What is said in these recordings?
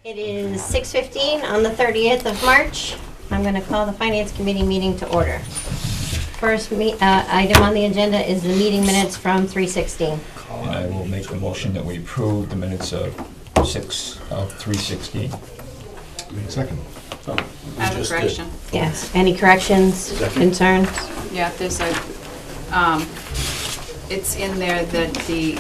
It is 6:15 on the 30th of March. I'm going to call the Finance Committee meeting to order. First item on the agenda is the meeting minutes from 3:16. And I will make a motion that we approve the minutes of 3:16. Second. I have a correction. Yes. Any corrections, concerns? Yeah, there's a, it's in there that the,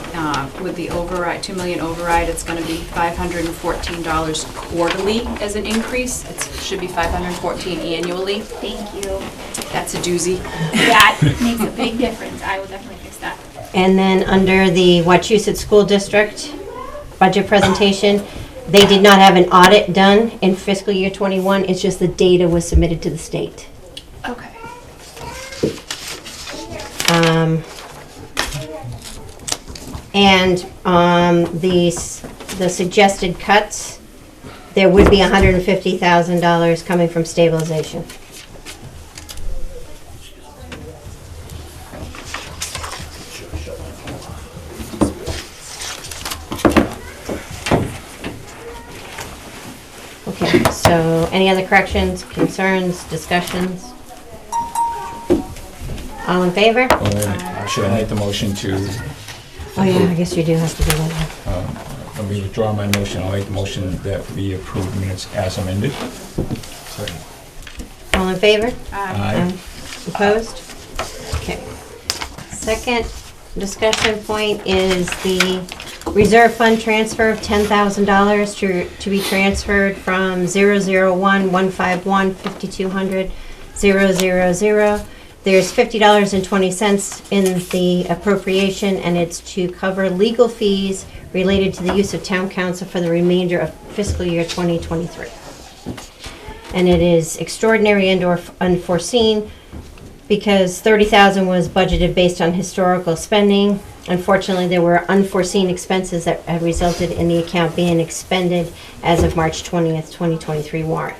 with the override, 2 million override, it's gonna be $514 quarterly as an increase. It should be $514 annually. Thank you. That's a doozy. That makes a big difference. I will definitely fix that. And then under the Wachusett School District budget presentation, they did not have an audit done in fiscal year '21. It's just the data was submitted to the state. Okay. And the suggested cuts, there would be $150,000 coming from stabilization. Okay, so any other corrections, concerns, discussions? All in favor? Should I make the motion to, Oh yeah, I guess you do have to do that. let me withdraw my motion, I'll make the motion that we approve the minutes as amended. Second. All in favor? Aye. Opposed? Okay. Second discussion point is the reserve fund transfer of $10,000 to be transferred from 001-151-5200 000. There's $50.20 in the appropriation, and it's to cover legal fees related to the use of town council for the remainder of fiscal year 2023. And it is extraordinary and/or unforeseen because $30,000 was budgeted based on historical spending. Unfortunately, there were unforeseen expenses that have resulted in the account being expended as of March 20th, 2023 warrant.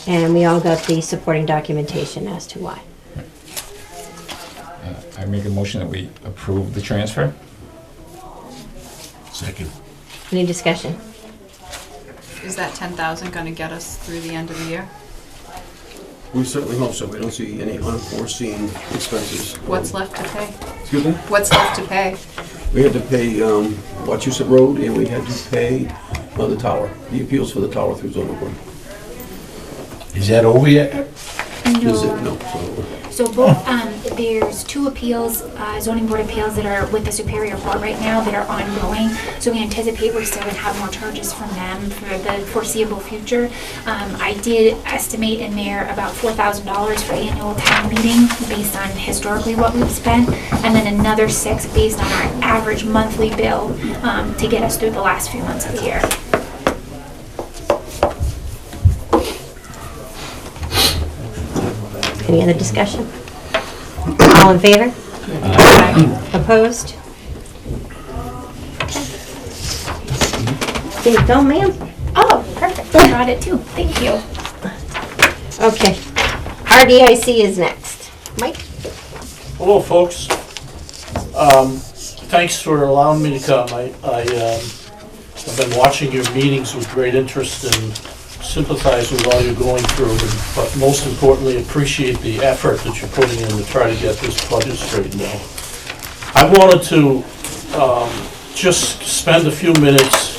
And we all got the supporting documentation as to why. I make a motion that we approve the transfer. Second. Any discussion? Is that 10,000 gonna get us through the end of the year? We certainly hope so. We don't see any unforeseen expenses. What's left to pay? Excuse me? What's left to pay? We had to pay Wachusett Road, and we had to pay the tower, the appeals for the tower through zoning board. Is that over yet? Is it? No. No. So, So both, there's two appeals, zoning board appeals that are with the Superior Court right now that are ongoing. So we anticipate we're still gonna have more charges from them for the foreseeable future. I did estimate in there about $4,000 for annual town meeting based on historically what we've spent. And then another $6,000 based on our average monthly bill, to get us through the last few months of the year. Any other discussion? All in favor? Opposed? There you go, ma'am. Oh, perfect. I got it too. Thank you. Okay. RDIC is next. Mike? Hello, folks. Thanks for allowing me to come. I've been watching your meetings with great interest and sympathize with all you're going through, but most importantly, appreciate the effort that you're putting in to try to get this budget straightened out. I wanted to just spend a few minutes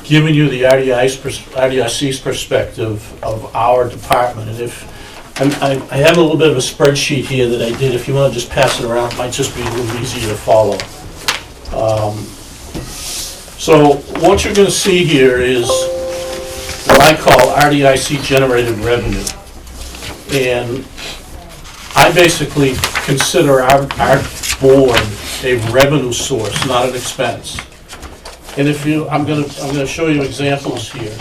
giving you the RDIC's perspective of our department. And if I have a little bit of a spreadsheet here that I did. If you want to just pass it around, it might just be a little easier to follow. So what you're going to see here is what I call RDIC generated revenue. And I basically consider our board a revenue source, not an expense. And if you, I'm going to show you examples here.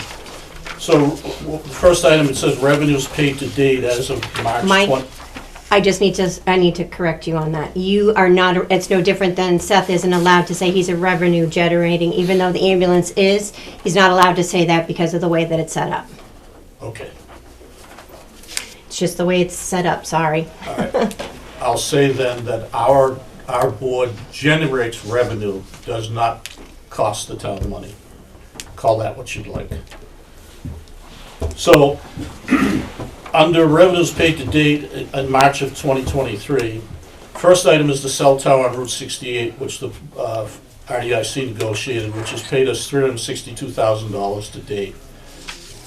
So the first item, it says revenues paid to date as of March 20. Mike, I need to correct you on that. You are not, it's no different than Seth isn't allowed to say he's a revenue generating, even though the ambulance is, he's not allowed to say that because of the way that it's set up. Okay. It's just the way it's set up, sorry. All right. I'll say then that our board generates revenue, does not cost the town money. call that what you'd like. So, under revenues paid to date in March of 2023, first item is the cell tower on Route 68, which the RDIC negotiated, which has paid us $362,000 to date.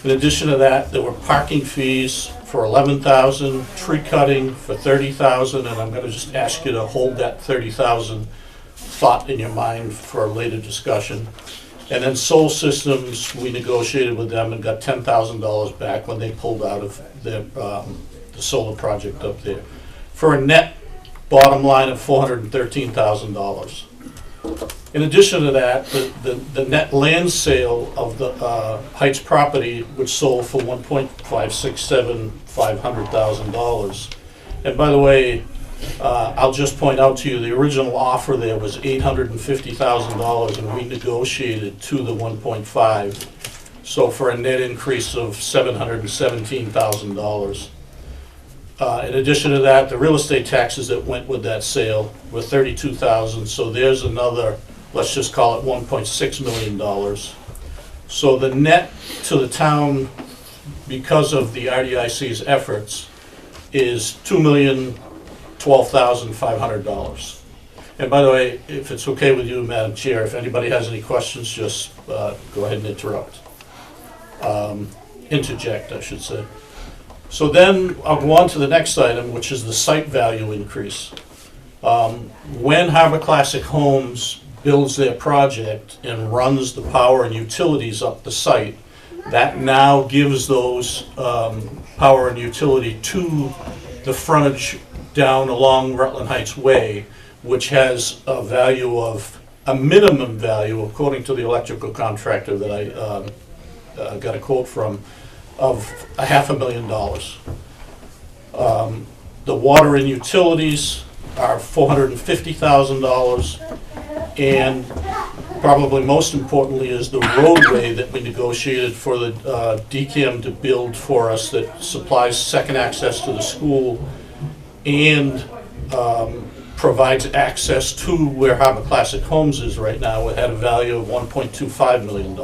In addition to that, there were parking fees for $11,000, tree cutting for $30,000, and I'm going to just ask you to hold that $30,000 thought in your mind for a later discussion. And then Soul Systems, we negotiated with them and got $10,000 back when they pulled out of their, the solar project up there, for a net bottom line of $413,000. In addition to that, the net land sale of the Heights property, which sold for $1,567,500. And by the way, I'll just point out to you, the original offer there was $850,000, and we negotiated to the 1.5, so for a net increase of $717,000. In addition to that, the real estate taxes that went with that sale were $32,000, so there's another, let's just call it $1.6 million. So the net to the town, because of the RDIC's efforts, is $2,012,500. And by the way, if it's okay with you, Madam Chair, if anybody has any questions, just go ahead and interrupt. Interject, I should say. So then I'll go on to the next item, which is the site value increase. When Harbor Classic Homes builds their project and runs the power and utilities up the site, that now gives those power and utility to the frontage down along Rutland Heights Way, which has a value of, a minimum value, according to the electrical contractor that I got a quote from, of $500,000. The water and utilities are $450,000, and probably most importantly is the roadway that we negotiated for the DCAM to build for us that supplies second access to the school and provides access to where Harbor Classic Homes is right now. It had a value of $1.25 million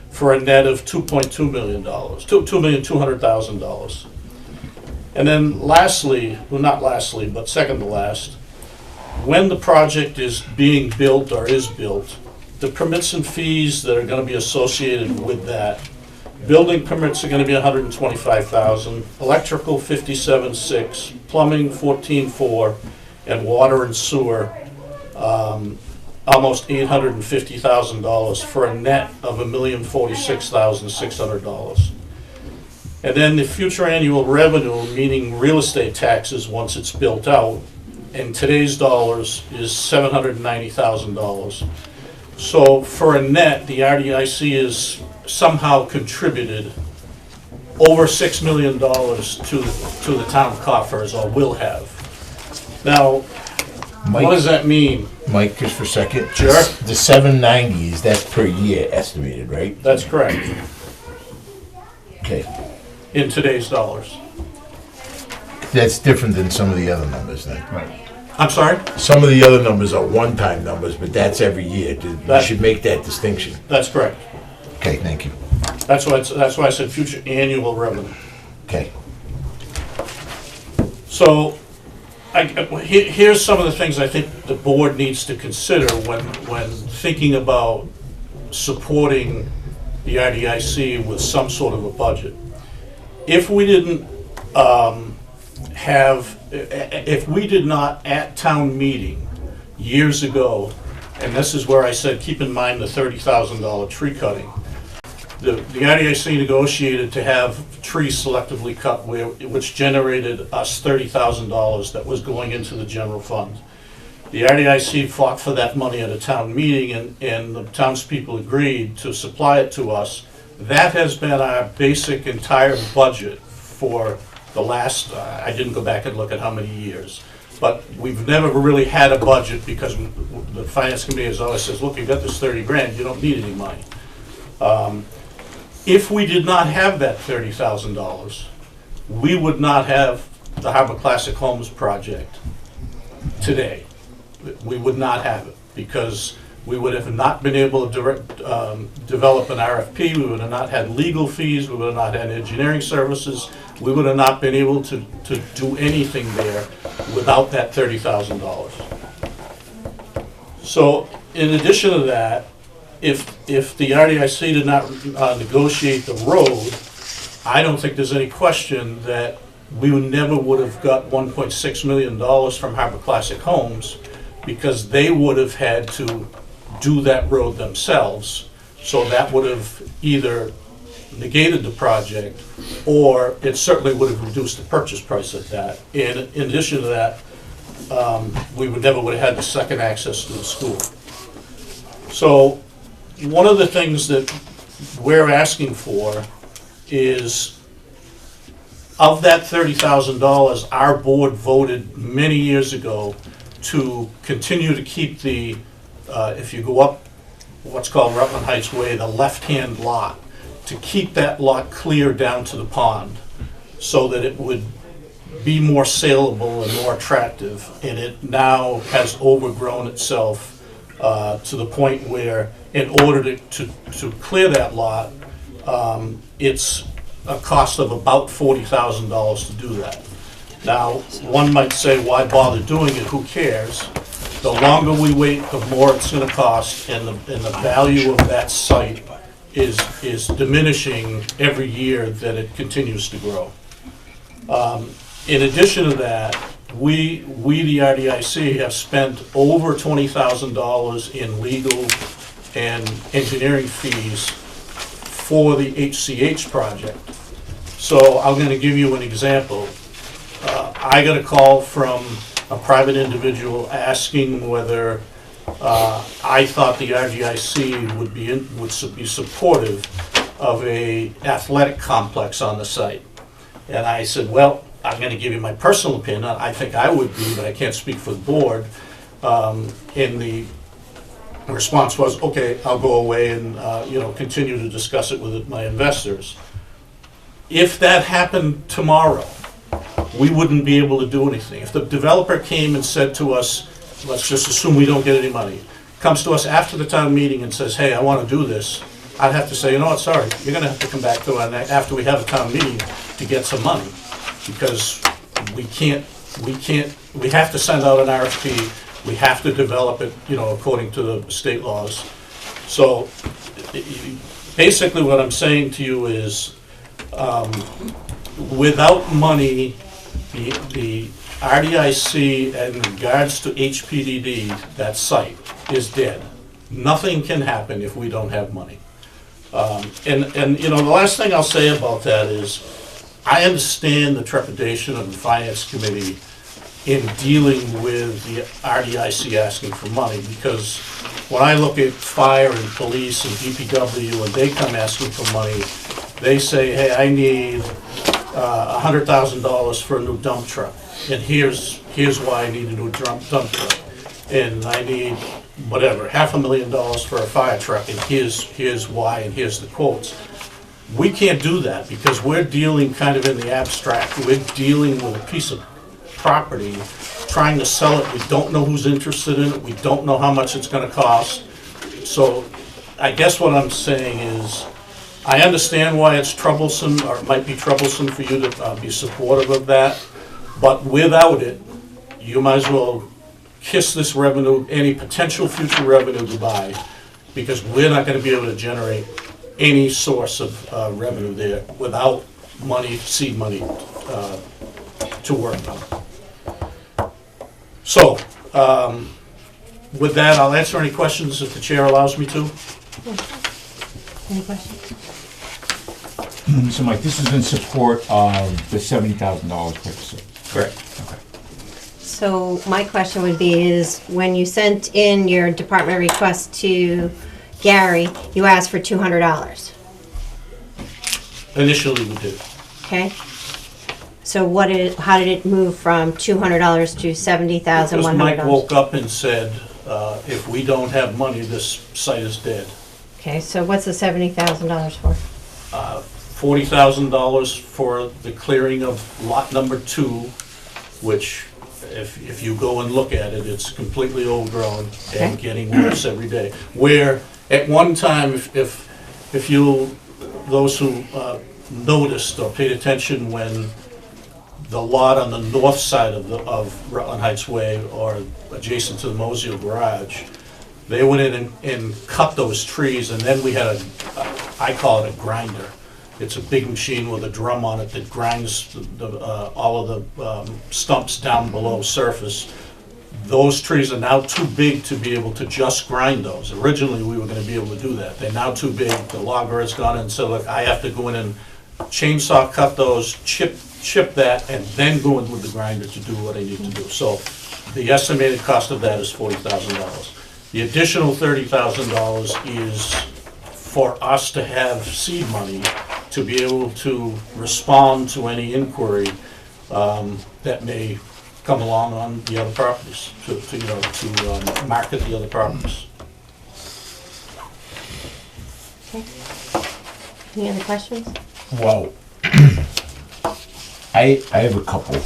for a net of $2.2 million, $2,200,000. And then lastly, well, not lastly, but second to last, when the project is being built or is built, the permits and fees that are going to be associated with that, building permits are going to be $125,000, electrical $57,600, plumbing $14,400, and water and sewer almost $850,000 for a net of $1,046,600. And then the future annual revenue, meaning real estate taxes once it's built out, in today's dollars is $790,000. So for a net, the RDIC has somehow contributed over $6 million to the town coffers, or will have. Now, what does that mean? Mike, just for a second. Sure. The 790, is that per year estimated, right? That's correct, Okay. in today's dollars. That's different than some of the other numbers then. Right. I'm sorry? Some of the other numbers are one-time numbers, but that's every year. We should make that distinction. That's correct. Okay, thank you. That's why I said future annual revenue. Okay. So, here's some of the things I think the board needs to consider when thinking about supporting the RDIC with some sort of a budget. If we didn't if we did not at town meeting years ago, and this is where I said keep in mind the $30,000 tree cutting, the RDIC negotiated to have trees selectively cut, which generated us $30,000 that was going into the general fund. The RDIC fought for that money at a town meeting, and the townspeople agreed to supply it to us. That has been our basic entire budget for the last, I didn't go back and look at how many years, but we've never really had a budget because the finance committee has always says, look, you've got this 30 grand, you don't need any money. If we did not have that $30,000, we would not have the Harbor Classic Homes project today. We would not have it because We would have not been able to develop an RFP, we would have not had legal fees, we would have not had engineering services, we would have not been able to do anything there without that $30,000. So in addition to that, if the RDIC did not negotiate the road, I don't think there's any question that we never would have got $1.6 million from Harbor Classic Homes, because they would have had to do that road themselves. So that would have either negated the project, or it certainly would have reduced the purchase price at that. And in addition to that, we never would have had the second access to the school. So one of the things that we're asking for is, of that $30,000, our board voted many years ago to continue to keep the, if you go up what's called Rutland Heights Way, the left-hand lot, to keep that lot clear down to the pond so that it would be more saleable and more attractive. And it now has overgrown itself to the point where, in order to clear that lot, it's a cost of about $40,000 to do that. Now, one might say, why bother doing it? Who cares? The longer we wait, the more it's going to cost, and the value of that site is diminishing every year that it continues to grow. In addition to that, we the RDIC have spent over $20,000 in legal and engineering fees for the HCH project. So I'm going to give you an example. I got a call from a private individual asking whether I thought the RGIC would be supportive of a athletic complex on the site. And I said, well, I'm going to give you my personal opinion. I think I would be, but I can't speak for the board. And the response was, okay, I'll go away and continue to discuss it with my investors. If that happened tomorrow, we wouldn't be able to do anything. If the developer came and said to us, let's just assume we don't get any money, comes to us after the town meeting and says, hey, I want to do this, I'd have to say, you know what, sorry, you're going to have to come back to it after we have a town meeting to get some money, because we have to send out an RFP, we have to develop it, according to the state laws. So basically what I'm saying to you is, without money, the RDIC, in regards to HPDD, that site is dead. Nothing can happen if we don't have money. And the last thing I'll say about that is, I understand the trepidation of the Finance Committee in dealing with the RDIC asking for money, because when I look at fire and police and DPW, when they come asking for money, they say, hey, I need $100,000 for a new dump truck, and here's why I need a new dump truck, and I need whatever, $500,000 for a fire truck, and here's why, and here's the quotes. We can't do that, because we're dealing kind of in the abstract. We're dealing with a piece of property, trying to sell it. We don't know who's interested in it. We don't know how much it's going to cost. So I guess what I'm saying is, I understand why it's troublesome, or it might be troublesome for you to be supportive of that, but without it, you might as well kiss this revenue, any potential future revenue, goodbye, because we're not going to be able to generate any source of revenue there without money, seed money, to work on. So, with that, I'll answer any questions if the chair allows me to. Any questions? So Mike, this is in support of the $70,000 purchase. Correct. Okay. So my question would be is, when you sent in your department request to Gary, you asked for $200, Initially, we did. okay? So how did it move from $200 to Because Mike $70,100? woke up and said, if we don't have money, this site is dead. Okay, so what's the $70,000 for? $40,000 for the clearing of lot number 2, which if you go and look at it, it's completely overgrown Okay. and getting worse every day. Where at one time, if you, those who noticed or paid attention when the lot on the north side of Rutland Heights Way or adjacent to the Mosio Garage, they went in and cut those trees, and then we had I call it a grinder. It's a big machine with a drum on it that grinds all of the stumps down below surface. Those trees are now too big to be able to just grind those. Originally, we were gonna be able to do that. They're now too big, the logger has gone in, so look, I have to go in and chainsaw cut those, chip that, and then go in with the grinder to do what I need to do. So the estimated cost of that is $40,000. The additional $30,000 is for us to have seed money to be able to respond to any inquiry that may come along on the other properties, to market the other properties. Okay. Any other questions? Well, I have a couple.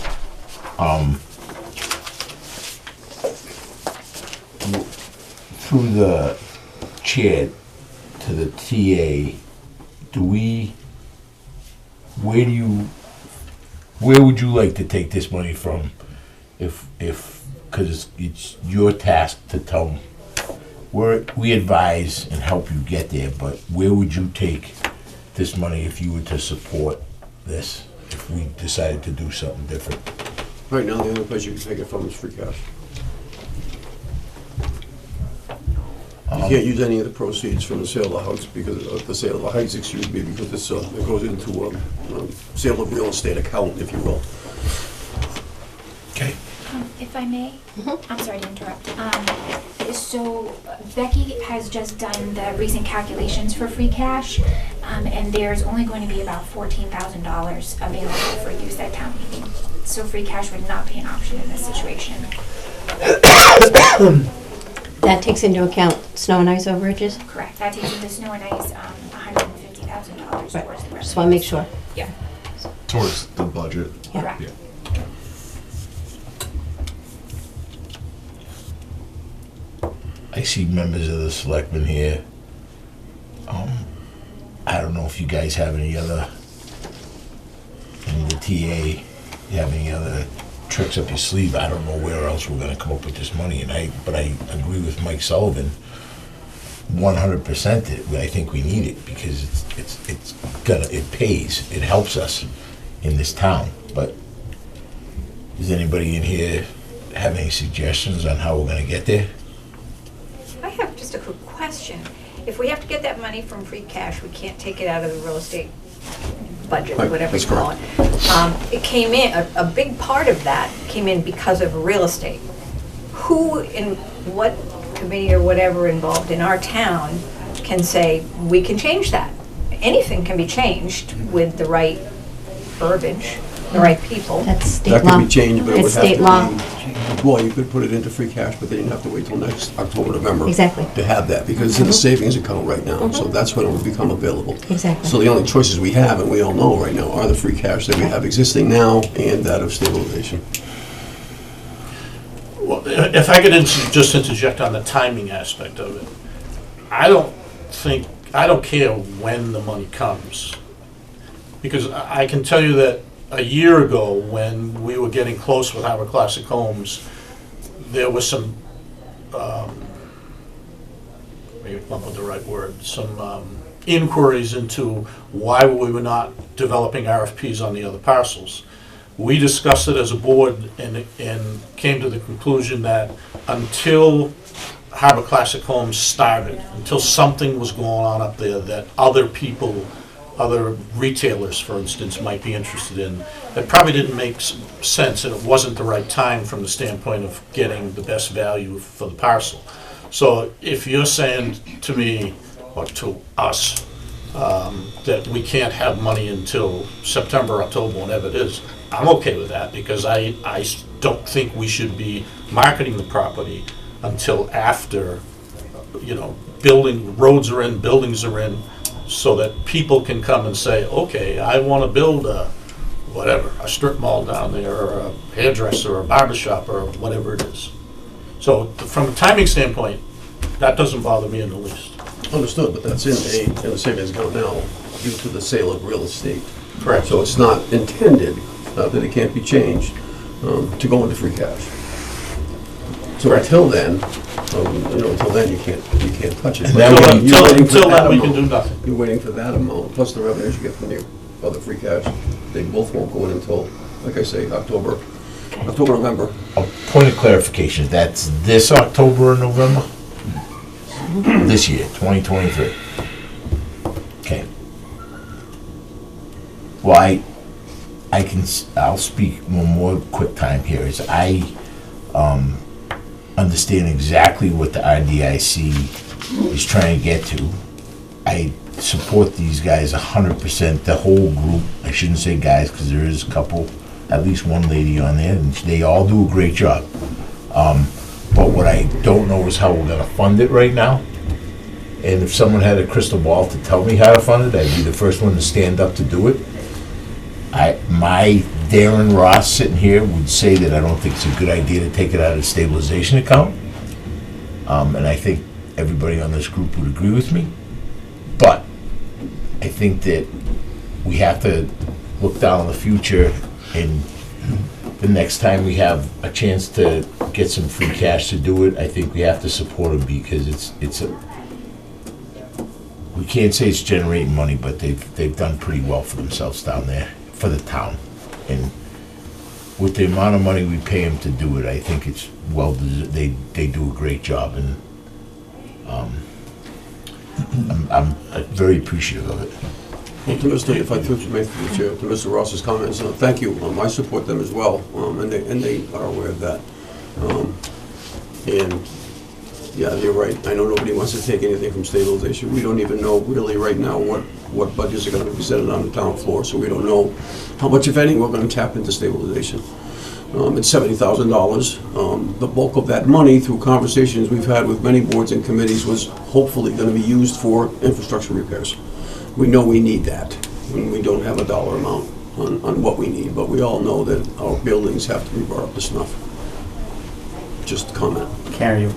Through the chair to the TA, where would you like to take this money from? Because it's your task to tell them. We advise and help you get there, but where would you take this money if you were to support this, if we decided to do something different? Right now, the only place you can take it from is free cash. You can't use any of the proceeds from the sale of the house because of the sale of the house, excuse me, because it's, it goes into sale of real estate account, if you will. Okay. If I may, I'm sorry to interrupt. So Becky has just done the recent calculations for free cash, and there's only going to be about $14,000 available for use at town meeting. So free cash would not be an option in this situation. That takes into account snow and ice overages? Correct. That takes into snow and ice, $150,000 towards the Right, rest. just want to make sure. Yeah, Towards the budget. Yeah. correct. Yeah. I see members of the selectmen here. I don't know if you guys have any other, in the TA, you have any other tricks up your sleeve. I don't know where else we're gonna come up with this money, but I agree with Mike Sullivan 100% that I think we need it because it pays, it helps us in this town. But does anybody in here have any suggestions on how we're gonna get there? I have just a quick question. If we have to get that money from free cash, we can't take it out of the real estate budget, Right, whatever you that's call it. It came in, a big part of that came in because of real estate. Who in what committee or whatever involved in our town can say, we can change that? Anything can be changed with the right verbiage, the right people. That's state That law. could be changed, but it It's would have state to law. be, well, you could put it into free cash, but then you'd have to wait till next October, November. Exactly. To have that, because it's in the savings account right now, so that's when it will become available. Exactly. So the only choices we have, and we all know right now, are the free cash that we have existing now and that of stabilization. Well, if I could just interject on the timing aspect of it, I don't care when the money comes. Because I can tell you that a year ago, when we were getting close with Harbor Classic Homes, there was some, maybe come up with the right word, some inquiries into why we were not developing RFPs on the other parcels. We discussed it as a board and came to the conclusion that until Harbor Classic Homes started, until something was going on up there that other people, other retailers, for instance, might be interested in, it probably didn't make sense, and it wasn't the right time from the standpoint of getting the best value for the parcel. So if you're saying to me, or to us, that we can't have money until September, October, whenever it is, I'm okay with that, because I don't think we should be marketing the property until after, roads are in, buildings are in, so that people can come and say, okay, I want to build a whatever, a strip mall down there, or a hairdresser, or a barber shop, or whatever it is. So from a timing standpoint, that doesn't bother me in the least. Understood, but that's in the savings account now due to the sale of real estate. Correct. So it's not intended, that it can't be changed, to go into free cash. So Correct. until then, until then you can't touch it. And But that you're would- waiting for Until that then, we can amount. do nothing. You're waiting for that amount, plus the revenues you get from your other free cash. They both won't go in until, like I say, October, November. A point of clarification, that's this October or November? This year, 2023. Okay. Well, I'll speak one more quick time here, is I understand exactly what the RDIC is trying to get to. I support these guys 100%, the whole group. I shouldn't say guys, because there is a couple, at least one lady on there, and they all do a great job. But what I don't know is how we're gonna fund it right now. And if someone had a crystal ball to tell me how to fund it, I'd be the first one to stand up to do it. My Darren Ross sitting here would say that I don't think it's a good idea to take it out of the stabilization account. And I think everybody on this group would agree with me. But I think that we have to look down in the future, and the next time we have a chance to get some free cash to do it, I think we have to support them, because we can't say it's generating money, but they've done pretty well for themselves down there, for the town. And with the amount of money we pay them to do it, I think it's they do a great job, and I'm very appreciative of it. Well, to Mr. If I could, may through the chair, to Mr. Ross's comments, thank you. I support them as well, and they are aware of that. And yeah, you're right. I know nobody wants to take anything from stabilization. We don't even know really right now what budgets are going to be presented on the town floor, so we don't know how much, if any, we're going to tap into stabilization. It's $70,000. The bulk of that money, through conversations we've had with many boards and committees, was hopefully going to be used for infrastructure repairs. We know we need that, and we don't have a dollar amount on what we need, but we all know that our buildings have to be brought up to snuff. Just a comment. Karen,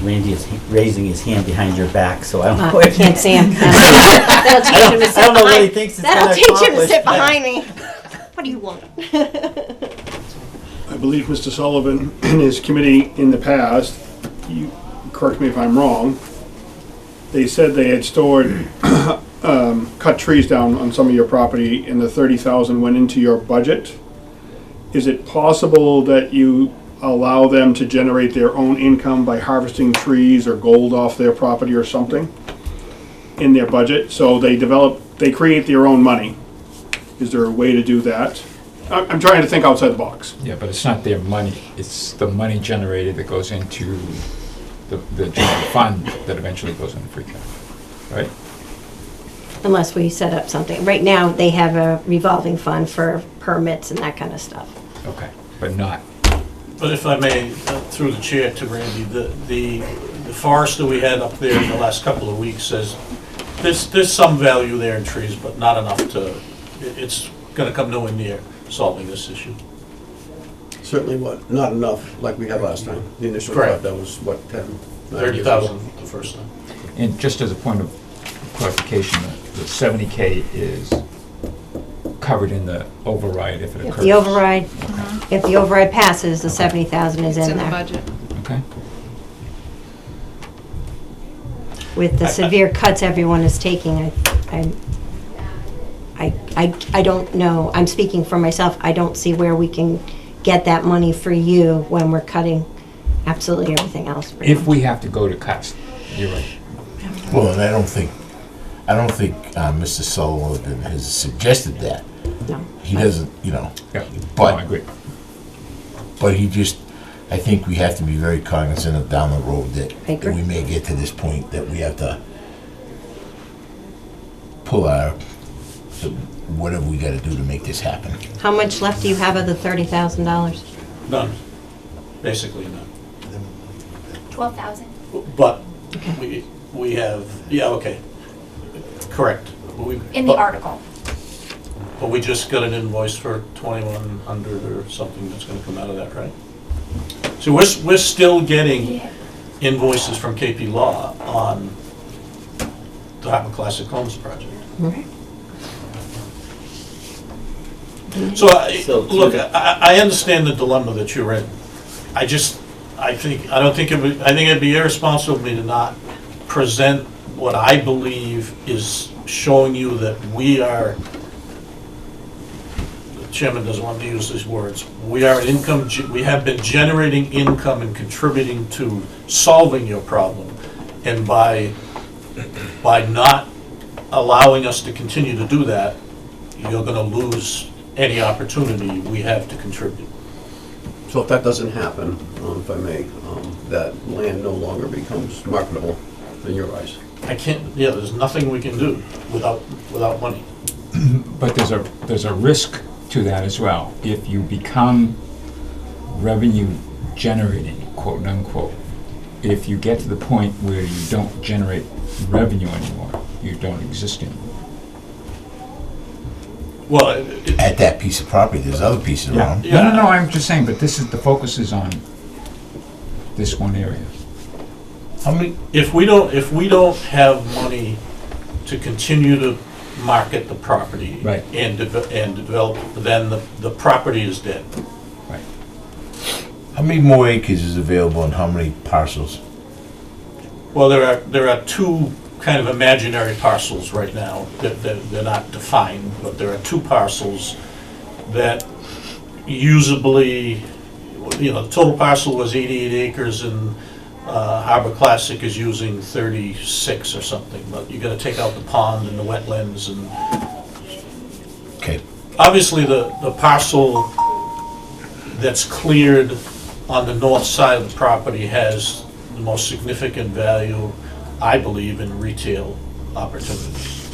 Randy is raising his hand behind your back, so I don't know. I can't see him. That'll teach him to sit I don't know what he behind. thinks it's That'll gonna teach him to accomplish. sit behind me. What do you want? I believe Mr. Sullivan and his committee in the past, you correct me if I'm wrong, they said they had stored, cut trees down on some of your property, and the 30,000 went into your budget. Is it possible that you allow them to generate their own income by harvesting trees or gold off their property or something in their budget? So they create their own money. Is there a way to do that? I'm trying to think outside the box. Yeah, but it's not their money, it's the money generated that goes into the general fund that eventually goes into free cash, right? Unless we set up something. Right now, they have a revolving fund for permits and that kind of stuff. Okay, but not. But if I may, through the chair to Randy, the forester we had up there in the last couple of weeks says there's some value there in trees, but not enough to, it's gonna come nowhere near solving this issue. Certainly not enough like we had last time. The initial Correct. cut, that was what, 10? 30,000 the first time. And just as a point of clarification, the 70K is covered in the override if it occurs. If the override passes, the 70,000 is It's in in the there. budget. Okay. With the severe cuts everyone is taking, I don't know, I'm speaking for myself, I don't see where we can get that money for you when we're cutting absolutely everything else. If we have to go to cuts, you're right. Well, and I don't think Mr. Sullivan has suggested that. No. He doesn't, Yeah, But- no, I agree. but I think we have to be very cognizant of down the road that I agree. we may get to this point that we have to pull whatever we gotta do to make this happen. How much left do you have of the $30,000? None, basically none. 12,000. But we have, yeah, okay, correct. In the article. But we just got an invoice for 2,100 or something that's gonna come out of that, right? So we're still getting invoices from KP Law on the Hartman Classic Homes project. So, look, I understand the dilemma that you're in. I think it'd be irresponsible of me to not present what I believe is showing you that we are, the chairman doesn't want to use these words, we are an income, we have been generating income and contributing to solving your problem. And by not allowing us to continue to do that, you're gonna lose any opportunity we have to contribute. So if that doesn't happen, if I may, that land no longer becomes marketable in your eyes. There's nothing we can do without money. But there's a risk to that as well. If you become revenue generating, quote unquote, if you get to the point where you don't generate revenue anymore, you don't exist anymore. Well, At that piece of property, there's other pieces around. No, I'm just saying, but the focus is on this one area. if we don't have money to continue to market the property Right. and develop, then the property is dead. Right. How many more acres is available and how many parcels? Well, there are two kind of imaginary parcels right now. They're not defined, but there are two parcels that usably, the total parcel was 88 acres and Harbor Classic is using 36 or something, but you gotta take out the pond and the wetlands and Okay. obviously the parcel that's cleared on the north side of the property has the most significant value, I believe, in retail opportunities.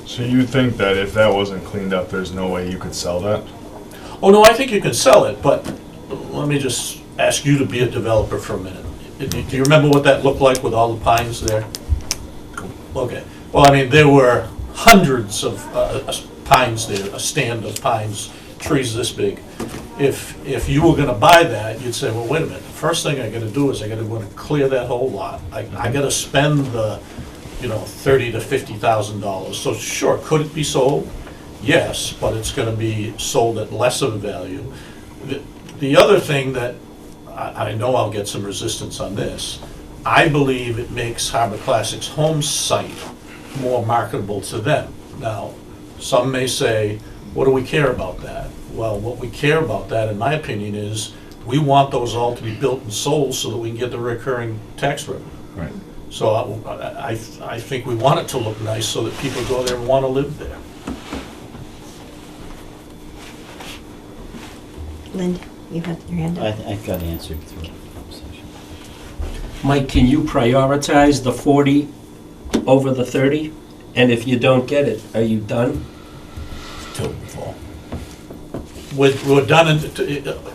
So you think that if that wasn't cleaned up, there's no way you could sell that? Oh, no, I think you can sell it, but let me just ask you to be a developer for a minute. Do you remember what that looked like with all the pines there? Okay. Well, I mean, there were hundreds of pines there, a stand of pines, trees this big. If you were gonna buy that, you'd say, well, wait a minute, the first thing I gotta do is I gotta go and clear that whole lot. I gotta spend the, $30,000 to $50,000. So sure, could it be sold? Yes, but it's gonna be sold at less of a value. The other thing that, I know I'll get some resistance on this, I believe it makes Harbor Classic's home site more marketable to them. Now, some may say, what do we care about that? Well, what we care about that, in my opinion, is we want those all to be built and sold so that we can get the recurring tax revenue. Right. So I think we want it to look nice so that people go there and want to live there. Linda, you have your hand up. I got answered through the conversation. Mike, can you prioritize the 40 over the 30? And if you don't get it, are you done? Till fall. We're done,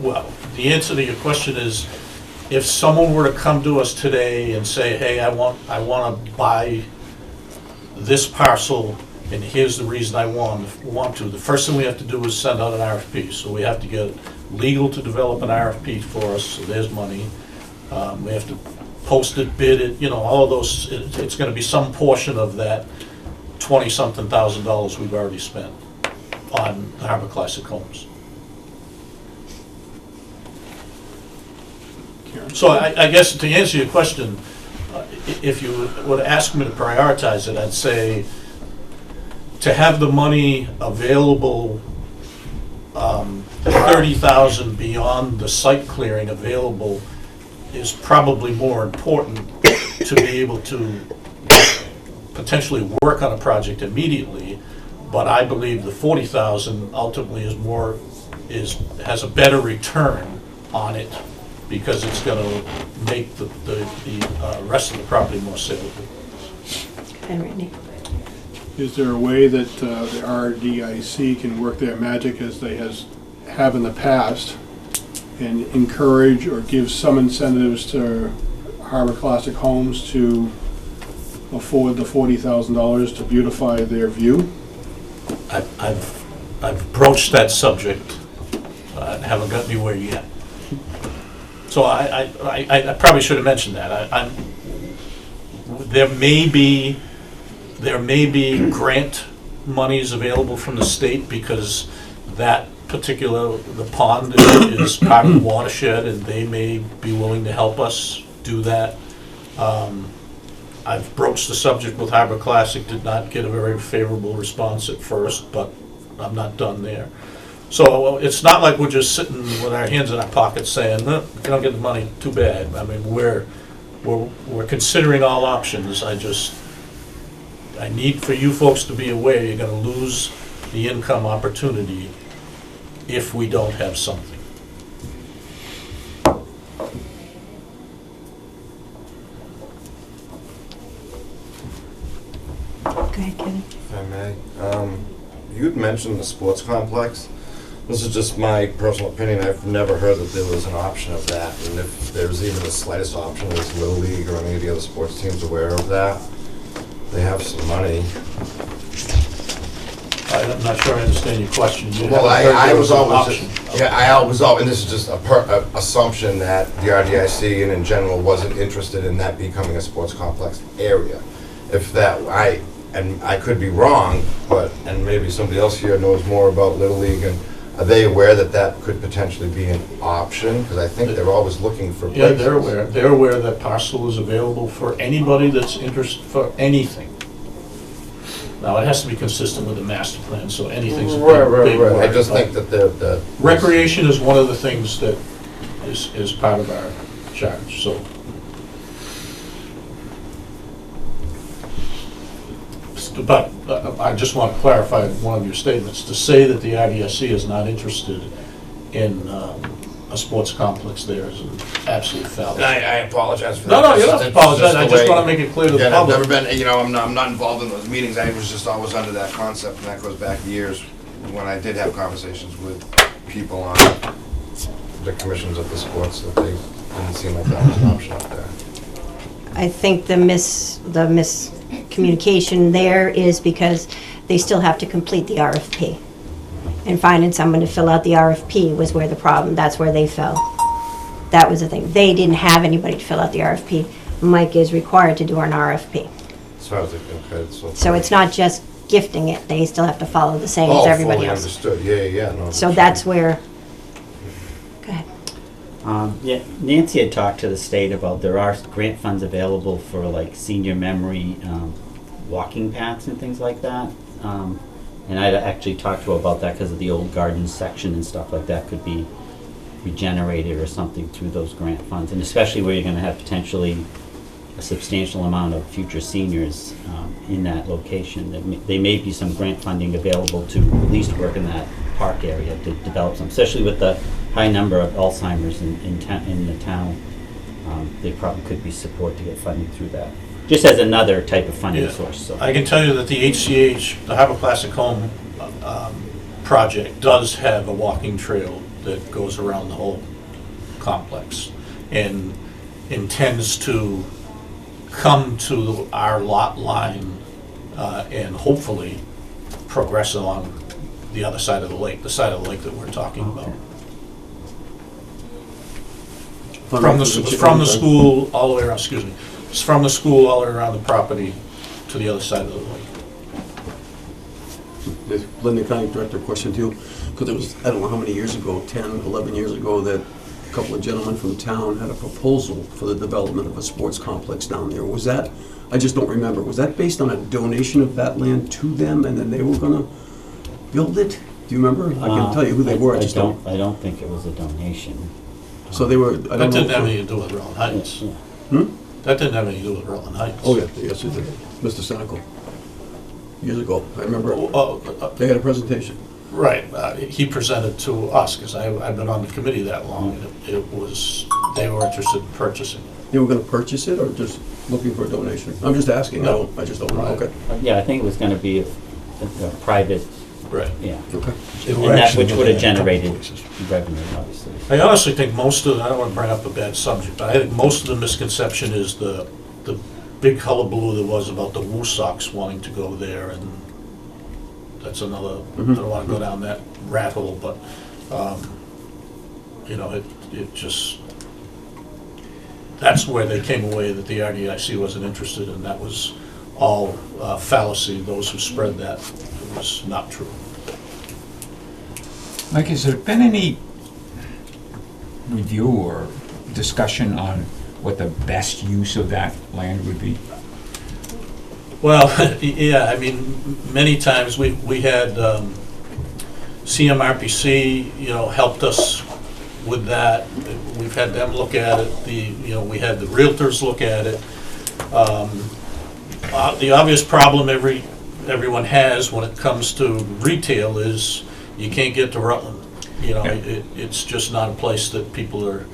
well, the answer to your question is, if someone were to come to us today and say, hey, I want to buy this parcel, and here's the reason I want to, the first thing we have to do is send out an RFP. So we have to get legal to develop an RFP for us, so there's money. We have to post it, bid it, all of those, it's going to be some portion of that $20-something thousand we've already spent on Harbor Classic Homes. So I guess to answer your question, if you would ask me to prioritize it, I'd say to have the money available, 30,000 beyond the site clearing available is probably more important to be able to potentially work on a project immediately. But I believe the 40,000 ultimately has a better return on it, because it's going to make the rest of the property more saleable. And Randy. Is there a way that the RDIC can work their magic as they have in the past and encourage or give some incentives to Harbor Classic Homes to afford the $40,000 to beautify their view? I've broached that subject, and haven't got anywhere yet. So I probably should have mentioned that. There may be grant monies available from the state because that particular, the pond is part of the watershed, and they may be willing to help us do that. I've broached the subject with Harbor Classic, did not get a very favorable response at first, but I'm not done there. So it's not like we're just sitting with our hands in our pockets saying, "No, we don't get the money, too bad." I mean, we're considering all options. I need for you folks to be aware you're gonna lose the income opportunity if we don't have something. Go ahead, Kevin. If I may. You had mentioned the sports complex. This is just my personal opinion. I've never heard that there was an option of that. And if there's even the slightest option, is Little League or any of the other sports teams aware of that? They have some money. I'm not sure I understand your question. You Well, haven't heard I there was an always, option. and this is just a assumption that the RDIC and in general wasn't interested in that becoming a sports complex area. If that, I could be wrong, and maybe somebody else here knows more about Little League, and are they aware that that could potentially be an option? Because I think they're always looking for places. Yeah, they're aware. They're aware that parcel is available for anybody that's interested for anything. Now, it has to be consistent with the master plan, so anything's a big word. I just think that the Recreation is one of the things that is part of our charge, so. But I just want to clarify one of your statements. To say that the RDSC is not interested in a sports complex there is an absolute fallacy. I apologize for No, that. no, you don't have to apologize. I just want to make it clear to the Again, public. I've never been, I'm not involved in those meetings. I was just always under that concept, and that goes back years when I did have conversations with people on the commissions of the sports, that they didn't seem like that was an option up there. I think the miscommunication there is because they still have to complete the RFP. And finding someone to fill out the RFP was where the problem, that's where they fell. That was the thing. They didn't have anybody to fill out the RFP. Mike is required to do an RFP. As far as okay, So it's not just gifting it, they still have to follow the same as everybody fully else. understood. Yeah, no. So that's where, go ahead. Yeah, Nancy had talked to the state about there are grant funds available for like senior memory walking paths and things like that. And I actually talked to her about that because of the old gardens section and stuff like that could be regenerated or something through those grant funds. And especially where you're going to have potentially a substantial amount of future seniors in that location. There may be some grant funding available to at least work in that park area to develop some, especially with the high number of Alzheimer's in the town. There probably could be support to get funding through that, just as another type of funding source. So. I can tell you that the HCH, the Harbor Classic Home project, does have a walking trail that goes around the whole complex and intends to come to our lot line and hopefully progress along the other side of the lake, the side of the lake that we're talking about. From the school all the way around, excuse me, it's from the school all the way around the property to the other side of the lake. Linda County Director, question to you, because it was, I don't know how many years ago, 10, 11 years ago, that a couple of gentlemen from town had a proposal for the development of a sports complex down there. Was that, I just don't remember, was that based on a donation of that land to them and then they were gonna build it? Do you remember? I can tell you who they were, I just don't. I don't think it was a donation. So they were, I That don't know. didn't have anything to do with Rutland Heights. That didn't have anything to do with Rutland Heights. Oh, yeah, yes, it did. Mr. Senecal. Years ago, I remember, they had a presentation. Right, he presented to us, because I've been on the committee that long, and it was, they were interested in purchasing it. They were gonna purchase it or just looking for a donation? I'm just asking, No. I just don't know, okay. Yeah, I think it was going to be a private. Right. Yeah. Okay. And that which would have generated revenue, obviously. I honestly think most of, I don't want to bring up a bad subject, but I think most of the misconception is the big hullabaloo there was about the Woo Sox wanting to go there, and that's another, I don't wanna go down that rat hole, but, you know, it just, that's where they came away that the RDIC wasn't interested, and that was all fallacy. Those who spread that, it was not true. Mike, has there been any review or discussion on what the best use of that land would be? Well, yeah, I mean, many times we had CMRPC, you know, helped us with that. We've had them look at it. We had the realtors look at it. The obvious problem everyone has when it comes to retail is you can't get to Rutland. You know, it's just not a place that people are.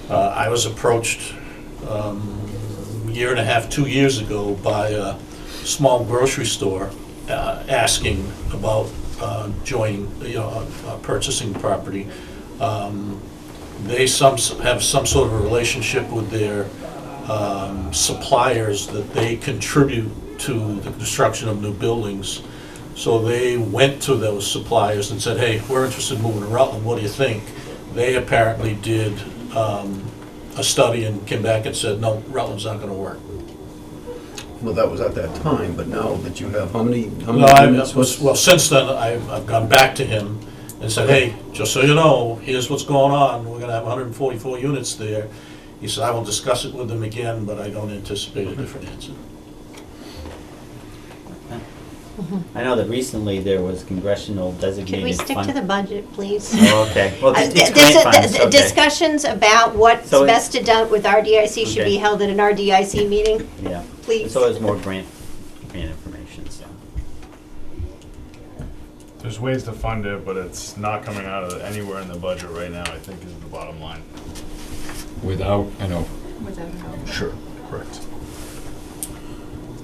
I was approached a year and a half, 2 years ago by a small grocery store asking about joining, purchasing property. They have some sort of a relationship with their suppliers that they contribute to the construction of new buildings. So they went to those suppliers and said, hey, we're interested in moving to Rutland, what do you think? They apparently did a study and came back and said, no, Rutland's not gonna work. Well, that was at that time, but now that you have, how many No, units? well, since then, I've gone back to him and said, hey, just so you know, here's what's going on, we're gonna have 144 units there. He said, I will discuss it with them again, but I don't anticipate a different answer. I know that recently there was congressional designated Could we stick fund- to the budget, please? Oh, okay. Well, it's This grant is- funds, okay. Discussions about what's So it- best to done with RDIC should Okay. be held at an RDIC meeting, Yeah. please. So it's more grant information, so. There's ways to fund it, but it's not coming out of anywhere in the budget right now, I think is the bottom line. Without, Without a help. Sure. Correct.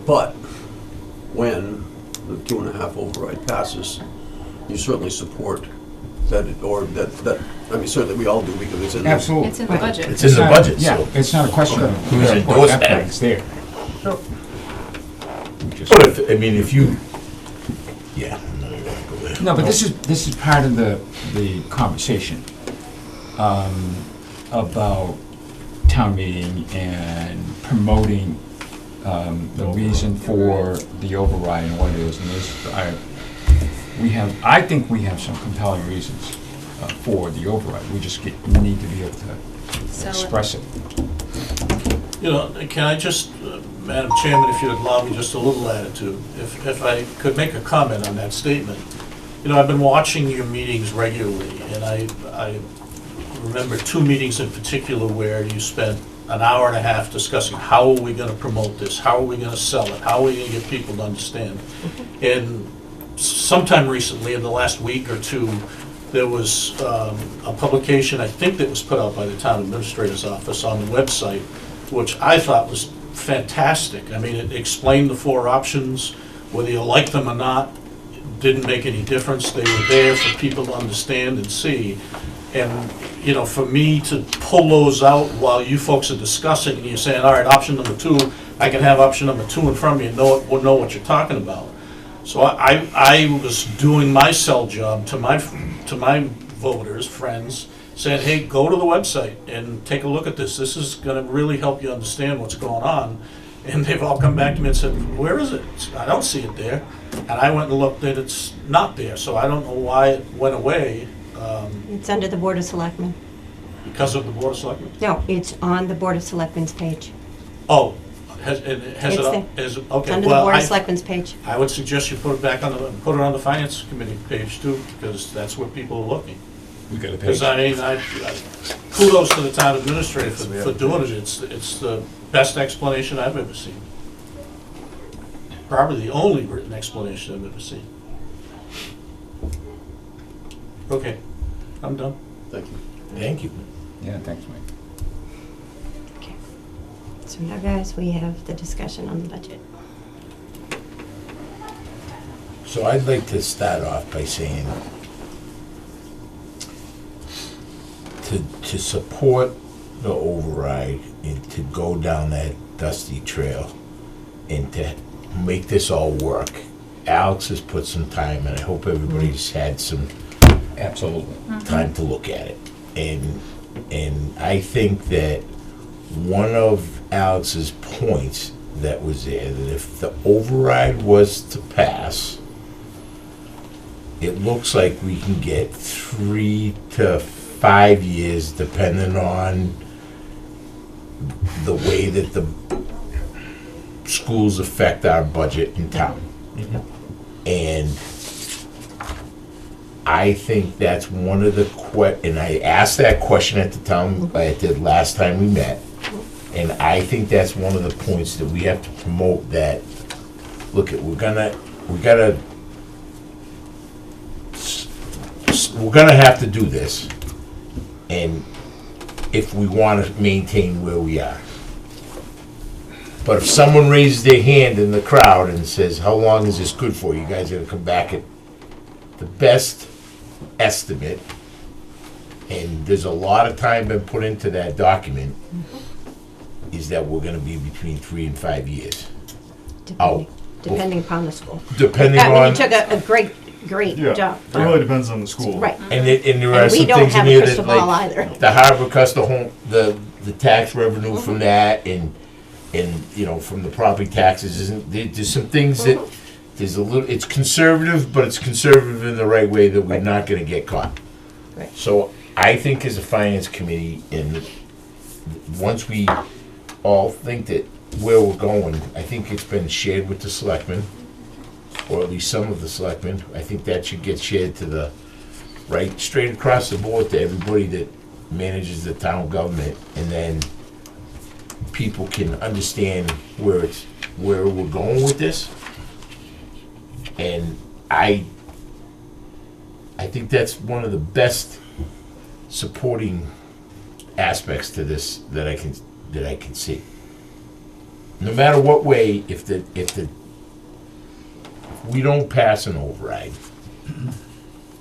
But when the 2.5 override passes, you certainly support that, I mean, certainly we all do because it's in the. absolutely. It's in the budget. It's in the not- budget, Yeah, so. it's not a question of Okay. who We supports endorse that, that. but it's there. We just- But if, I mean, if you, yeah, I'm not even gonna go there. No, but this is part of the conversation about town meeting and promoting the reason for the override and what it is. And I think we have some compelling reasons for the override. We just need to be able to Sell it. express it. You know, can I just, Madam Chairman, if you'd allow me just a little attitude, if I could make a comment on that statement. You know, I've been watching your meetings regularly, and I remember 2 meetings in particular where you spent an hour and a half discussing how are we gonna promote this, how are we gonna sell it, how are we gonna get people to understand. And sometime recently, in the last week or 2, there was a publication, I think that was put out by the town administrator's office on the website, which I thought was fantastic. I mean, it explained the 4 options, whether you like them or not, didn't make any difference. They were there for people to understand and see. And, you know, for me to pull those out while you folks are discussing, and you're saying, all right, option number 2, I can have option number 2 in front of me and know what you're talking about. So I was doing my sell job to my voters, friends, saying, hey, go to the website and take a look at this. This is gonna really help you understand what's going on. And they've all come back to me and said, where is it? I don't see it there. And I went and looked and it's not there, so I don't know why it went away, It's under the Board of Selectmen. because of the Board of Selectmen. No, it's on the Board of Selectmen's page. Oh, has it, It's okay, It's well, under the Board of Selectmen's page. I would suggest you put it back put it on the Finance Committee page too, because that's where people are looking. We got a page. Because I mean, kudos to the town administrator for doing it. It's the best explanation I've ever seen. Probably the only written explanation I've ever seen. Okay, I'm done. Thank you. Thank you. Yeah, thanks, Mike. Okay. So now, guys, we have the discussion on the budget. So I'd like to start off by saying, to support the override and to go down that dusty trail and to make this all work Alex has put some time, and I hope everybody's had some Absolutely. time to look at it. And I think that one of Alex's points that was there, that if the override was to pass, it looks like we can get 3 to 5 years, depending on the way that the schools affect our budget in town. And I think that's one of the and I asked that question at the town, I did last time we met, and I think that's one of the points that we have to promote, that, look, we're gonna have to do this, and if we want to maintain where we are. But if someone raises their hand in the crowd and says, how long is this good for? You guys are gonna come back at the best estimate, and there's a lot of time been put into that document, is that we're gonna be between 3 and 5 years. Depending upon the school. Depending I mean, on, you took a great job. It really depends on the school. Right. and there are And we some don't things in have a here crystal that, ball like, either. the harbor custom home, the tax revenue from that, and you know, from the property taxes, isn't, there's some things that, there's a little, it's conservative, but it's conservative in the right way, that we're not gonna get caught. Right. So I think as a finance committee, and once we all think that where we're going, I think it's been shared with the selectmen, or at least some of the selectmen. I think that should get shared to the, right, straight across the board to everybody that manages the town government, and then people can understand where we're going with this. And I think that's one of the best supporting aspects to this that I can see. No matter what way, if we don't pass an override,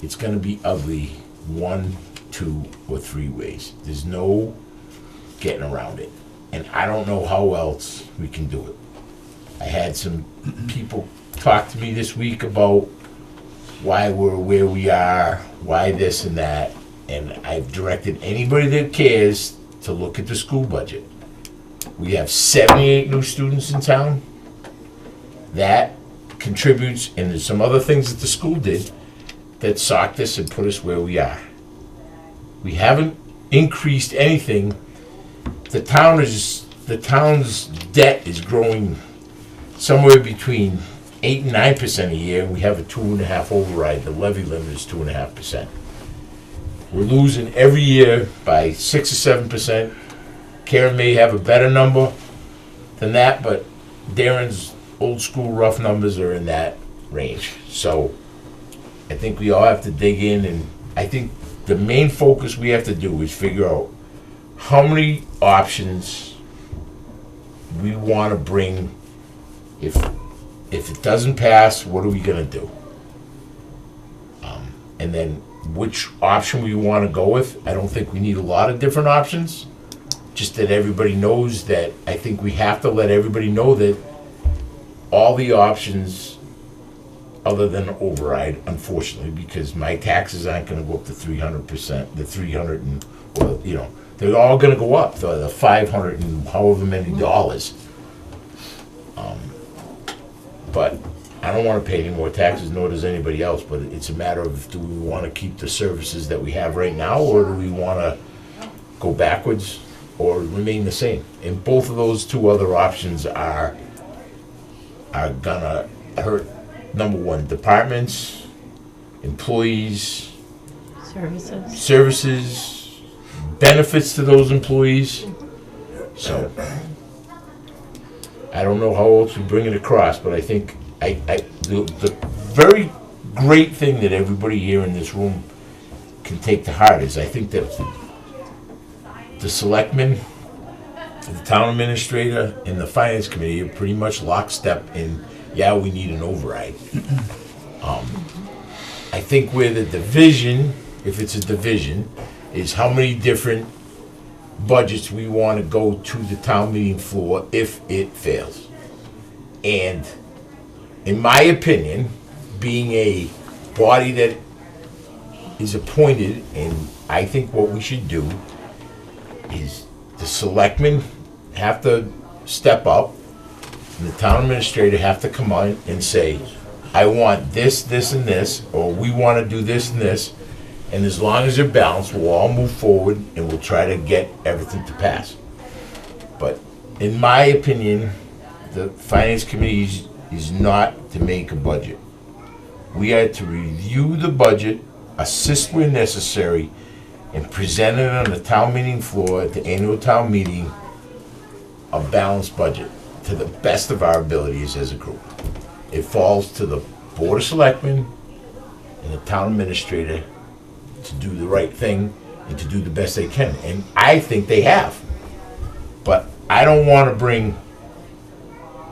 it's gonna be ugly 1, 2, or 3 ways. There's no getting around it. And I don't know how else we can do it. I had some people talk to me this week about why we're where we are, why this and that, and I've directed anybody that cares to look at the school budget. We have 78 new students in town. That contributes, and there's some other things that the school did that socked us and put us where we are. We haven't increased anything. The town's debt is growing somewhere between 8 and 9% a year. We have a 2.5 override. The levy limit is 2.5%. We're losing every year by 6 or 7%. Karen may have a better number than that, but Darren's old school rough numbers are in that range. So I think we all have to dig in, and I think the main focus we have to do is figure out how many options we want to bring. If it doesn't pass, what are we going to do? And then which option we want to go with. I don't think we need a lot of different options. Just that everybody knows that, I think we have to let everybody know that all the options, other than override, unfortunately, because my taxes aren't going to go up to 300%, the 300 and, or, you know, they're all going to go up, the 500 and however many dollars. But I don't want to pay any more taxes, nor does anybody else, but it's a matter of, do we want to keep the services that we have right now, or do we want to go backwards or remain the same? And both of those two other options are gonna hurt, number one, departments, employees, services, benefits to those employees. So I don't know how else we bring it across, but I think the very great thing that everybody here in this room can take to heart is, I think that the selectmen, the town administrator, and the finance committee are pretty much lockstep in, yeah, we need an override. I think where the division, if it's a division, is how many different budgets we want to go to the town meeting floor if it fails. And in my opinion, being a body that is appointed, and I think what we should do is the selectmen have to step up, and the town administrator have to come on and say, I want this, this, and this, or we want to do this and this, and as long as they're balanced, we'll all move forward and we'll try to get everything to pass. But in my opinion, the finance committee is not to make a budget. We are to review the budget, assist where necessary, and present it on the town meeting floor at the annual town meeting, a balanced budget to the best of our abilities as a group. It falls to the Board of Selectmen and the town administrator to do the right thing and to do the best they can. And I think they have. But I don't want to bring,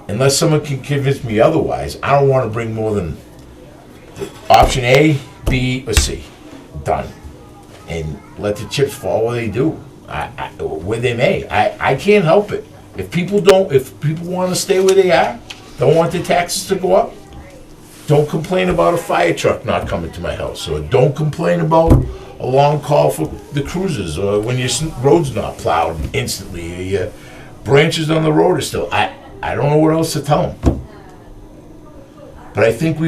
unless someone can convince me otherwise, I don't want to bring more than option A, B, or C. Done. And let the chips fall where they do, where they may. I can't help it. If people want to stay where they are, don't want their taxes to go up, don't complain about a fire truck not coming to my house, or don't complain about a long call for the cruisers, or when your road's not plowed instantly, or your branches on the road are still. I don't know what else to tell them. But I think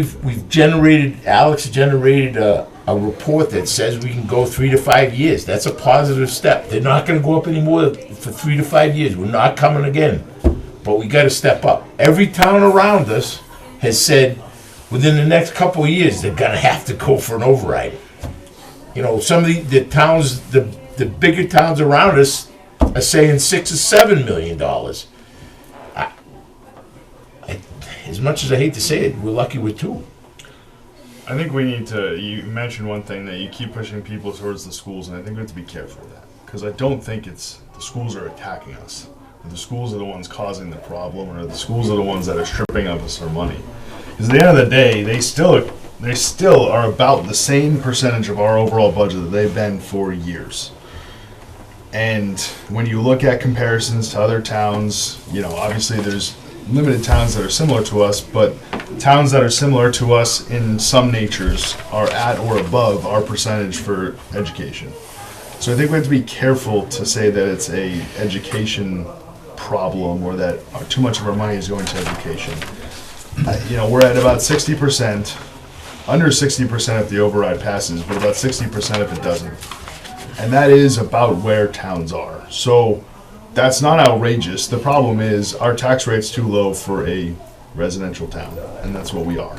Alex generated a report that says we can go 3 to 5 years. That's a positive step. They're not going to go up anymore for 3 to 5 years. We're not coming again. But we got to step up. Every town around us has said within the next couple of years they're going to have to go for an override. You know, some of the towns, the bigger towns around us are saying $6 or $7 million. As much as I hate to say it, we're lucky with 2. I think we need to, you mentioned one thing, that you keep pushing people towards the schools, and I think we have to be careful of that. Because I don't think it's, the schools are attacking us. The schools are the ones causing the problem, or the schools are the ones that are stripping of us our money. Because at the end of the day, they still are about the same percentage of our overall budget that they've been for years. And when you look at comparisons to other towns, you know, obviously there's limited towns that are similar to us, but towns that are similar to us in some natures are at or above our percentage for education. So I think we have to be careful to say that it's a education problem, or that too much of our money is going to education. You know, we're at about 60%, under 60% if the override passes, but about 60% if it doesn't. And that is about where towns are. So that's not outrageous. The problem is our tax rate's too low for a residential town, and that's what we are.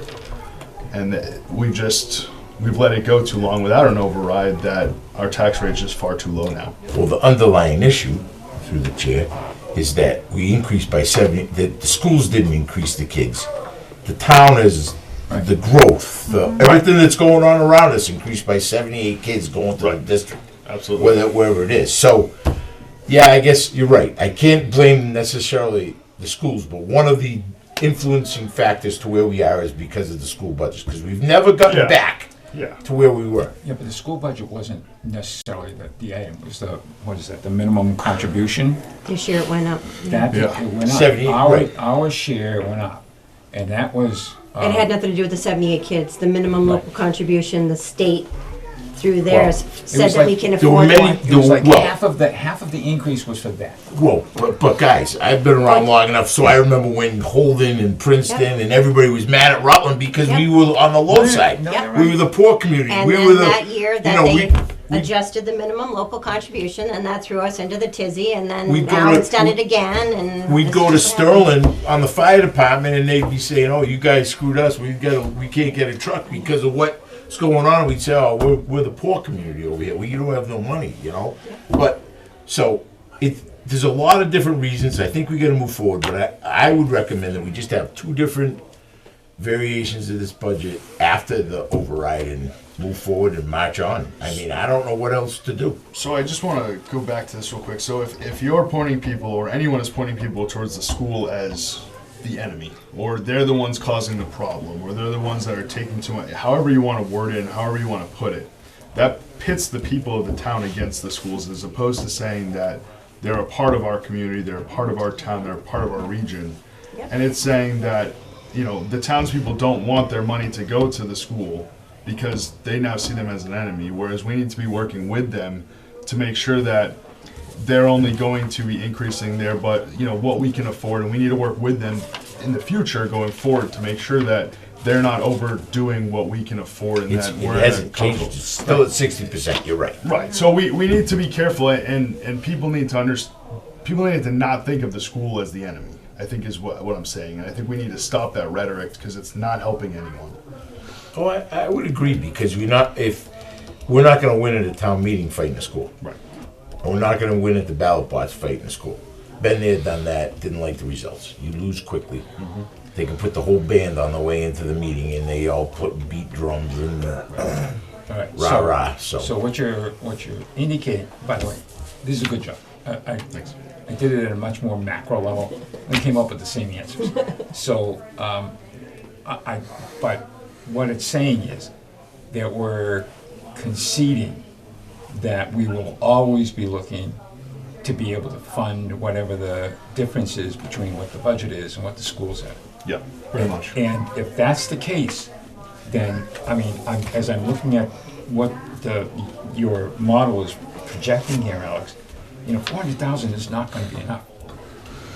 And we've let it go too long without an override, that our tax rate's just far too low now. Well, the underlying issue, through the chair, is that we increased by 70, the schools didn't increase the kids. The town is, the growth, everything that's going on around us increased by 78 kids going to the district. Absolutely. Wherever it is. So, yeah, I guess you're right. I can't blame necessarily the schools, but one of the influencing factors to where we are is because of the school budgets, because we've never gotten back to where we were. Yeah, but the school budget wasn't necessarily the item. It was the minimum contribution. This year it went up. It went up. 78, right. Our share went up, and that was. It had nothing to do with the 78 kids. The minimum local contribution, the state through theirs said that we can afford more. It was like half of the increase was for that. Whoa, but guys, I've been around long enough, so I remember when Holden and Princeton and everybody was mad at Rutland because we were on the low side. We were the poor community. And we then were that year that they adjusted the minimum local contribution, and that threw us into the tizzy, and then now it's done it again. And we'd go to Sterling on the fire department, and they'd be saying, "Oh, you guys screwed us. We can't get a truck because of what's going on." We'd say, "Oh, we're the poor community over here. We don't have no money, you know." But so there's a lot of different reasons. I think we got to move forward, but I would recommend that we just have 2 different variations of this budget after the override and move forward and march on. I mean, I don't know what else to do. So I just want to go back to this real quick. So if you're pointing people, or anyone is pointing people towards the school as the enemy, or they're the ones causing the problem, or they're the ones that are taking too much, however you want to word it and however you want to put it, that pits the people of the town against the schools, as opposed to saying that they're a part of our community, they're a part of our town, they're a part of our region. And it's saying that, the townspeople don't want their money to go to the school because they now see them as an enemy, whereas we need to be working with them to make sure that they're only going to be increasing their, what we can afford, and we need to work with them in the future going forward to make sure that they're not overdoing what we can afford and It that we're hasn't changed, it's still at 60%, you're right. Right. So we need to be careful, and people need to understand. People need to not think of the school as the enemy, I think is what I'm saying. And I think we need to stop that rhetoric because it's not helping anyone. Oh, I would agree, because we're not going to win at a town meeting fighting the school. Right. And we're not going to win at the ballot box fighting the school. Been there, done that, didn't like the results. You lose quickly. Mm-hmm. They can put the whole band on the way into the meeting, and they all beat drums and All right. rah-rah, So what you're indicating, by the way, this is a good job. I did it at a much more macro level. We came up with the same answers. So, but what it's saying is that we're conceding that we will always be looking to be able to fund whatever the difference is between what the budget is and what the schools have. Yeah, very much. And if that's the case, then, as I'm looking at what your model is projecting here, Alex, 400,000 is not going to be enough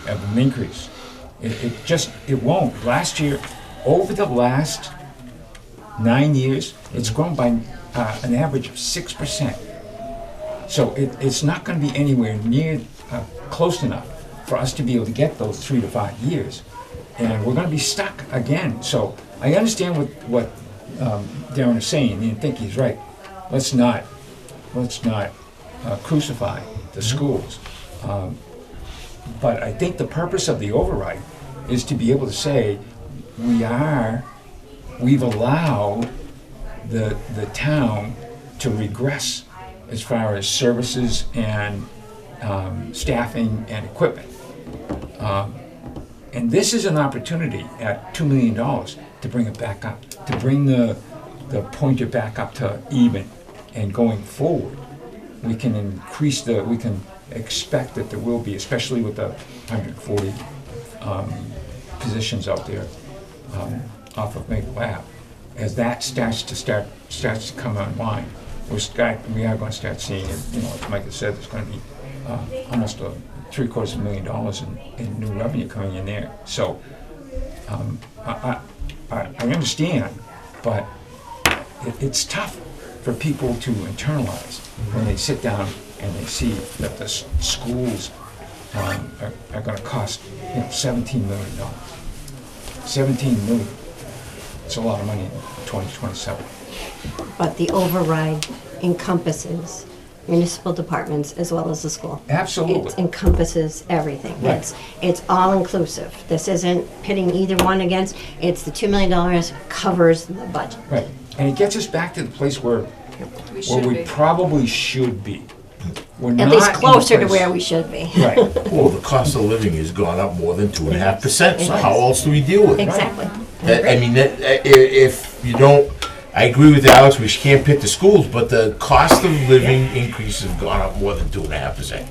of an increase. It won't. Last year, over the last 9 years, it's grown by an average of 6%. So it's not going to be anywhere near close enough for us to be able to get those 3 to 5 years. And we're going to be stuck again. So I understand what Darren is saying, and I think he's right. Let's not crucify the schools. But I think the purpose of the override is to be able to say we've allowed the town to regress as far as services and staffing and equipment. And this is an opportunity at $2 million to bring it back up, to bring the pointer back up to even. And going forward, we can expect that there will be, especially with the 140 positions out there off of Maple Ave, as that starts to come online. We are going to start seeing it. As Mike has said, there's going to be almost $750,000 in new revenue coming in there. So I understand, but it's tough for people to internalize when they sit down and they see that the schools are going to cost $17 million. $17 million. It's a lot of money in 2027. But the override encompasses municipal departments as well as the school. Absolutely. It encompasses everything. Right. It's all inclusive. This isn't pitting either one against. It's the $2 million covers the budget. Right. And it gets us back to the place where we probably should be. We're At least not in closer to place- where we should be. Right. Well, the cost of living has gone up more than 2.5%, so how else do we deal with it? Exactly. If you don't, I agree with Alex, we can't pick the schools, but the cost of living increases have gone up more than 2.5%.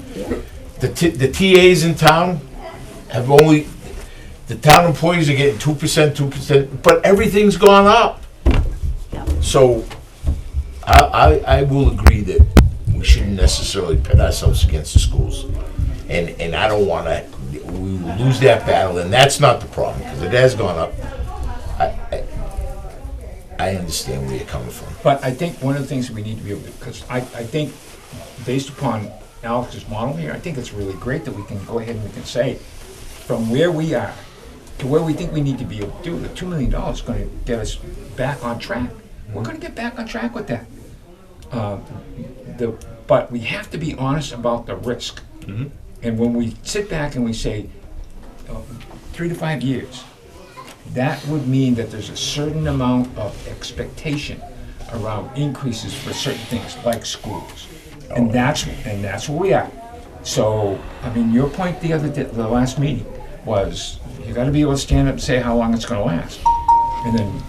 The TAs in town have the town employees are getting 2%, but everything's gone up. So I will agree that we shouldn't necessarily pit ourselves against the schools. And I don't want to, we lose that battle, and that's not the problem, because it has gone up. I understand where you're coming from. But I think one of the things that we need to be able to, because I think based upon Alex's model here, I think it's really great that we can go ahead and we can say, from where we are to where we think we need to be able to do, the $2 million is going to get us back on track. We're going to get back on track with that. But we have to be honest about the risk. Mm-hmm. And when we sit back and we say 3 to 5 years, that would mean that there's a certain amount of expectation around increases for certain things like schools. And that's where we are. So, your point the last meeting was you got to be able to stand up and say how long it's going to last. And then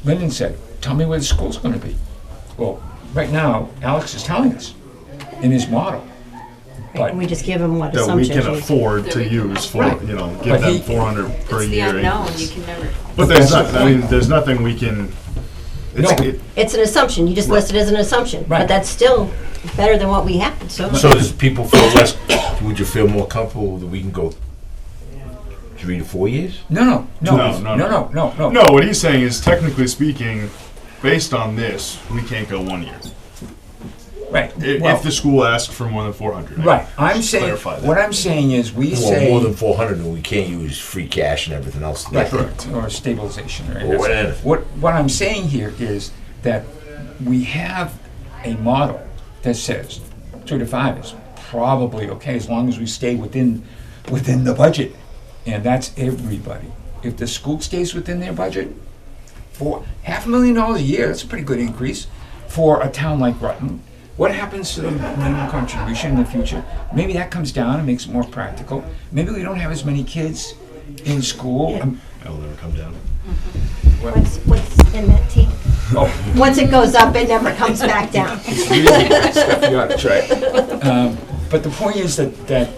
Lyndon said, tell me where the school's going to be. Well, right now, Alex is telling us in his model But We just give them what that we assumptions. can afford to use for, Right. you know, But give them he- 400 per It's the year unknown, increase. you can never. But there's not, I mean, there's nothing we can, No. It's an assumption, you just list it as an assumption, Right. but that's still better than what we had, so. So does people feel less, would you feel more comfortable that we can go 3 to 4 years? No. no, what he's saying is technically speaking, based on this, we can't go 1 year. Right. If the school asks for more than 400. Right, I'm Just saying, clarify that. what I'm saying is, we Well, say. more than 400, and we can't use free cash and everything else. to do Right, it. or stabilization, right? Or whatever. What I'm saying here is that we have a model that says 2 to 5 is probably okay, as long as we stay within the budget, and that's everybody. If the school stays within their budget, for $500,000 a year, that's a pretty good increase for a town like Rutland. What happens to the minimum contribution in the future? Maybe that comes down and makes it more practical. Maybe we don't have as many kids in school. That'll never come down. What's in that tea? Oh, Once it goes up, it never comes back down. it's really good stuff, you ought to try it. But the point is that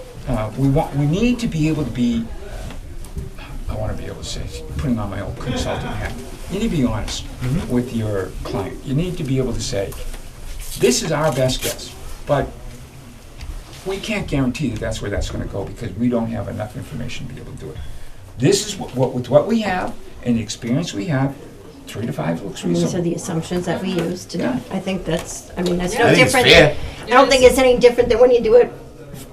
we need to be able to be, I want to be able to say, putting on my old consulting hat, you need to be honest with your client. You need to be able to say, this is our best guess, but we can't guarantee that that's where that's going to go because we don't have enough information to be able to do it. This is with what we have and the experience we have, 3 to 5 looks These are reasonable. the assumptions that we use to do. Yeah. I think that's no I think it's different. fair. I don't think it's any different than when you do it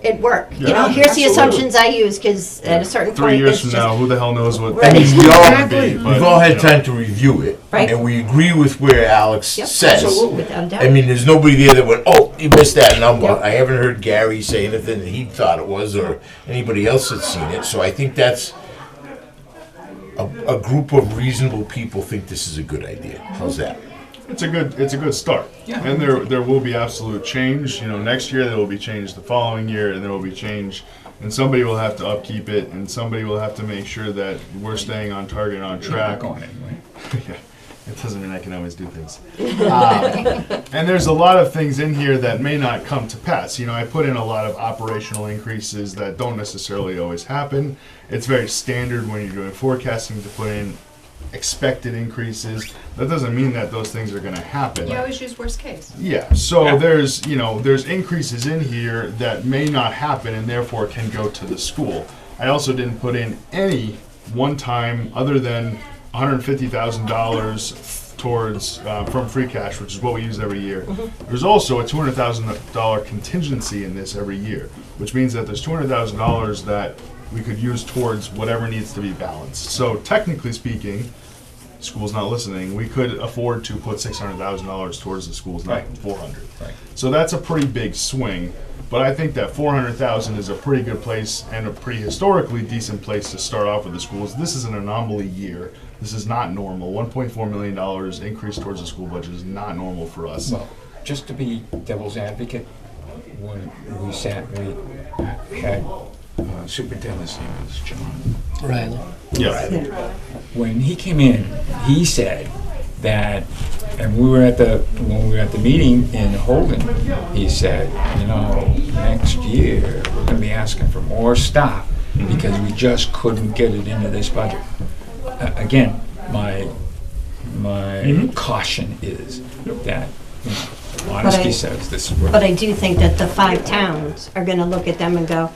at work. You know, here's the assumptions I use, because at a certain 3 point, years it's from just. now, who the hell knows what Right. things We all, are going to be. we've all had time to review it, Right. and we agree with where Alex Yep, says. absolutely, without a doubt. I mean, there's nobody there that went, oh, you missed that number. Yep. I haven't heard Gary say anything that he thought it was, or anybody else that's seen it, so I think that's a group of reasonable people think this is a good idea. How's that? It's a good start. Yeah. And there will be absolute change. You know, next year there will be change, the following year, and there will be change. And somebody will have to upkeep it, and somebody will have to make sure that we're staying on target and on Not track. going anyway. Yeah, it doesn't mean I can always do things. And there's a lot of things in here that may not come to pass. You know, I put in a lot of operational increases that don't necessarily always happen. It's very standard when you're doing forecasting to put in expected increases. That doesn't mean that those things are going to happen. You always use worst case. Yeah, so there's increases in here that may not happen and therefore can go to the school. I also didn't put in any one time other than $150,000 towards from free cash, which is what we use every year. There's also a $200,000 contingency in this every year, which means that there's $200,000 that we could use towards whatever needs to be balanced. So technically speaking, school's not listening, we could afford to put $600,000 towards the schools, not Right. 400. Right. So that's a pretty big swing, but I think that 400,000 is a pretty good place and a pretty historically decent place to start off with the schools. This is an anomaly year. This is not normal. $1.4 million increase towards the school budget is not normal for us. Well, just to be devil's advocate, when we sat, we had superintendent's name was John. Riley. Yeah. When he came in, he said that, and when we were at the meeting in Holden, he said, you know, next year we're going to be asking for more staff because we just couldn't get it into this budget. Again, my caution is that, you know, honesty says this is where. But I do think that the 5 towns are gonna look at them and go,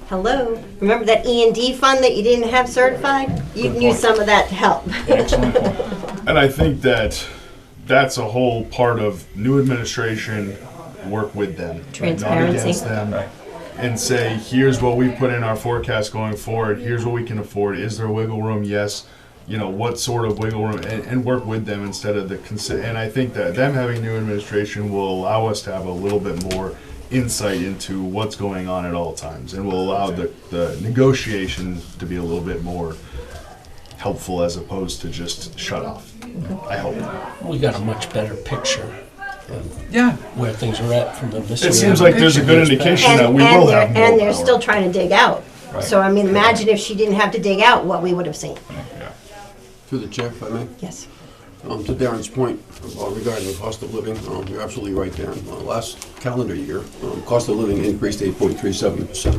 hello, remember that E&D fund that you didn't have certified? You can use some of that to help. Excellent point. And I think that that's a whole part of new administration, work with them. Not Transparency. against them. Right. And say, here's what we put in our forecast going forward, here's what we can afford, is there wiggle room? Yes. You know, what sort of wiggle room, and work with them instead of and I think that them having new administration will allow us to have a little bit more insight into what's going on at all times, and will allow the negotiation to be a little bit more helpful as opposed to just shut off. I hope. We got a much better picture Yeah. where things are at from the this. It seems like there's a good indication that we will have more And they're power. still trying to dig out. Right. So, I mean, imagine if she didn't have to dig out what we would have seen. Yeah. Through the chair, if I may. Yes. To Darren's point regarding the cost of living, you're absolutely right, Darren. Last calendar year, cost of living increased 8.37%. So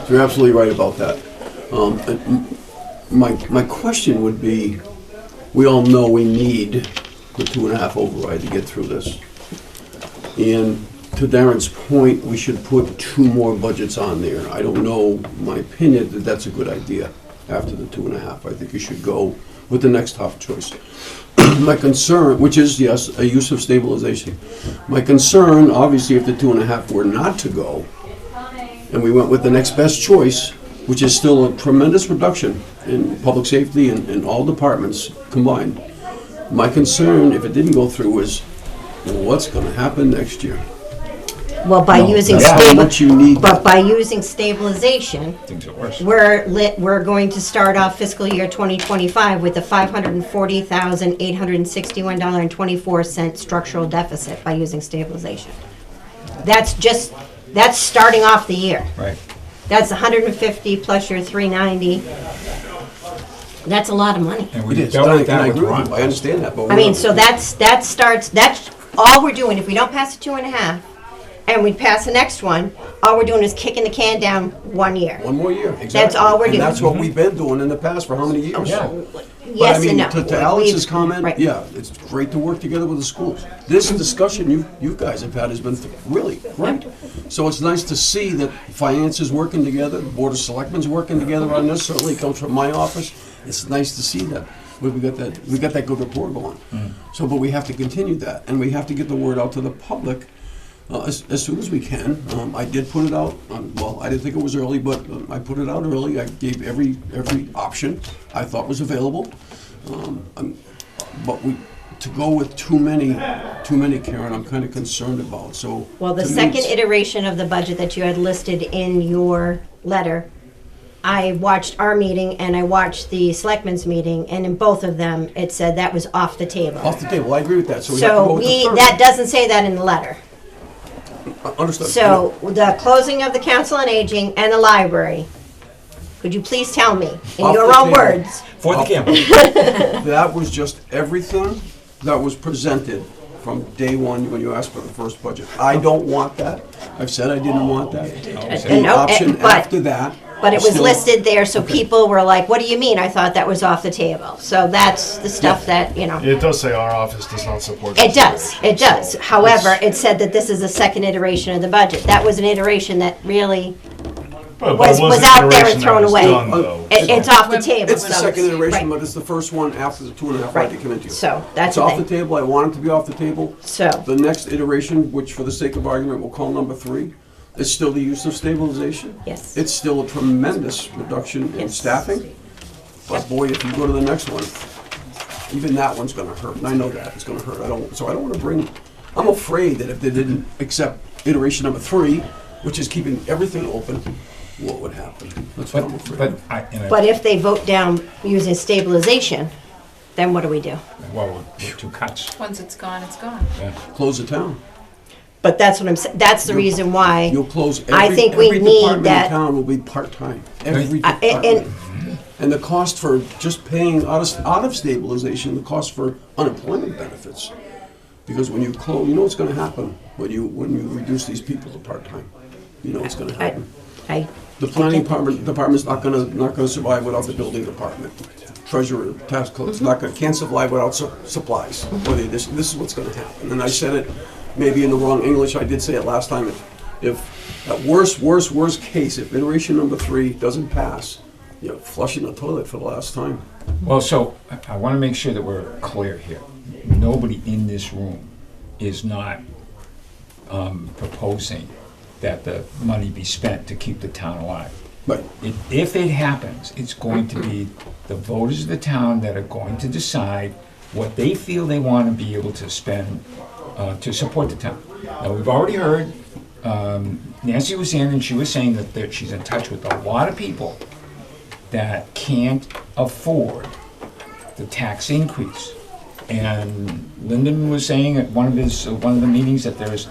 you're absolutely right about that. My question would be, we all know we need the 2.5 override to get through this. And to Darren's point, we should put 2 more budgets on there. I don't know, my opinion, that that's a good idea after the 2.5. I think you should go with the next top choice. My concern, which is, yes, a use of stabilization. My concern, obviously, if the 2.5 were not to go, and we went with the next best choice, which is still a tremendous reduction in public safety and all departments combined. My concern, if it didn't go through, is what's gonna happen next year? Well, by using How much you need. but by using stabilization, Things are worse. we're going to start off fiscal year 2025 with a $540,861.24 structural deficit by using stabilization. That's starting off the year. Right. That's 150 plus your 390. That's a lot of money. And It we is, dealt and with I that with agree with Ron. you, I understand that, but. I mean, so that's all we're doing. If we don't pass the 2.5 and we pass the next one, all we're doing is kicking the can down 1 year. One more year, exactly. That's all we're doing. And that's what we've been doing in the past for how many years? Yeah. Yes But I and mean, no. to Alex's We've- comment, right. yeah, it's great to work together with the schools. This discussion you guys have had has been really great. So it's nice to see that finance is working together, the Board of Selectmen's working together on this, certainly comes from my office. It's nice to see that. We got that good rapport going. So, but we have to continue that, and we have to get the word out to the public as soon as we can. I did put it out, well, I didn't think it was early, but I put it out early. I gave every option I thought was available. But to go with too many, Karen, I'm kind of concerned about, so. Well, the to me, second it's- iteration of the budget that you had listed in your letter, I watched our meeting and I watched the selectmen's meeting, and in both of them, it said that was off the table. Off the table, I agree with that, so we have to go So with the third. that doesn't say that in the letter. Understood. So the closing of the council on aging and the library, could you please tell me, in Off your the own table. words? For the camera. That was just everything that was presented from day one when you asked for the first budget. I don't want that. I've said I didn't want that. The No, option but- after that. But it was still- listed there, so Okay. people were like, what do you mean? I thought that was off the table. So that's the stuff that, It does say our office does not support. It this does, iteration, it does. so However, it's- it said that this is the second iteration of the budget. That was an iteration that really, but was it an out there and iteration that thrown was away. done, though, it's so- off the table. It's the so second iteration, right. but it's the first one after the 2.5 Right. I came into. So, that's It's the off the thing. table, I want it to be off the table. So, The next iteration, which for the sake of argument we'll call number 3, is still the use of stabilization. yes. It's still a tremendous reduction in Yes. staffing. But boy, if you go to the next one, even that one's gonna hurt, and I know that, it's gonna hurt. I don't wanna bring, I'm afraid that if they didn't accept iteration number 3, which is keeping everything open, what would happen? That's what I'm afraid But, of. But if they vote down using stabilization, then what do we do? well, with 2 cuts. Once it's gone, it's gone. Yeah. Close the town. But that's what I'm saying, that's the reason why, You'll close I every, think we every need department in that- town will be part-time. Every I- and- department. And the cost for just paying out of stabilization, the cost for unemployment benefits. Because when you close, you know what's gonna happen when you reduce these people to part-time. You know what's gonna I, happen. I, The planning department's not gonna survive without the building department. Treasurer, tax collector, can't survive without supplies. This is what's gonna happen. And I said it maybe in the wrong English, I did say it last time. If at worst case, if iteration number 3 doesn't pass, flushing the toilet for the last time. Well, so I want to make sure that we're clear here. Nobody in this room is not proposing that the money be spent to keep the town alive. Right. If it happens, it's going to be the voters of the town that are going to decide what they feel they want to be able to spend to support the town. Now, we've already heard, Nancy was in and she was saying that she's in touch with a lot of people that can't afford the tax increase. And Lyndon was saying at one of the meetings that there's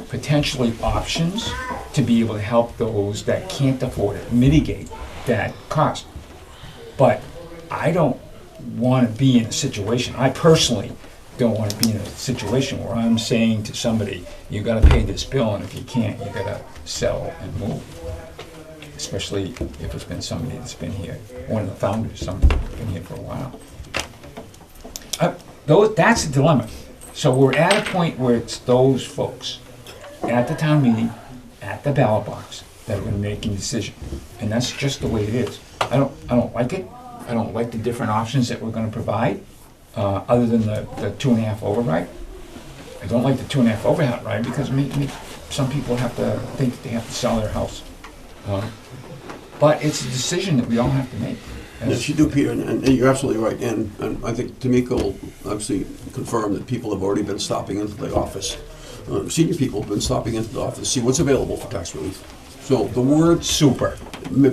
potentially options to be able to help those that can't afford it, mitigate that cost. But I don't want to be in a situation, I personally don't want to be in a situation where I'm saying to somebody, you gotta pay this bill, and if you can't, you gotta sell and move. Especially if it's been somebody that's been here, one of the founders, somebody that's been here for a while. That's a dilemma. So we're at a point where it's those folks at the town meeting, at the ballot box, that are gonna make a decision. And that's just the way it is. I don't like it. I don't like the different options that we're gonna provide, other than the 2.5 override. I don't like the 2.5 override because some people have to think that they have to sell their house. But it's a decision that we all have to make. Yes, you do, Peter, and you're absolutely right. And I think Tamika will obviously confirm that people have already been stopping into the office. Senior people have been stopping into the office, see what's available for tax relief. So the word super.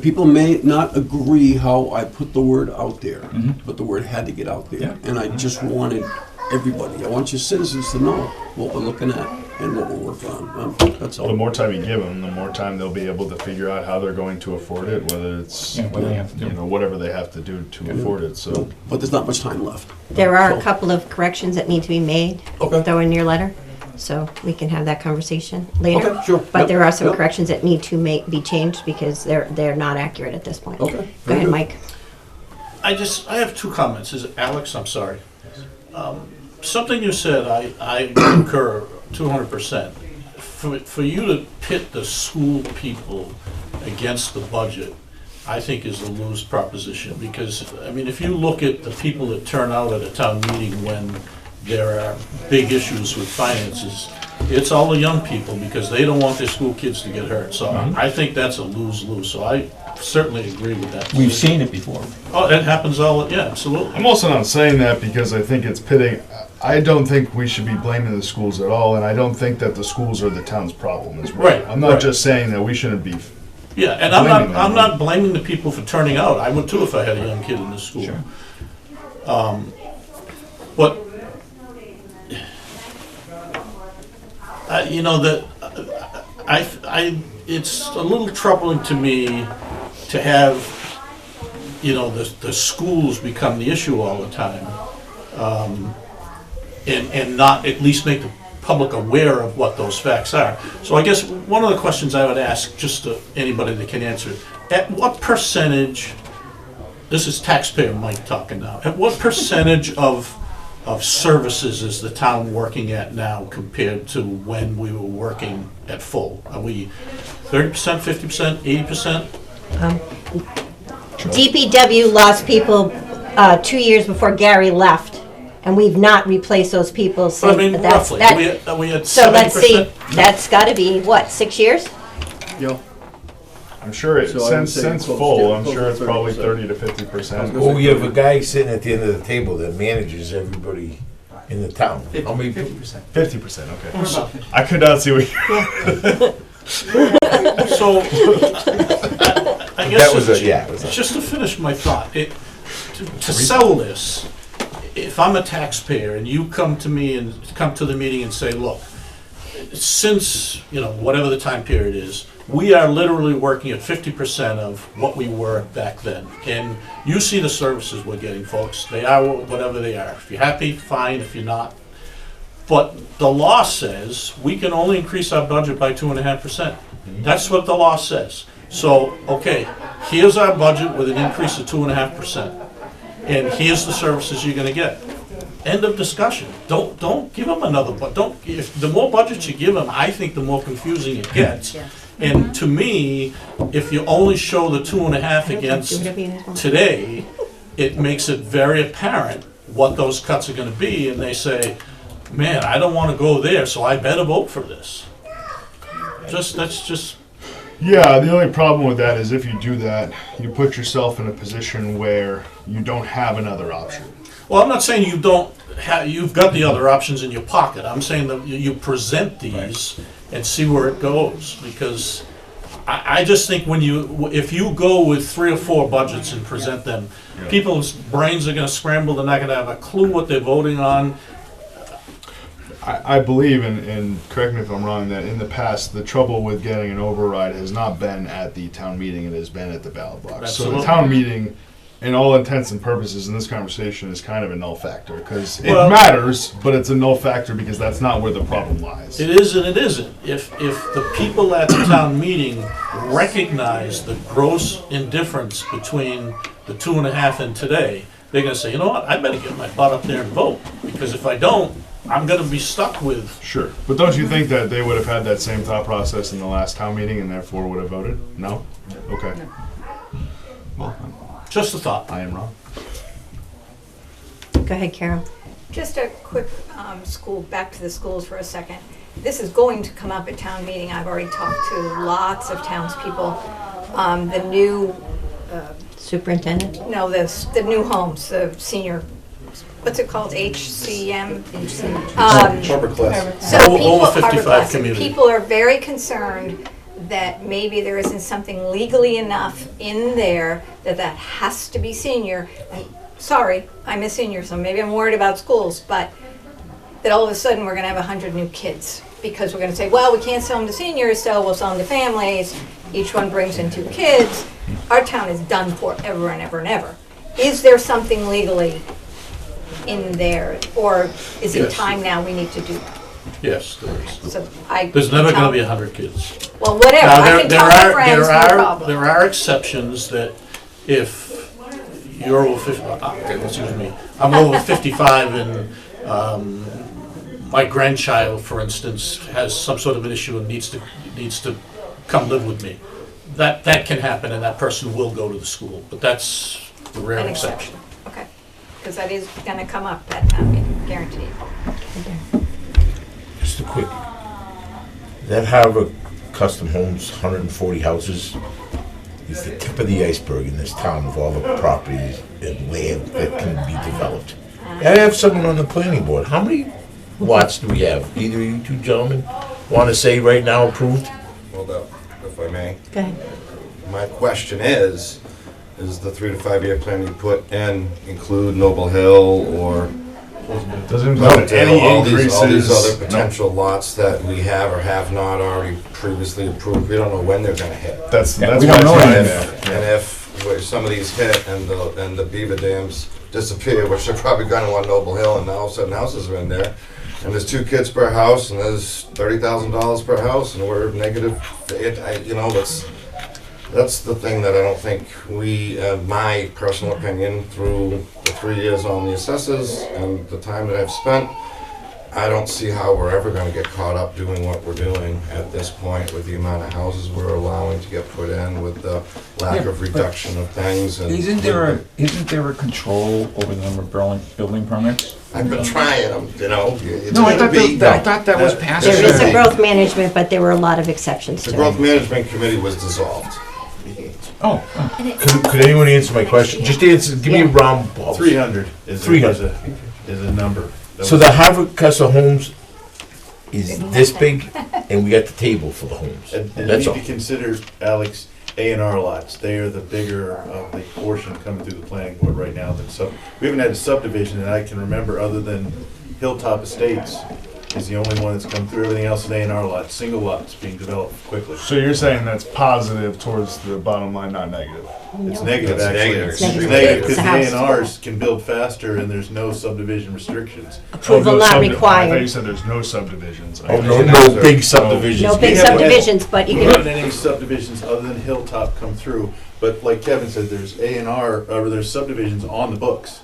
People may not agree how I put the word out there, but the word had to get out there. Yeah. And I just wanted everybody, I want your citizens to know what we're looking at and what we're working on. That's all. The more time you give them, the more time they'll be able to figure out how they're going to afford it, whether it's, what they have to do. whatever they have to do to afford it, so. But there's not much time left. There are a couple of corrections that need to be made, Okay. though, in your letter, so we can have that conversation later. Okay, sure. But Yep, there are some yep. corrections that need to be changed because they're not accurate at this point. Okay. Go very ahead, good. Mike. I have two comments. Is it Alex? I'm sorry. Something you said, I concur 200%. For you to pit the school people against the budget, I think is a lose proposition. Because, I mean, if you look at the people that turn out at a town meeting when there are big issues with finances, it's all the young people because they don't want their school kids to get hurt. So I think that's a lose-lose. So I certainly agree with that. We've seen it before. Oh, it happens yeah, absolutely. I'm also not saying that because I think it's pitting, I don't think we should be blaming the schools at all, and I don't think that the schools are the town's problem as well. Right, I'm not right. just saying that we shouldn't be. Yeah, and Blaming I'm them. not blaming the people for turning out. I would too if I had a young kid in the school. Sure. But it's a little troubling to me to have the schools become the issue all the time, and not at least make the public aware of what those facts are. So I guess one of the questions I would ask, just to anybody that can answer, at what percentage, this is taxpayer Mike talking now, at what percentage of services is the town working at now compared to when we were working at full? Are we 30%, 50%, 80%? DPW lost people 2 years before Gary left, and we've not replaced those people I since. mean, That's- roughly, that- are we at 70%? So let's see, that's gotta be, what, 6 years? Yeah. I'm sure it, So I would since say close, full, yeah, I'm close sure to it's probably 30%. 30 to 50%. Well, we have a guy sitting at the end of the table that manages everybody in the town. How many? 50%, okay. I could not see what you. So, I guess That was just to finish my thought, to sell this, if I'm a taxpayer and you come to the meeting and say, look, since, whatever the time period is, we are literally working at 50% of what we were back then. And you see the services we're getting, folks. They are whatever they are. If you're happy, fine. If you're not. But the law says we can only increase our budget by 2.5%. That's what the law says. So, okay, here's our budget with an increase of 2.5%. And here's the services you're gonna get. End of discussion. Don't give them another, but if the more budgets you give them, I think the more confusing it gets. And to me, if you only show the 2.5 against today, it makes it very apparent what those cuts are gonna be, and they say, man, I don't wanna go there, so I better vote for this. That's just. Yeah, the only problem with that is if you do that, you put yourself in a position where you don't have another option. Well, I'm not saying you don't have, you've got the other options in your pocket. I'm saying that you present these and see where it goes, because I just think if you go with 3 or 4 budgets and present them, people's brains are gonna scramble, they're not gonna have a clue what they're voting on. I believe, and correct me if I'm wrong, that in the past, the trouble with getting an override has not been at the town meeting, it has been at the ballot box. So Absolutely. the town meeting in all intents and purposes in this conversation is kind of a null factor, because it Well- matters, but it's a null factor because that's not where the problem lies. It is and it isn't. If the people at the town meeting recognize the gross indifference between the 2.5 and today, they're gonna say, you know what, I better get my butt up there and vote, because if I don't, I'm gonna be stuck with. Sure, but don't you think that they would have had that same thought process in the last town meeting and therefore would have voted? No? Okay. Well, Just a thought. I am wrong. Go ahead, Carol. Just a quick back to the schools for a second. This is going to come up at town meeting. I've already talked to lots of townspeople. The new, Superintendent? no, the new homes, the senior, what's it called, HCM? Upper class. So Over people, 55 Harvard community. people are very concerned that maybe there isn't something legally enough in there that has to be senior. And sorry, I'm a senior, so maybe I'm worried about schools, but that all of a sudden we're gonna have 100 new kids. Because we're gonna say, well, we can't sell them to seniors, so we'll sell them to families. Each one brings in 2 kids. Our town is done forever and ever and ever. Is there something legally in there, or is it Yes. time now we need to do that? Yes, there is. So There's never gonna be 100 kids. Well, whatever, Now, I can tell my friends, no problem. there are exceptions that if you're over 50, excuse me, I'm over 55 and my grandchild, for instance, has some sort of an issue and needs to come live with me. That can happen and that person will go to the school, but that's the rare An exception. Okay, because that is gonna come up that time, guaranteed. Just a quick, that Harvard Custom Homes, 140 houses, is the tip of the iceberg in this town of all the properties and land that can be developed. I have someone on the planning board. How many lots do we have? Either of you two gentlemen want to say right now approved? Hold up, if I may. Go ahead. My question is the 3 to 5 year plan you put in include Noble Hill or Doesn't include any all these increases. other potential lots that we have or have not already previously approved? We don't know when they're gonna hit. That's we why don't it's know not anything. in there. And if some of these hit and the beaver dams disappear, which they're probably gonna on Noble Hill, and now all of a sudden houses are in there, and there's 2 kids per house, and there's $30,000 per house, and we're negative, that's the thing that I don't think we, my personal opinion, through the 3 years on the assessors and the time that I've spent, I don't see how we're ever gonna get caught up doing what we're doing at this point with the amount of houses we're allowing to get put in, with the lack of reduction of things. And Isn't there a control over the number of building permits? I've been trying them, it's No, I gonna be. thought that was passed. There is a Yeah. growth management, but there were a lot of exceptions The to growth it. management committee was dissolved. Oh, Could anyone answer my question? Just answer, give me a round ball. 300 is 300. a number. That So was- the Harvard Custom Homes is this big, and we got the table for the homes. And you That's need all. to consider, Alex, A&R lots. They are the bigger of the portion coming through the planning board right now. We haven't had a subdivision that I can remember other than Hilltop Estates is the only one that's come through. Everything else is A&R lots, single lots being developed quickly. So you're saying that's positive towards the bottom line, not negative? It's negative, It's actually. negative. It's negative. negative It's because a the house. A&Rs can build faster and there's no subdivision restrictions. Approval Oh, no not I thought you required. said there's no subdivisions. Oh, no big subdivisions. No big We haven't had- subdivisions, but you We haven't can, had any subdivisions other than Hilltop come through, but like Kevin said, there's A&R, or there's subdivisions on the books.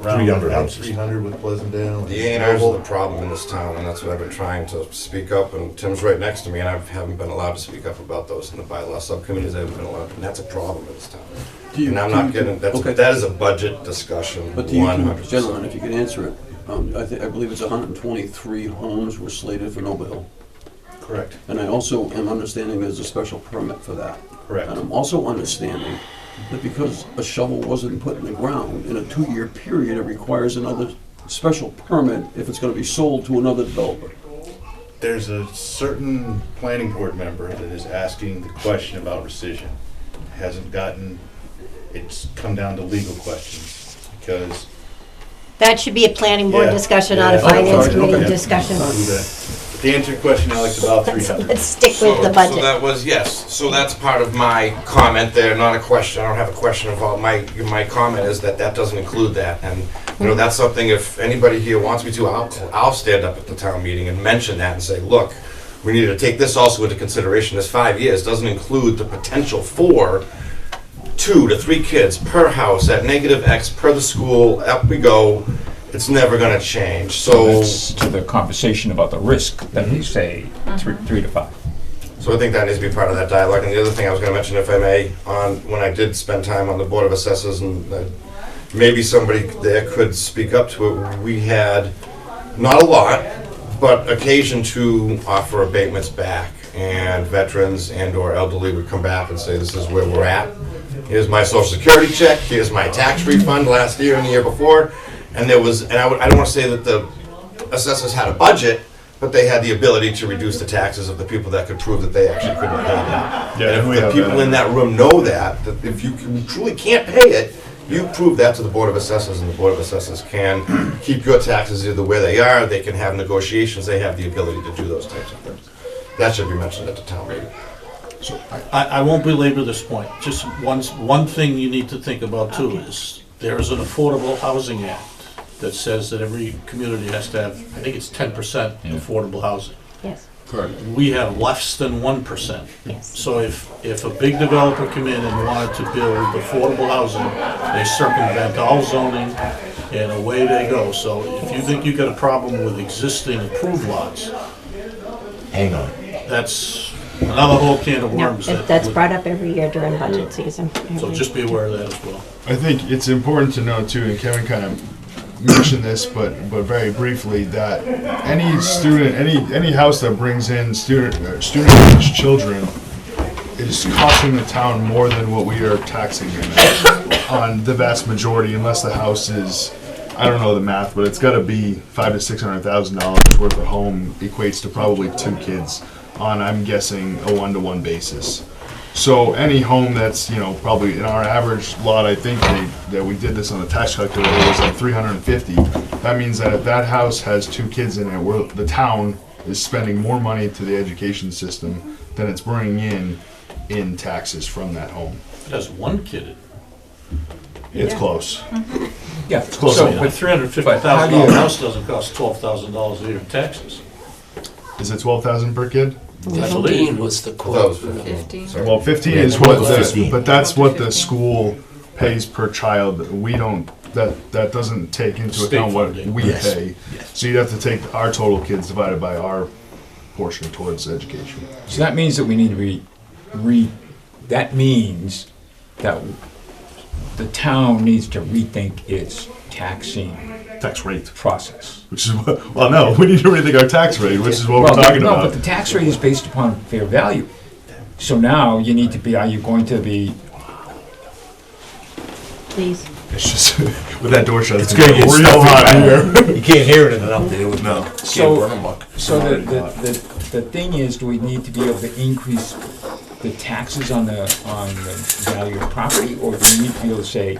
Around 300 around houses. 300 with Pleasantdale. The A&Rs are the problem in this town, and that's what I've been trying to speak up, and Tim's right next to me, and I haven't been allowed to speak up about those in the bylaw subcommittees. I haven't been allowed, and that's a problem in this town. And I'm not getting, that is a budget discussion, But to you two 100%. gentlemen, if you could answer it, I believe it's 123 homes were slated for Noble Hill. Correct, And I also am understanding there's a special permit for that. correct. And I'm also understanding that because a shovel wasn't put in the ground, in a 2-year period, it requires another special permit if it's gonna be sold to another developer. There's a certain planning board member that is asking the question about rescission. Hasn't gotten, it's come down to legal questions, because that should be a planning board Yeah. discussion, not a Yeah. finance sorry. committee Okay. discussion. the To answer your question, Alex, about 300. Let's stick with the So budget. that was, yes, so that's part of my comment there, not a question, I don't have a question about, my comment is that that doesn't include that, and, you know, that's something, if anybody here wants me to, I'll stand up at the town meeting and mention that and say, look, we need to take this also into consideration, this 5 years doesn't include the potential for 2 to 3 kids per house at negative X per the school, up we go, it's never gonna change, so. That's to the conversation about the risk that we say 3 to 5. So I think that needs to be part of that dialogue. And the other thing I was going to mention, if I may, when I did spend time on the Board of Assessors, and maybe somebody there could speak up to it, we had, not a lot, but occasion to offer abatements back. And veterans and/or elderly would come back and say, this is where we're at. Here's my Social Security check, here's my tax refund last year and the year before. And there was, and I don't want to say that the assessors had a budget, but they had the ability to reduce the taxes of the people that could prove that they actually couldn't pay that. Yeah, And we if the have people that. in that room know that if you truly can't pay it, you prove that to the Board of Assessors, and the Board of Assessors can keep your taxes either where they are, they can have negotiations, they have the ability to do those types of things. That should be mentioned at the town meeting. I won't belabor this point. Just one thing you need to think about too is there is an Affordable Housing Act that says that every community has to have, I think it's 10% affordable housing. Yes, We have less than 1%. yes. So if a big developer come in and wanted to build affordable housing, they circumvent all zoning and away they go. So if you think you got a problem with existing approved lots, Hang on. that's another whole can of No, worms. that's brought up every year during budget season. So just be aware of that as well. I think it's important to know too, and Kevin kind of mentioned this, but very briefly, that any student, any house that brings in student-age children is costing the town more than what we are taxing them on the vast majority, unless the house is, I don't know the math, but it's got to be $500,000 to $600,000 worth of home equates to probably 2 kids on, I'm guessing, a 1-to-1 basis. So any home that's, you know, probably in our average lot, I think that we did this on the tax calculator, was like 350. That means that if that house has 2 kids in it, the town is spending more money to the education system than it's bringing in taxes from that home. It has 1 kid in it. It's close. Yeah, It's close so, enough. But $350,000 house doesn't cost $12,000 a year in taxes. Is it 12,000 per kid? I believe. 15 was the That quote. was 15. Sorry. Well, 15 Yeah, is what 12 is 15. but that's what the school pays per child. We don't, that doesn't take into State account what funding. we Yes. pay. Yes. So you'd have to take our total kids divided by our portion towards education. So that means that we need to that means that the town needs to rethink its taxing Tax rate, process. which is what, well, no, we need to rethink our tax rate, which is what we're talking No, about. but the tax rate is based upon fair value. So now you need to be, are you going to be, Please. It's just, with that door shut, it's gonna get real stuffy hot back here. You can't hear it enough there with no. So- Can't burn 'em up. so the thing is, do we need to be able to increase the taxes on the value of property? Or do we need to be able to say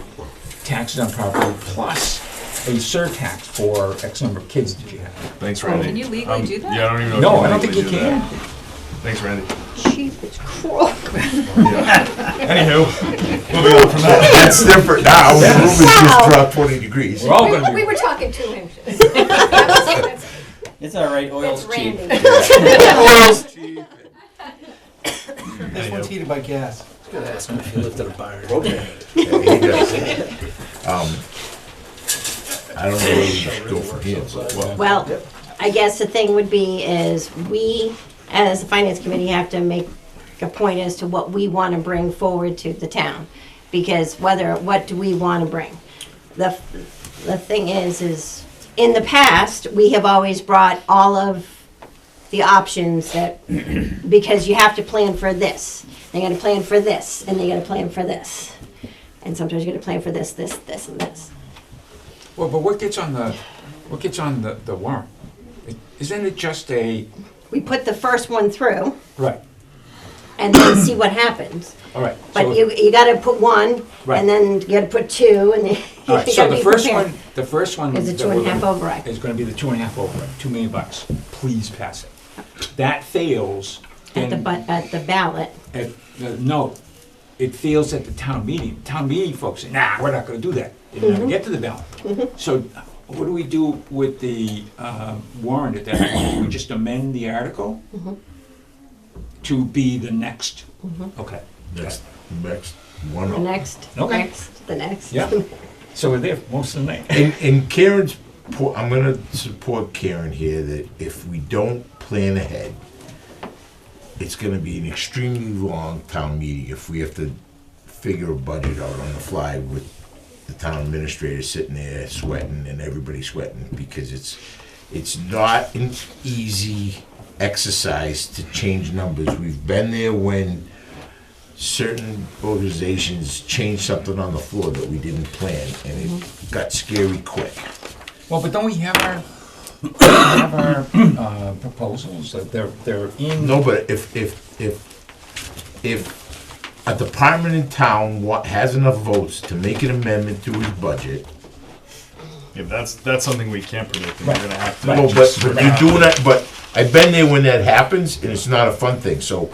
taxes on property plus a surtax for X number of kids that you have? Thanks, Randy. Can you legally do that? Yeah, I don't even know. No, if I don't think you legally do can. that. Thanks, Randy. Chief, it's cruel. Yeah. Anywho, moving on from that. It's different now. The room has just dropped 20 degrees. We're all gonna We be, were talking to him. It's all right, oil's That's cheap. Randy. This one's heated by gas. Gotta ask him if he lived in a barn. Okay. Yeah, he does. I don't know where we should go from here. Well, I guess the thing would be is we, as the finance committee, have to make a point as to what we want to bring forward to the town. Because what do we want to bring? The thing is in the past, we have always brought all of the options that, because you have to plan for this. They gotta plan for this, and they gotta plan for this. And sometimes you gotta plan for this, and this. well, but what gets on the warrant? Isn't it just a, We put the first one through, right, and then see what happens. all right. But so- you gotta put one, Right. and then you gotta put 2, and then All right, you so gotta the be first prepared. one, the first one. Is a that we're 2.5 gonna- override. Is gonna be the 2.5 override, $2 million. Please pass it. that fails, At the, then, at the ballot. no, it fails at the town meeting. Town meeting folks say, nah, we're not gonna do that. They never get to the ballot. So what do we do with the warrant at that point? Do we just amend the article to be the next? Okay. Next one. The next, Okay. the next. Yeah. So we're there most of the night. And Karen's, I'm gonna support Karen here that if we don't plan ahead, it's gonna be an extremely long town meeting if we have to figure a budget out on the fly with the town administrator sitting there sweating and everybody sweating, because it's not an easy exercise to change numbers. We've been there when certain organizations changed something on the floor that we didn't plan, and it got scary quick. Well, but don't we have our proposals? They're in. No, but if a department in town has enough votes to make an amendment to his budget. Yeah, that's something we can't predict, and Right. we're gonna have to. Right. No, but you're doing that, but I've been there when that happens, and it's not a fun thing, so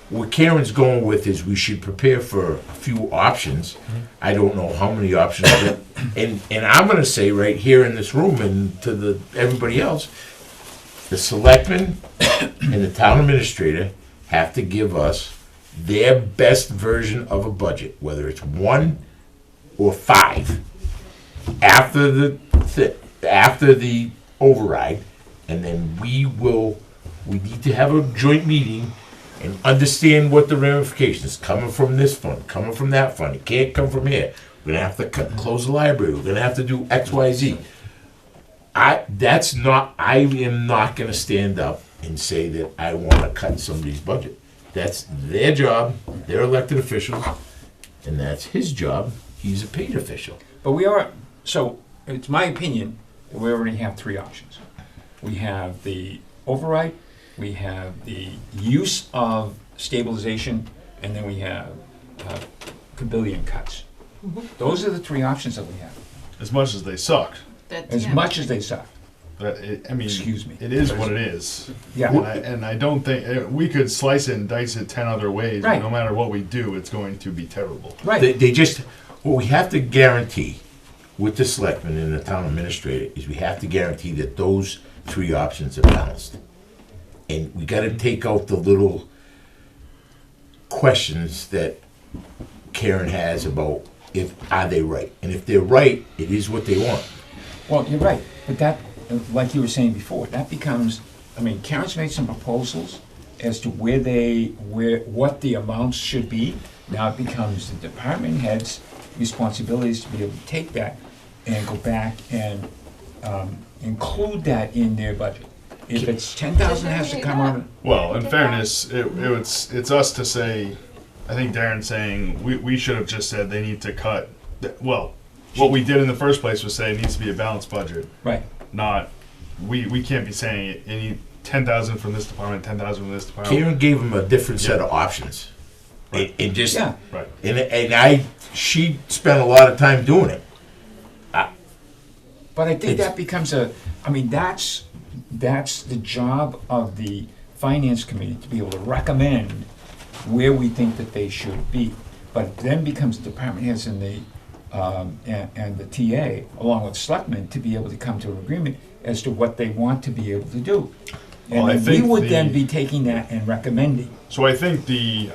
what Karen's going with is we should prepare for a few options. I don't know how many options, but, and I'm gonna say right here in this room and to everybody else, the selectmen and the town administrator have to give us their best version of a budget, whether it's 1 or 5, after the override, and then we need to have a joint meeting and understand what the ramifications, coming from this fund, coming from that fund, it can't come from here. We're gonna have to close the library, we're gonna have to do X, Y, Z. I am not gonna stand up and say that I wanna cut somebody's budget. That's their job, they're elected officials, and that's his job, he's a paid official. But so it's my opinion that we already have 3 options. We have the override, we have the use of stabilization, and then we have billion cuts. Those are the 3 options that we have, As much as they suck, as much as they suck. but I mean, Excuse me. it is what it is. Yeah. And I don't think we could slice it and dice it 10 other ways. Right. But no matter what we do, it's going to be terrible. Right. What we have to guarantee with the selectmen and the town administrator is we have to guarantee that those 3 options are balanced. And we gotta take out the little questions that Karen has about are they right? And if they're right, it is what they want. Well, you're right, but that, like you were saying before, that becomes, Karen's made some proposals as to what the amounts should be. Now it becomes the department head's responsibilities to be able to take that and go back and include that in their budget. If it's 10,000, it has to come on. Well, in fairness, it's us to say. I think Darren's saying we should have just said they need to cut. Well, what we did in the first place was say it needs to be a balanced budget. Right. Not we can't be saying any 10,000 from this department, 10,000 from this department. Karen gave them a different set of options. Right. And just Yeah. Right. she spent a lot of time doing it. But I think that becomes that's the job of the finance committee, to be able to recommend where we think that they should be. But it then becomes the department heads and the TA, along with selectmen, to be able to come to an agreement as to what they want to be able to do. And Well, I then we think would then be taking that and recommending. So I think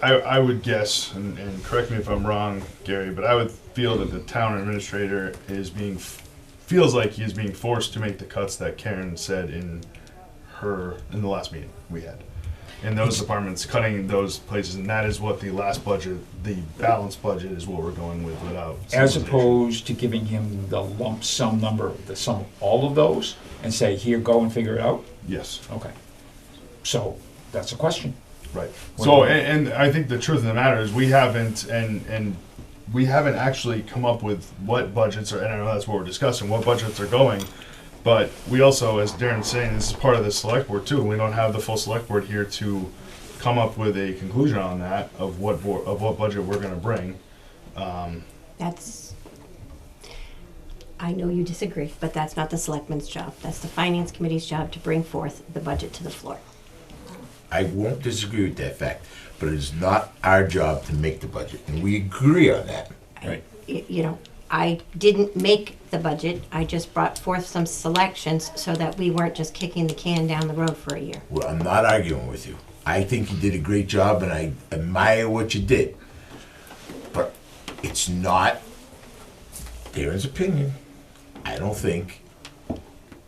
I would guess, and correct me if I'm wrong, Gary, but I would feel that the town administrator feels like he is being forced to make the cuts that Karen said in the last meeting we had. In those departments, cutting those places, and that is what the last budget, the balanced budget, is what we're going with without. As opposed to giving him the lump sum number, the sum of all of those, and say, here, go and figure it out? Yes. Okay. So, that's a question. Right. So, and I think the truth of the matter is we haven't actually come up with what budgets are, and I know that's what we're discussing, what budgets are going, but we also, as Darren's saying, this is part of the select board too, and we don't have the full select board here to come up with a conclusion on that, of what budget we're gonna bring. I know you disagree, but that's not the selectmen's job. That's the finance committee's job to bring forth the budget to the floor. I won't disagree with that fact, but it is not our job to make the budget, and we agree on that. Right. You know, I didn't make the budget, I just brought forth some selections so that we weren't just kicking the can down the road for a year. Well, I'm not arguing with you. I think you did a great job, and I admire what you did. But it's not Darren's opinion. I don't think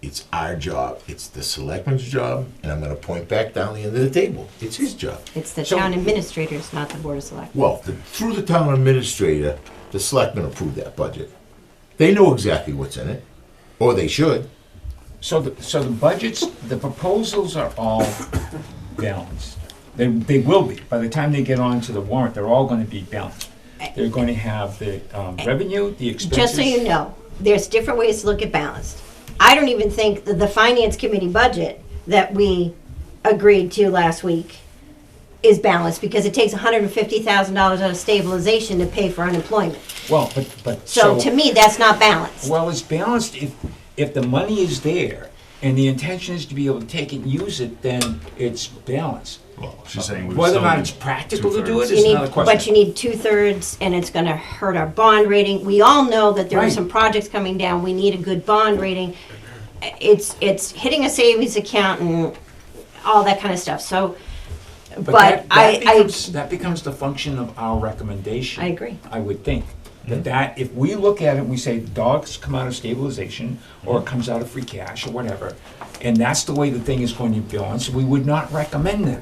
it's our job. It's the selectman's job, and I'm gonna point back down the end of the table. It's his job. It's the So- town administrators, not the board of selectmen. Well, through the town administrator, the selectmen approved that budget. They know exactly what's in it, or they should. So the budgets, the proposals are all balanced. They will be. By the time they get onto the warrant, they're all gonna be balanced. They're going to have the revenue, the expenses. Just so you know, there's different ways to look at balanced. I don't even think that the finance committee budget that we agreed to last week is balanced, because it takes $150,000 out of stabilization to pay for unemployment. Well, but So to me, that's not balanced. Well, it's balanced if the money is there and the intention is to be able to take it and use it, then it's balanced. Well, she's saying we would Whether or still not need it's practical to do it two-thirds. is another question. But you need 2/3, and it's gonna hurt our bond rating. We all know that there are Right. some projects coming down, we need a good bond rating. It's hitting a savings account and all that kind of stuff, so, but that becomes the function of our recommendation. I agree. I would think. That if we look at it and we say the dogs come out of stabilization, or it comes out of free cash, or whatever, and that's the way the thing is going to be balanced, we would not recommend that.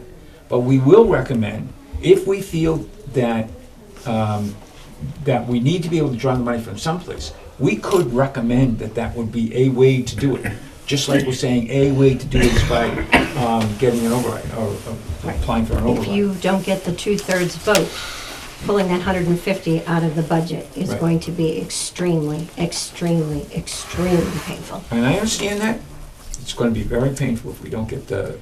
But we will recommend, if we feel that, that we need to be able to draw the money from someplace, we could recommend that that would be a way to do it. Just like we're saying, a way to do it is by getting an override, or applying for an override. if you don't get the 2/3 vote, pulling that 150 out of the budget is Right. going to be extremely, extremely, extremely painful. And I understand that. It's going to be very painful if we don't get the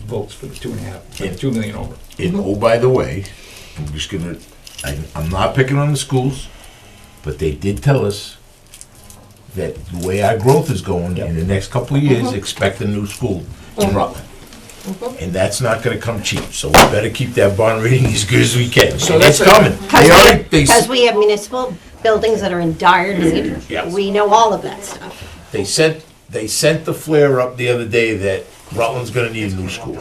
votes for the 2 million over. And oh, by the way, I'm just gonna, I'm not picking on the schools, but they did tell us that the way our growth is going, in the next couple of years, expect a new school in Rutland. And that's not gonna come cheap, so we better keep that bond rating as good as we can. So And it's that's coming. They already, Because we have municipal buildings that are in dire need. Yes. We know all of that stuff. they sent the flare up the other day that Rutland's gonna need a new school.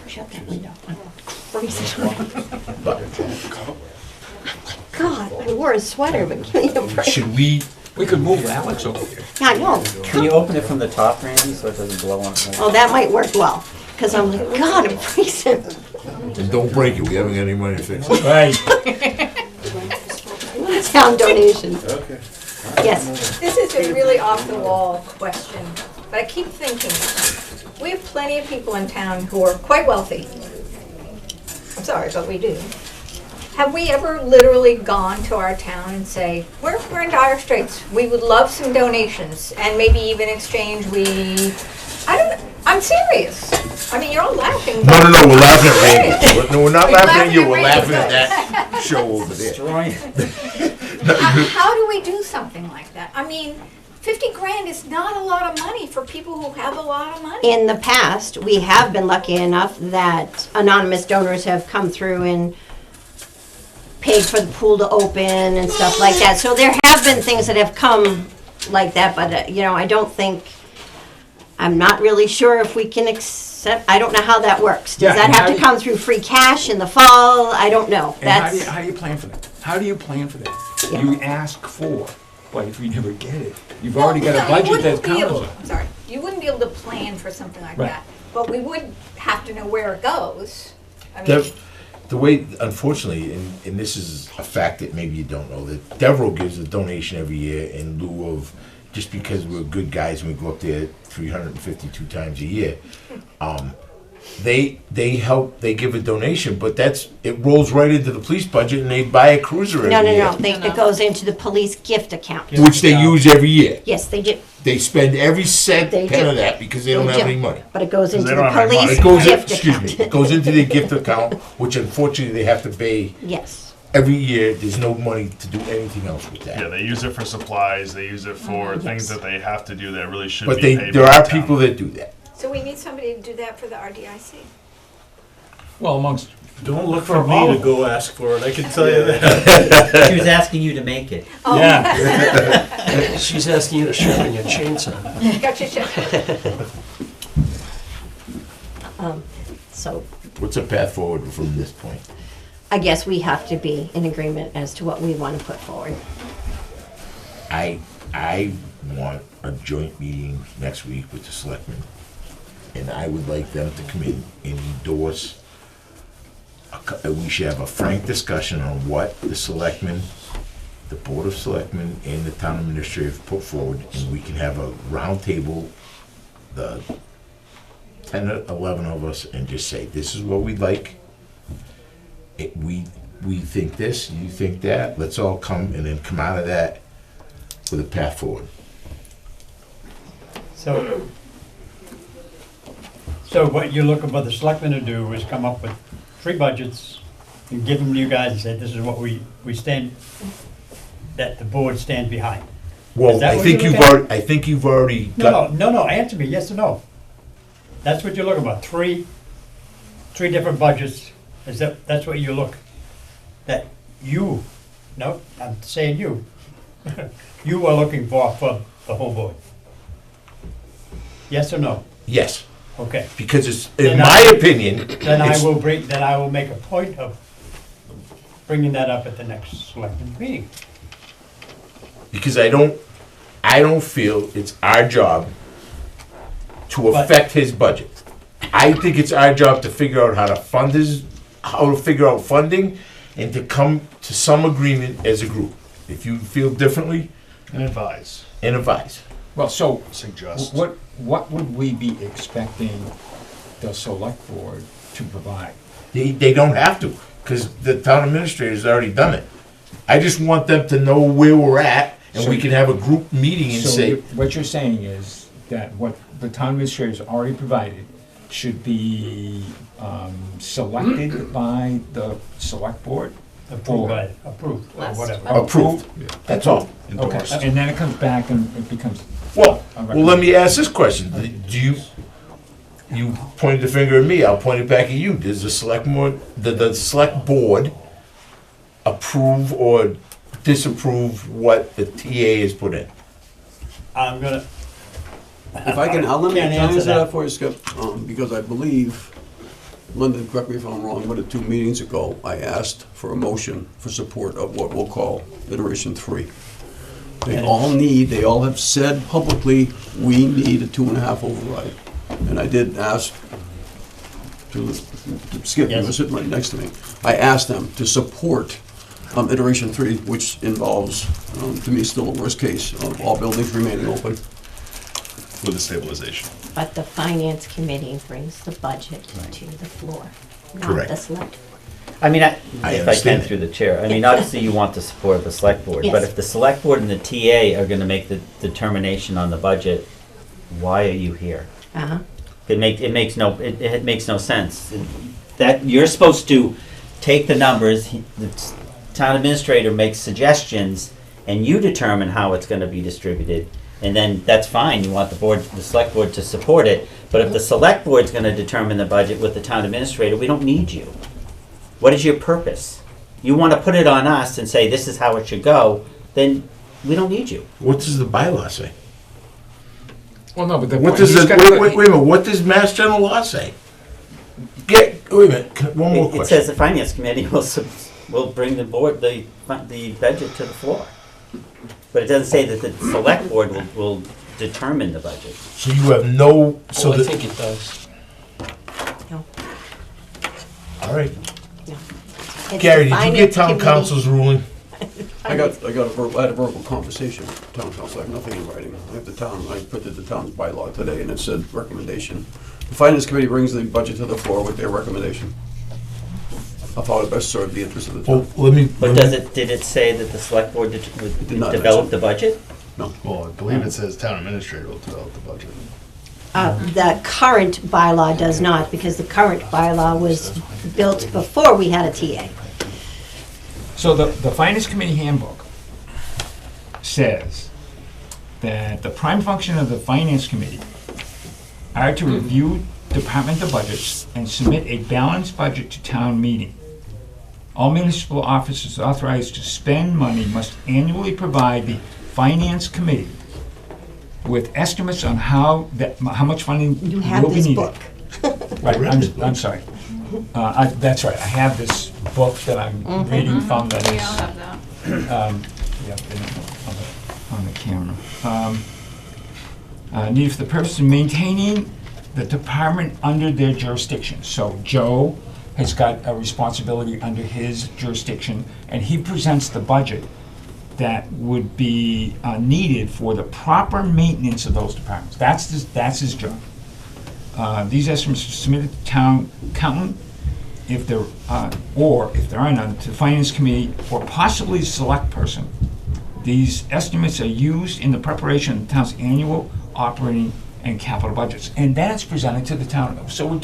Shut that window. I'm freezing. But God, I wore a sweater, but give me a break. should we, We could move Alex over here. I know. Can you open it from the top, Randy, so it doesn't blow on? Oh, that might work well, because I'm like, God, I'm freezing. and don't break it, we haven't got any money to fix it. Right. Town donation. Okay. Yes. This is a really off-the-wall question, but I keep thinking, we have plenty of people in town who are quite wealthy. I'm sorry, but we do. Have we ever literally gone to our town and say, we're in dire straits, we would love some donations, and maybe even exchange, I'm serious. I mean, you're all laughing. No, but- we're laughing at Randy. No, we're not We're laughing at you, we're laughing laughing at at that show over there. How do we do something like that? I mean, 50 grand is not a lot of money for people who have a lot of money. In the past, we have been lucky enough that anonymous donors have come through and paid for the pool to open and stuff like that. So there have been things that have come like that, but, I don't think, I'm not really sure if we can accept, I don't know how that works. Yeah, Does that and have how to do you- come through free cash in the fall? I don't know. And how That's, do you plan for that? How do you plan for that? Yeah. You ask for, but if we never get it, you've already got a budget that covers it. Sorry, you wouldn't be able to plan for something like Right. that, but we would have to know where it goes. I mean, The way, unfortunately, and this is a fact that maybe you don't know, that Devereux gives a donation every year in lieu of, just because we're good guys and we go up there 352 times a year. They help, they give a donation, but it rolls right into the police budget and they buy a cruiser every no, year. it goes into the police gift account. Which they use every year. Yes, they do. They spend every cent They penny do. of that because they don't They have do. any money. But it goes into they the don't have police It goes in, gift excuse account. me, it goes into their gift account, which unfortunately they have to pay Yes. every year. There's no money to do anything else with that. Yeah, they use it for supplies, they use it for things that they have to do that really should But be paid there by are the town. people that do that. so we need somebody to do that for the RDIC. Well, amongst, Don't look for me to go ask for it, I can tell you that. She was asking you to make it. yeah. She's asking you to sharpen your chainsaw. Gotcha. So What's a path forward from this point? I guess we have to be in agreement as to what we want to put forward. I want a joint meeting next week with the selectmen, and I would like them to come in and endorse. We should have a frank discussion on what the selectmen, the board of selectmen, and the town administrator have put forward, and we can have a round table, the 10 or 11 of us, and just say, this is what we'd like. We think this, you think that, let's all come, and then come out of that with a path forward. So what you're looking for the selectmen to do is come up with 3 budgets and give them to you guys and say, this is what we stand, that the board stands behind. Well, Is that I what think you're you've looking already, I think you've already got. No, answer me, yes or no. That's what you're looking for, 3 different budgets, that's what you look, that you, no, I'm saying you, you are looking for the whole board. Yes or no? Yes, Okay. because it's, in Then my opinion, Then I it's, will make a point of bringing that up at the next selectmen's meeting. because I don't feel it's our job to But- affect his budget. I think it's our job to figure out how to figure out funding, and to come to some agreement as a group. If you feel differently, And advise, and advise. Well, so, suggest. what would we be expecting the select board to provide? They don't have to, because the town administrator's already done it. I just want them to know where we're at, and we can have a group meeting and So say, what you're saying is that what the town administrator's already provided should be selected by the select board? Approved, or whatever. approved. That's all. Okay, and then it comes back and it becomes, Well, let me ask this question. Do you pointed the finger at me, I'll point it back at you. Does the the select board approve or disapprove what the TA has put in? I'm gonna, If I can, let me Can't answer answer that that. for you, Skip, because I believe, London, correct me if I'm wrong, but 2 meetings ago, I asked for a motion for support of what we'll call iteration 3. They all have said publicly, we need a 2.5 override. And I did ask to Skip, you were Yes. sitting right next to me. I asked them to support iteration 3, which involves, to me, still a worst case of all buildings remaining open. With the stabilization. But the finance committee brings the budget to the floor, not Correct. the select. I mean, I if I can understand. through the chair, I mean, obviously you want the support of the select board, but Yes. if the select board and the TA are gonna make the determination on the budget, why are you here? Uh-huh. It makes no sense. That, you're supposed to take the numbers, the town administrator makes suggestions, and you determine how it's gonna be distributed. And then that's fine, you want the select board to support it, but if the select board's gonna determine the budget with the town administrator, we don't need you. What is your purpose? You wanna put it on us and say this is how it should go, then we don't need you. What does the bylaw say? well, no, but the What point, does he's the, gotta wait a minute, what does Mass General Law say? Wait a minute, one more It question. says the finance committee will bring the budget to the floor. But it doesn't say that the select board will determine the budget. So you have no, so I that, think it does. No, all right. no. It's Gary, the did you finance get town committee. council's ruling? I had a verbal conversation with town council, I have nothing in writing. I printed the town's bylaw today, and it said recommendation. The finance committee brings the budget to the floor with their recommendation. I thought it best served the interest of the Well, town. let me. But did it say that the select board would did not develop mention. the budget? Well, I believe it says town administrator will develop the budget. The current bylaw does not, because the current bylaw was built before we had a TA. So the finance committee handbook says that the prime function of the finance committee are to review departmental budgets and submit a balanced budget to town meeting. All municipal officers authorized to spend money must annually provide the finance committee with estimates on how much funding You will have be this needed. book. Right, I'm sorry. That's right, I have this book that I'm reading from that We is, all have that. on the camera. Needed for the purpose of maintaining the department under their jurisdiction. So Joe has got a responsibility under his jurisdiction, and he presents the budget that would be needed for the proper maintenance of those departments. That's his job. These estimates are submitted to town accountant, if there, or if there are none, to the finance committee or possibly the select person. These estimates are used in the preparation of the town's annual operating and capital budgets, and then it's presented to the town. So we're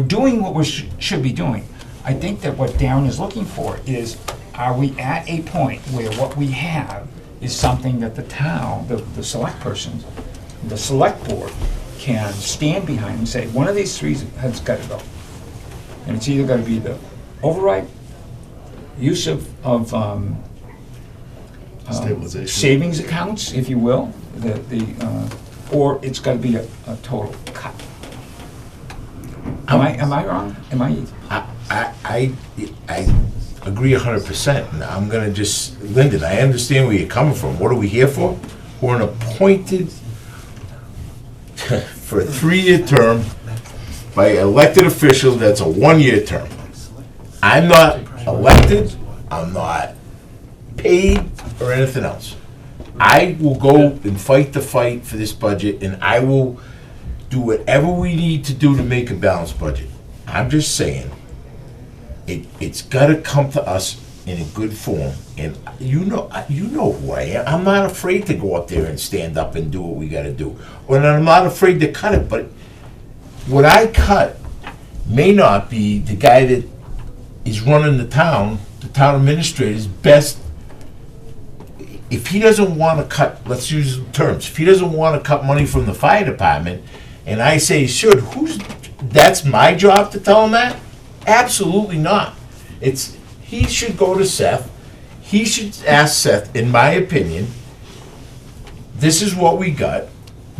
doing what we should be doing. I think that what Darren is looking for is, are we at a point where what we have is something that the town, the select persons, the select board can stand behind and say, one of these three has got to go. And it's either got to be the override, use of Stabilization. savings accounts, if you will, or it's got to be a total cut. Am I wrong? I agree 100%. And I'm gonna just, Lyndon, I understand where you're coming from. What are we here for? We're an appointed for a 3-year term by elected officials. That's a 1-year term. I'm not elected. I'm not paid or anything else. I will go and fight the fight for this budget, and I will do whatever we need to do to make a balanced budget. I'm just saying, it's got to come to us in a good form, and you know who I am. I'm not afraid to go up there and stand up and do what we got to do, and I'm not afraid to cut it. But what I cut may not be the guy that is running the town administrator's best. If he doesn't want to cut, let's use terms, if he doesn't want to cut money from the fire department, and I say he should, that's my job to tell him that? Absolutely not. He should go to Seth. He should ask Seth, in my opinion, this is what we got.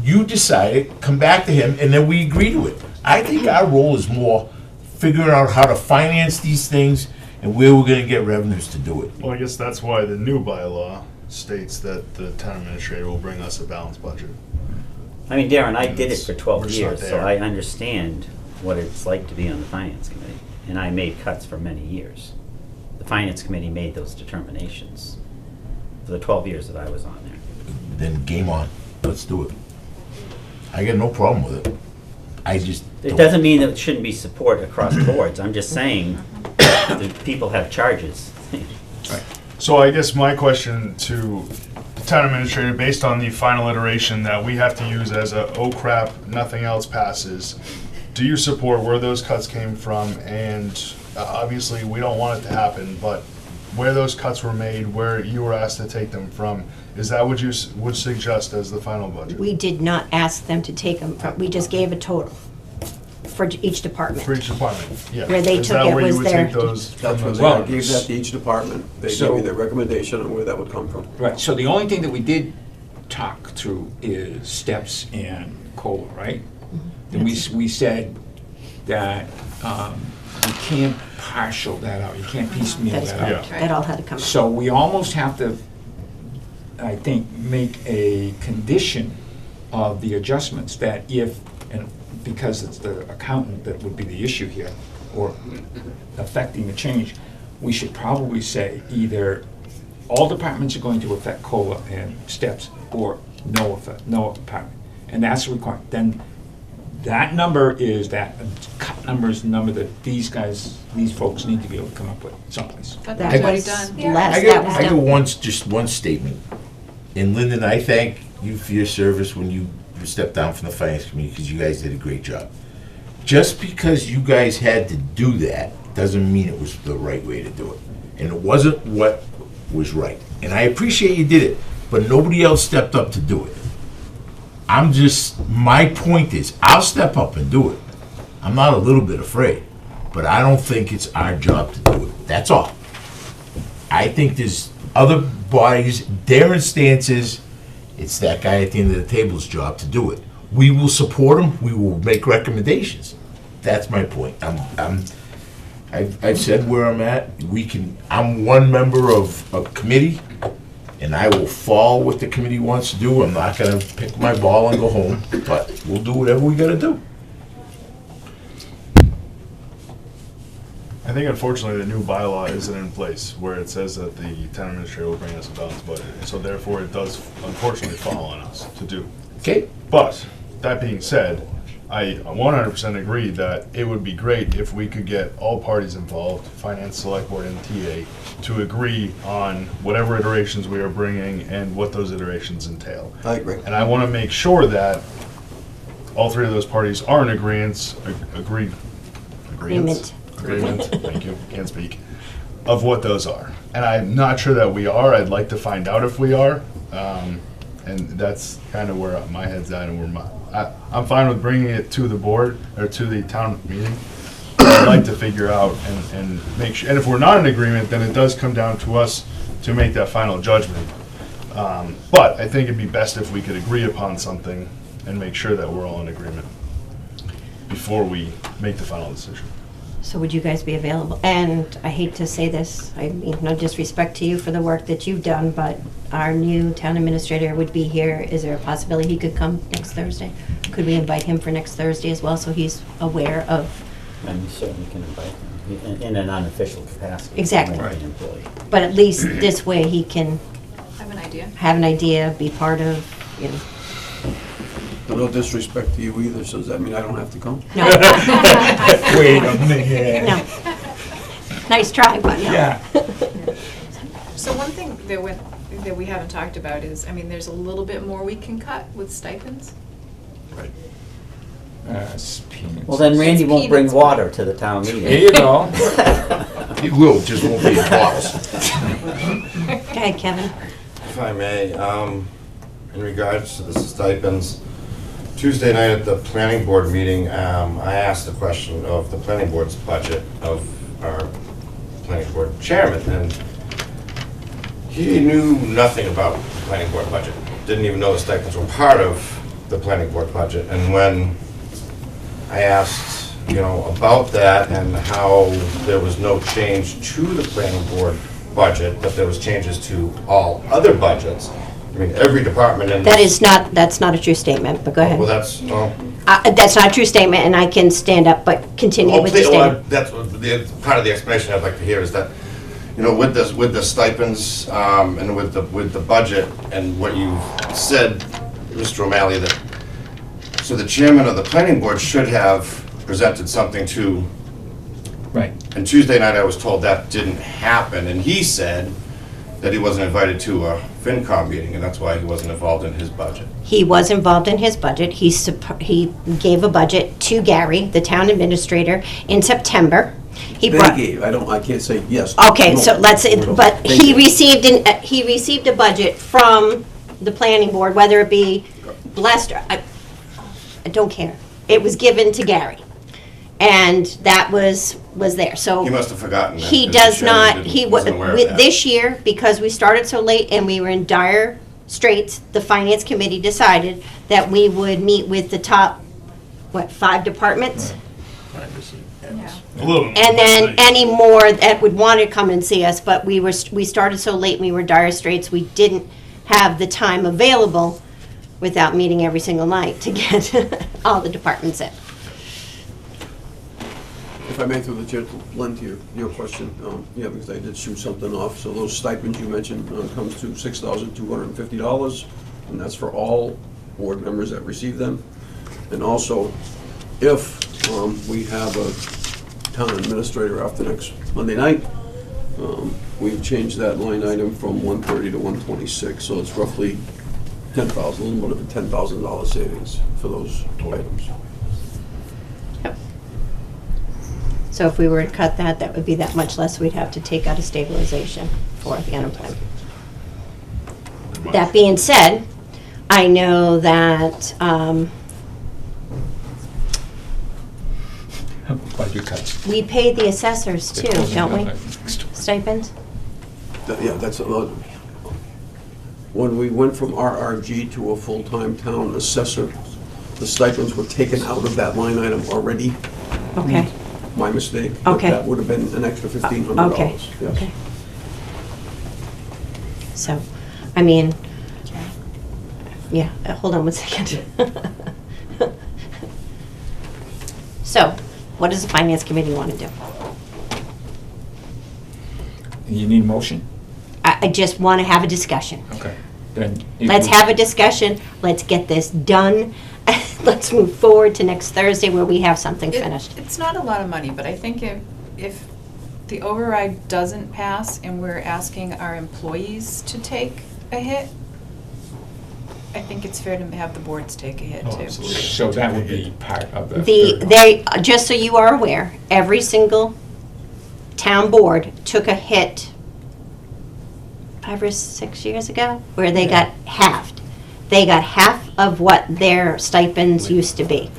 You decide it, come back to him, and then we agree to it. I think our role is more figuring out how to finance these things and where we're gonna get revenues to do it. Well, I guess that's why the new bylaw states that the town administrator will bring us a balanced budget. I mean, Darren, I did it for We're 12 just not years, so there. I understand what it's like to be on the finance committee. And I made cuts for many years. The finance committee made those determinations for the 12 years that I was on there. Then game on, let's do it. I got no problem with it. I just It don't- doesn't mean that it shouldn't be support across boards. I'm just saying that people have charges. So I guess my question to the town administrator, based on the final iteration that we have to use as a, oh crap, nothing else passes, do you support where those cuts came from? And obviously, we don't want it to happen, but where those cuts were made, where you were asked to take them from, is that what you would suggest as the final budget? We did not ask them to take them, we just gave a total for each department. For each department, yeah. Where they Is took that it where you was would their- take those from That's what those they, I Well, gave that to each department. They so- gave me their recommendation on where that would come from. Right, so the only thing that we did talk through is steps and COLA, right? And we said that you can't partial that out, you can't piecemeal That's that out. correct. That all had to come out. So we almost have to, I think, make a condition of the adjustments that if, and because it's the accountant that would be the issue here, or affecting the change, we should probably say either all departments are going to affect COLA and steps, or no effect, no department. And that's the requirement. Then that number is that cut number is the number that these guys, these folks need to be able to come up with someplace. But That that's already was done. last, I that got, was I got done. just one statement. And Lyndon, I thank you for your service when you stepped down from the finance committee, because you guys did a great job. Just because you guys had to do that doesn't mean it was the right way to do it. And it wasn't what was right. And I appreciate you did it, but nobody else stepped up to do it. my point is, I'll step up and do it. I'm not a little bit afraid, but I don't think it's our job to do it. That's all. I think there's other bodies, their instances, it's that guy at the end of the table's job to do it. We will support them, we will make recommendations. That's my point. I've said where I'm at. I'm one member of a committee, and I will follow what the committee wants to do. I'm not gonna pick my ball and go home, but we'll do whatever we gotta do. I think unfortunately the new bylaw isn't in place where it says that the town administrator will bring us a balanced budget. So therefore it does unfortunately fall on us to do. Okay. But that being said, I 100% agree that it would be great if we could get all parties involved, finance, select board, and TA, to agree on whatever iterations we are bringing and what those iterations entail. I agree. And I want to make sure that all three of those parties are in agreement. Agreement, thank you, can't speak, of what those are. And I'm not sure that we are. I'd like to find out if we are. And that's kind of where my head's at, and I'm fine with bringing it to the board, or to the town meeting. I'd like to figure out and make sure, and if we're not in agreement, then it does come down to us to make that final judgment. But I think it'd be best if we could agree upon something and make sure that we're all in agreement before we make the final decision. So would you guys be available? And I hate to say this, I mean, no disrespect to you for the work that you've done, but our new town administrator would be here. Is there a possibility he could come next Thursday? Could we invite him for next Thursday as well, so he's aware of? And you certainly can invite him in an unofficial capacity. Exactly. Like an employee. But at least this way he can Have an idea. be part of, you know. No disrespect to you either, so does that mean I don't have to come? No. Wait a minute. No. Nice try, but no. Yeah. So one thing that we haven't talked about is, I mean, there's a little bit more we can cut with stipends. Right. It's peanuts. Well, then Randy won't bring peanuts. water to the town meeting. Here you go. He will, just won't be in bottles. Go ahead, Kevin. If I may, in regards to the stipends, Tuesday night at the planning board meeting, I asked the question of the planning board's budget of our planning board chairman, and he knew nothing about the planning board budget. Didn't even know the stipends were part of the planning board budget. And when I asked, about that and how there was no change to the planning board budget, but there was changes to all other budgets. I mean, every department in That's not a true statement, but go ahead. Well, that's That's not a true statement, and I can stand up, but continue with the statement. That's what part of the explanation I'd like to hear is that, with the stipends and with the budget and what you said, Mr. O'Malley, that so the chairman of the planning board should have presented something to. Right. And Tuesday night I was told that didn't happen, and he said that he wasn't invited to a FinCom meeting, and that's why he wasn't involved in his budget. He was involved in his budget. He gave a budget to Gary, the town administrator, in September. He brought. They gave, I can't say yes. Okay, no, so let's, no, but they he gave. received a budget from the planning board, whether it be blessed or, I don't care. It was given to Gary. And that was there, so. He must have forgotten that. He because does the chairman not, didn't- wasn't aware of that. this year, because we started so late and we were in dire straits, the finance committee decided that we would meet with the top, 5 departments? A little bit. And then any more that would want to come and see us, but we started so late and we were dire straits, we didn't have the time available without meeting every single night to get all the departments in. If I may, through the chair, Lynn, to your question, because I did shoot something off. So those stipends you mentioned comes to $6,250, and that's for all board members that receive them. And also, if we have a town administrator after next Monday night, we've changed that line item from 130 to 126, so it's roughly $10,000, a little bit of a $10,000 savings for those items. So if we were to cut that, that would be that much less we'd have to take out of stabilization for the unemployment. That being said, I know that, Budget cuts. we pay the assessors too, don't we? Stipends? Yeah, that's another. When we went from RRG to a full-time town assessor, the stipends were taken out of that line item already. Okay, My mistake. But Okay. that would have been an extra $1,500. okay, Yes. okay. So, I mean, yeah, hold on one second. So, what does the finance committee want to do? You need a motion? I just want to have a discussion. Okay. Then. if Let's we- have a discussion, let's get this done, let's move forward to next Thursday where we have something finished. It's not a lot of money, but I think if the override doesn't pass and we're asking our employees to take a hit, I think it's fair to have the boards take a hit Oh, too. absolutely. So that would be part of the. They, just so you are aware, every single town board took a hit 5 or 6 years ago, where they got halved. They got half of what their stipends used to be.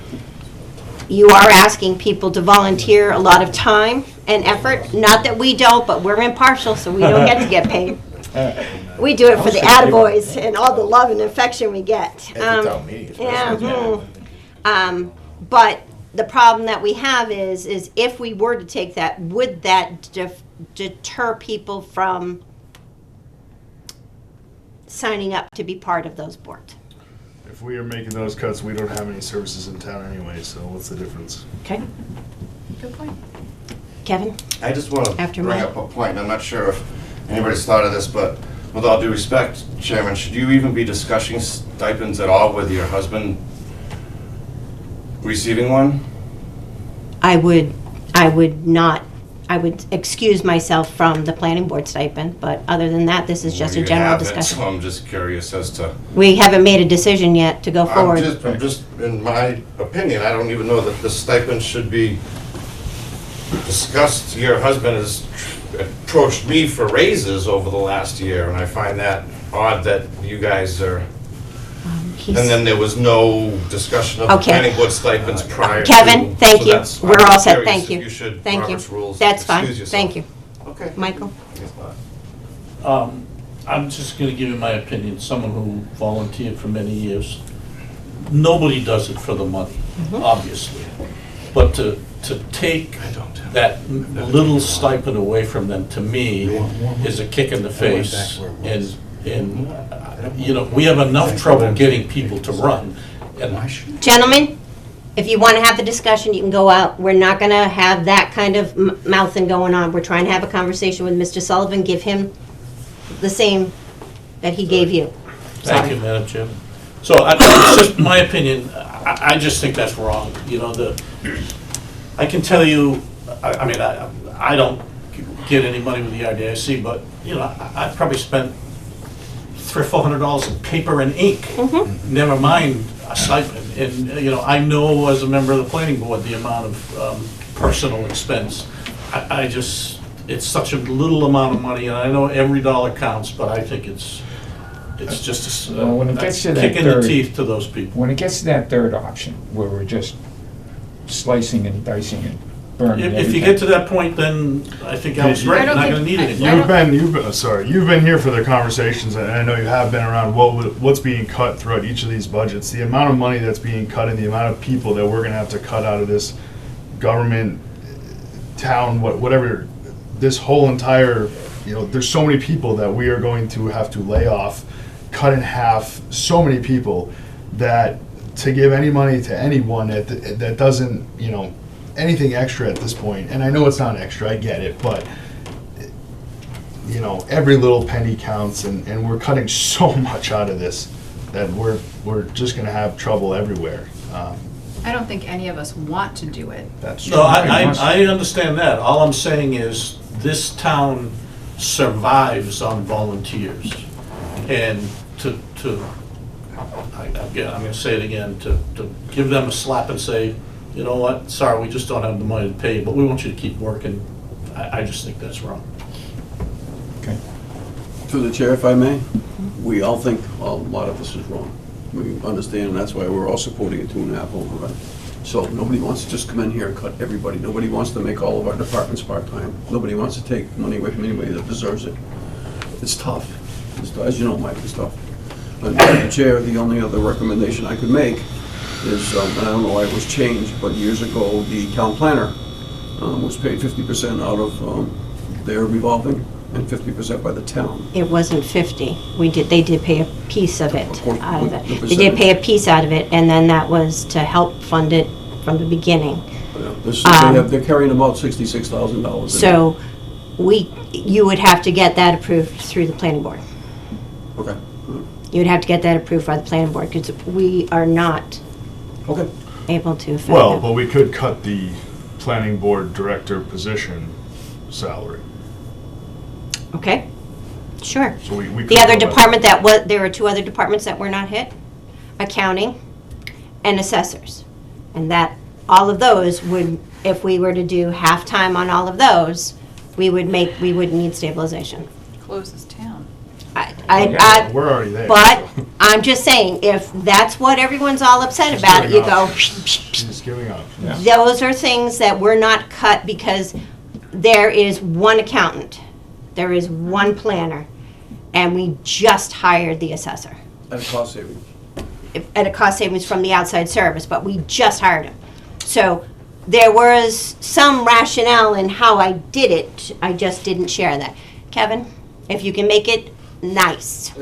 You are asking people to volunteer a lot of time and effort, not that we don't, but we're impartial, so we don't get to get paid. We do it for the attaboys and all the love and affection we get. At the town meeting, especially. But the problem that we have is if we were to take that, would that deter people from signing up to be part of those boards? If we are making those cuts, we don't have any services in town anyway, so what's the difference? Okay, Good point. Kevin? I just want to After bring me. up a point, and I'm not sure if anybody's thought of this, but with all due respect, Chairman, should you even be discussing stipends at all with your husband receiving one? I would not, I would excuse myself from the planning board stipend, but other than that, this is just Well, a you general have it, discussion. So I'm just curious as to. We haven't made a decision yet to go forward. I'm just, in my opinion, I don't even know that the stipend should be discussed. Your husband has approached me for raises over the last year, and I find that odd that you guys are, He's- and then there was no discussion of the Okay. planning board stipends prior to. Kevin, thank so you. that's- We're I'm all set, curious thank if you. You should, Thank you. Robert's rules, That's fine, excuse yourself. thank you. Okay. Michael? I'm just gonna give you my opinion, someone who volunteered for many years. Nobody does it for the money, obviously. But to take that little stipend away from them, to me, is a kick in the face. And, you know, we have enough trouble getting people to run. And Gentlemen, if you want to have the discussion, you can go out. We're not going to have that kind of mouthing going on. We're trying to have a conversation with Mr. Sullivan, give him the same that he gave you. Thank you, Madam Chairman. So it's just my opinion, I just think that's wrong. You know, I can tell you, I mean, I don't get any money with the RDIC, but, you know, I probably spent $300 or $400 in paper and ink, never mind a stipend. And, you know, I know as a member of the planning board, the amount of personal expense. I just, it's such a little amount of money, and I know every dollar counts, but I think it's just a Well, when it gets to that kick in the third- teeth to those people. When it gets to that third option, where we're just slicing and dicing and burning everything. If you get to that point, then I think I was right, I don't not gonna think- need it. You've been here for the conversations, and I know you have been around what's being cut throughout each of these budgets. The amount of money that's being cut and the amount of people that we're gonna have to cut out of this government, town, whatever, this whole entire, you know, there's so many people that we are going to have to lay off, cut in half, so many people, that to give any money to anyone that doesn't, you know, anything extra at this point, and I know it's not extra, I get it, but, you know, every little penny counts, and we're cutting so much out of this that we're just gonna have trouble everywhere. I don't think any of us want to do it. That's No, I understand that. All I'm saying is, this town survives on volunteers. And again, I'm gonna say it again, to give them a slap and say, you know what, sorry, we just don't have the money to pay you, but we want you to keep working, I just think that's wrong. Okay. Through the chair, if I may, we all think a lot of this is wrong. We understand, and that's why we're all supporting a 2.5 override. So nobody wants to just come in here and cut everybody. Nobody wants to make all of our departments part-time. Nobody wants to take money away from anybody that deserves it. It's tough. As you know, Mike, it's tough. And Mr. Chair, the only other recommendation I could make is, and I don't know why it was changed, but years ago, the town planner was paid 50% out of their revolving and 50% by the town. It wasn't 50. They did pay a piece of it Of course, out of it. the They did pay a percentage. piece out of it, and then that was to help fund it from the beginning. They're carrying about $66,000. So you would have to get that approved through the planning board. Okay. You would have to get that approved by the planning board, because we are not Okay. able to affect Well, that. but we could cut the planning board director position salary. Okay, sure. So we could The other go back. department there were 2 other departments that were not hit, accounting and assessors. And that, all of those would, if we were to do half-time on all of those, we would need stabilization. Closes town. We're already there. But I'm just saying, if that's what everyone's all upset about, you go, He's giving up. those are things that were not cut because there is one accountant, there is one planner, and we just hired the assessor At a cost saving. at a cost savings from the outside service, but we just hired him. So there was some rationale in how I did it, I just didn't share that. Kevin, if you can make it nice.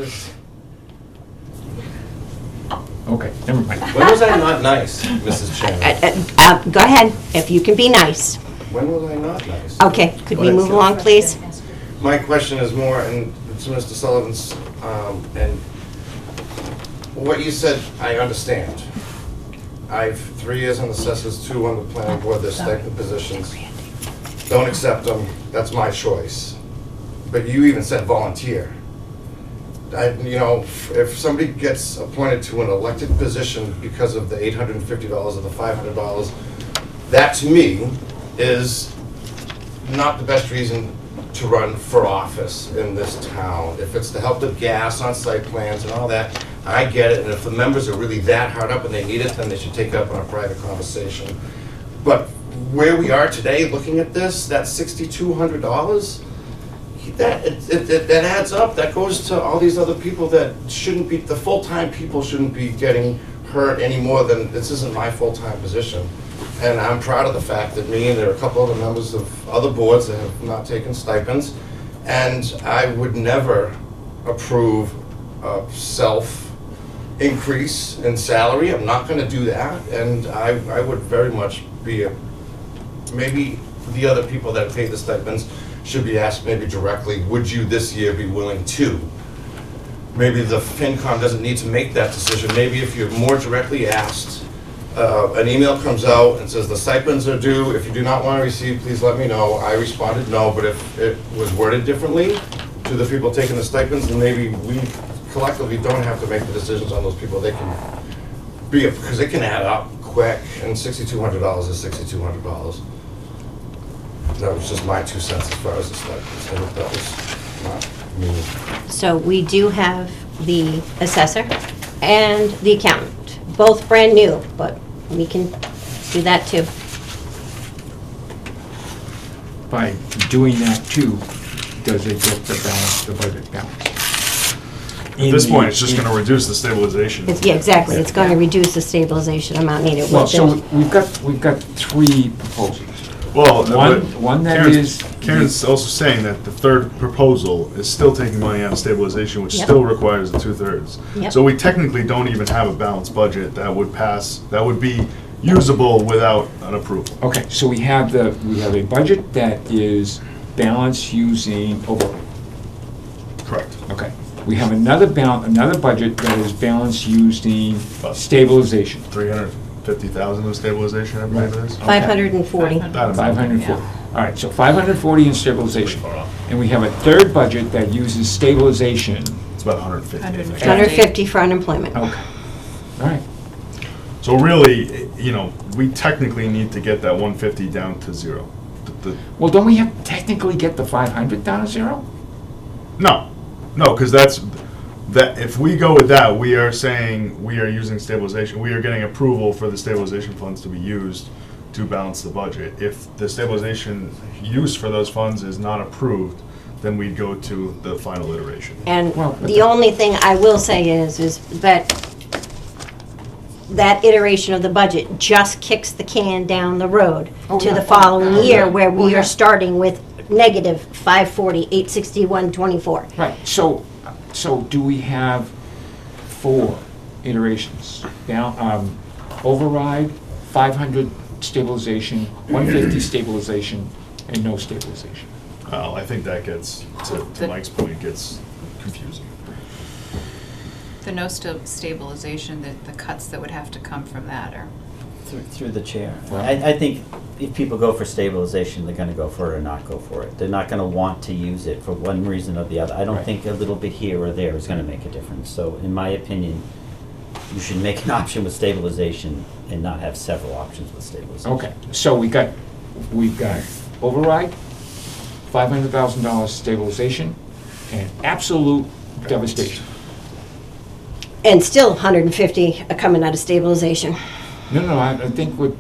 Okay, never mind. When was I not nice, Mrs. Chairman? Go ahead, if you can be nice. When was I not nice? Okay, could we move along, please? My question is more, and to Mr. Sullivan's, and what you said, I understand. I've 3 years on the assessors, 2 on the planning board, they're stipend positions. Don't accept them, that's my choice. But you even said volunteer. If somebody gets appointed to an elected position because of the $850 or the $500, that to me is not the best reason to run for office in this town. If it's to help with gas on site plans and all that, I get it, and if the members are really that hard up and they need it, then they should take it up in a private conversation. But where we are today, looking at this, that $6,200, that adds up. That goes to all these other people that shouldn't be, the full-time people shouldn't be getting hurt any more than, this isn't my full-time position. And I'm proud of the fact that me and there are a couple other members of other boards that have not taken stipends. And I would never approve a self-increase in salary. I'm not gonna do that. And I would very much be maybe the other people that pay the stipends should be asked maybe directly, would you this year be willing to? Maybe the FinCom doesn't need to make that decision. Maybe if you're more directly asked, an email comes out and says the stipends are due. If you do not want to receive, please let me know. I responded no, but if it was worded differently to the people taking the stipends, then maybe we collectively don't have to make the decisions on those people. They can be, because it can add up quick, and $6,200 is $6,200. That was just my 2 cents as far as the stipends. That was not me. So we do have the assessor and the accountant, both brand new, but we can do that too. By doing that too, does it get the budget balance? At this point, it's just gonna reduce the stabilization. Yeah, exactly, it's going to reduce the stabilization amount needed. Well, so we've got 3 proposals. Well, One that Karen's also saying that the third proposal is still taking money out of stabilization, which Yep. still requires the 2/3. Yep. So we technically don't even have a balanced budget that would pass, that would be usable without an approval. Okay, so we have a budget that is balanced using overlay. Correct. Okay. We have another budget that is balanced using stabilization. 350,000 of stabilization, I believe it is. 540. 540. All right, so 540 in stabilization. And we have a third budget that uses stabilization. It's about 150. I think. 150 for unemployment. Okay, all right. So really, we technically need to get that 150 down to 0. Well, don't we have to technically get the 500 down to 0? No, because that's, that if we go with that, we are saying we are using stabilization, we are getting approval for the stabilization funds to be used to balance the budget. If the stabilization use for those funds is not approved, then we go to the final iteration. And the only thing I will say is that that iteration of the budget just kicks the can down the road to the following year, where we are starting with negative 540, 861, 24. Right, so do we have 4 iterations? Now, override, 500 stabilization, 150 stabilization, and no stabilization. Well, I think that gets, to Mike's point, gets confusing. The no stabilization, the cuts that would have to come from that are. Through the chair. I think if people go for stabilization, they're gonna go for it or not go for it. They're not gonna want to use it for one reason or the other. I don't Right. think a little bit here or there is gonna make a difference. So in my opinion, you should make an option with stabilization and not have several options with stabilization. Okay, so we've got override, $500,000 stabilization, and absolute devastation. And still 150 are coming out of stabilization. No, I think what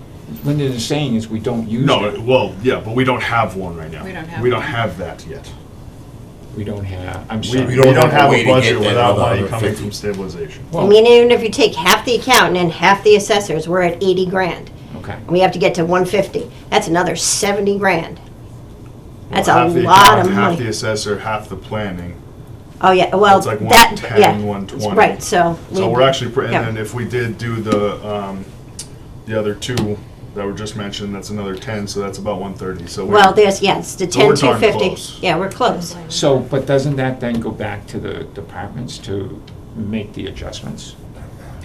Linda is saying is we don't use No, it. well, yeah, but we don't have one right now. We don't have We don't one. have that yet. We don't have, I'm We sorry. don't have have a a way to budget get that without other money coming 150. from stabilization. I mean, even if you take half the accountant and half the assessors, we're at 80 grand. Okay. And we have to get to 150. That's another 70 grand. That's a Half the lot accountant, of half the money. assessor, half the planning. Oh, yeah, well, It's like that, 110, yeah. 120. Right, so. So we- we're actually, and yeah. then if we did do the other 2 that were just mentioned, that's another 10, so that's about 130, so. Well, there's, yes, the So we're 10, darn 250. close. Yeah, we're close. So, but doesn't that then go back to the departments to make the adjustments?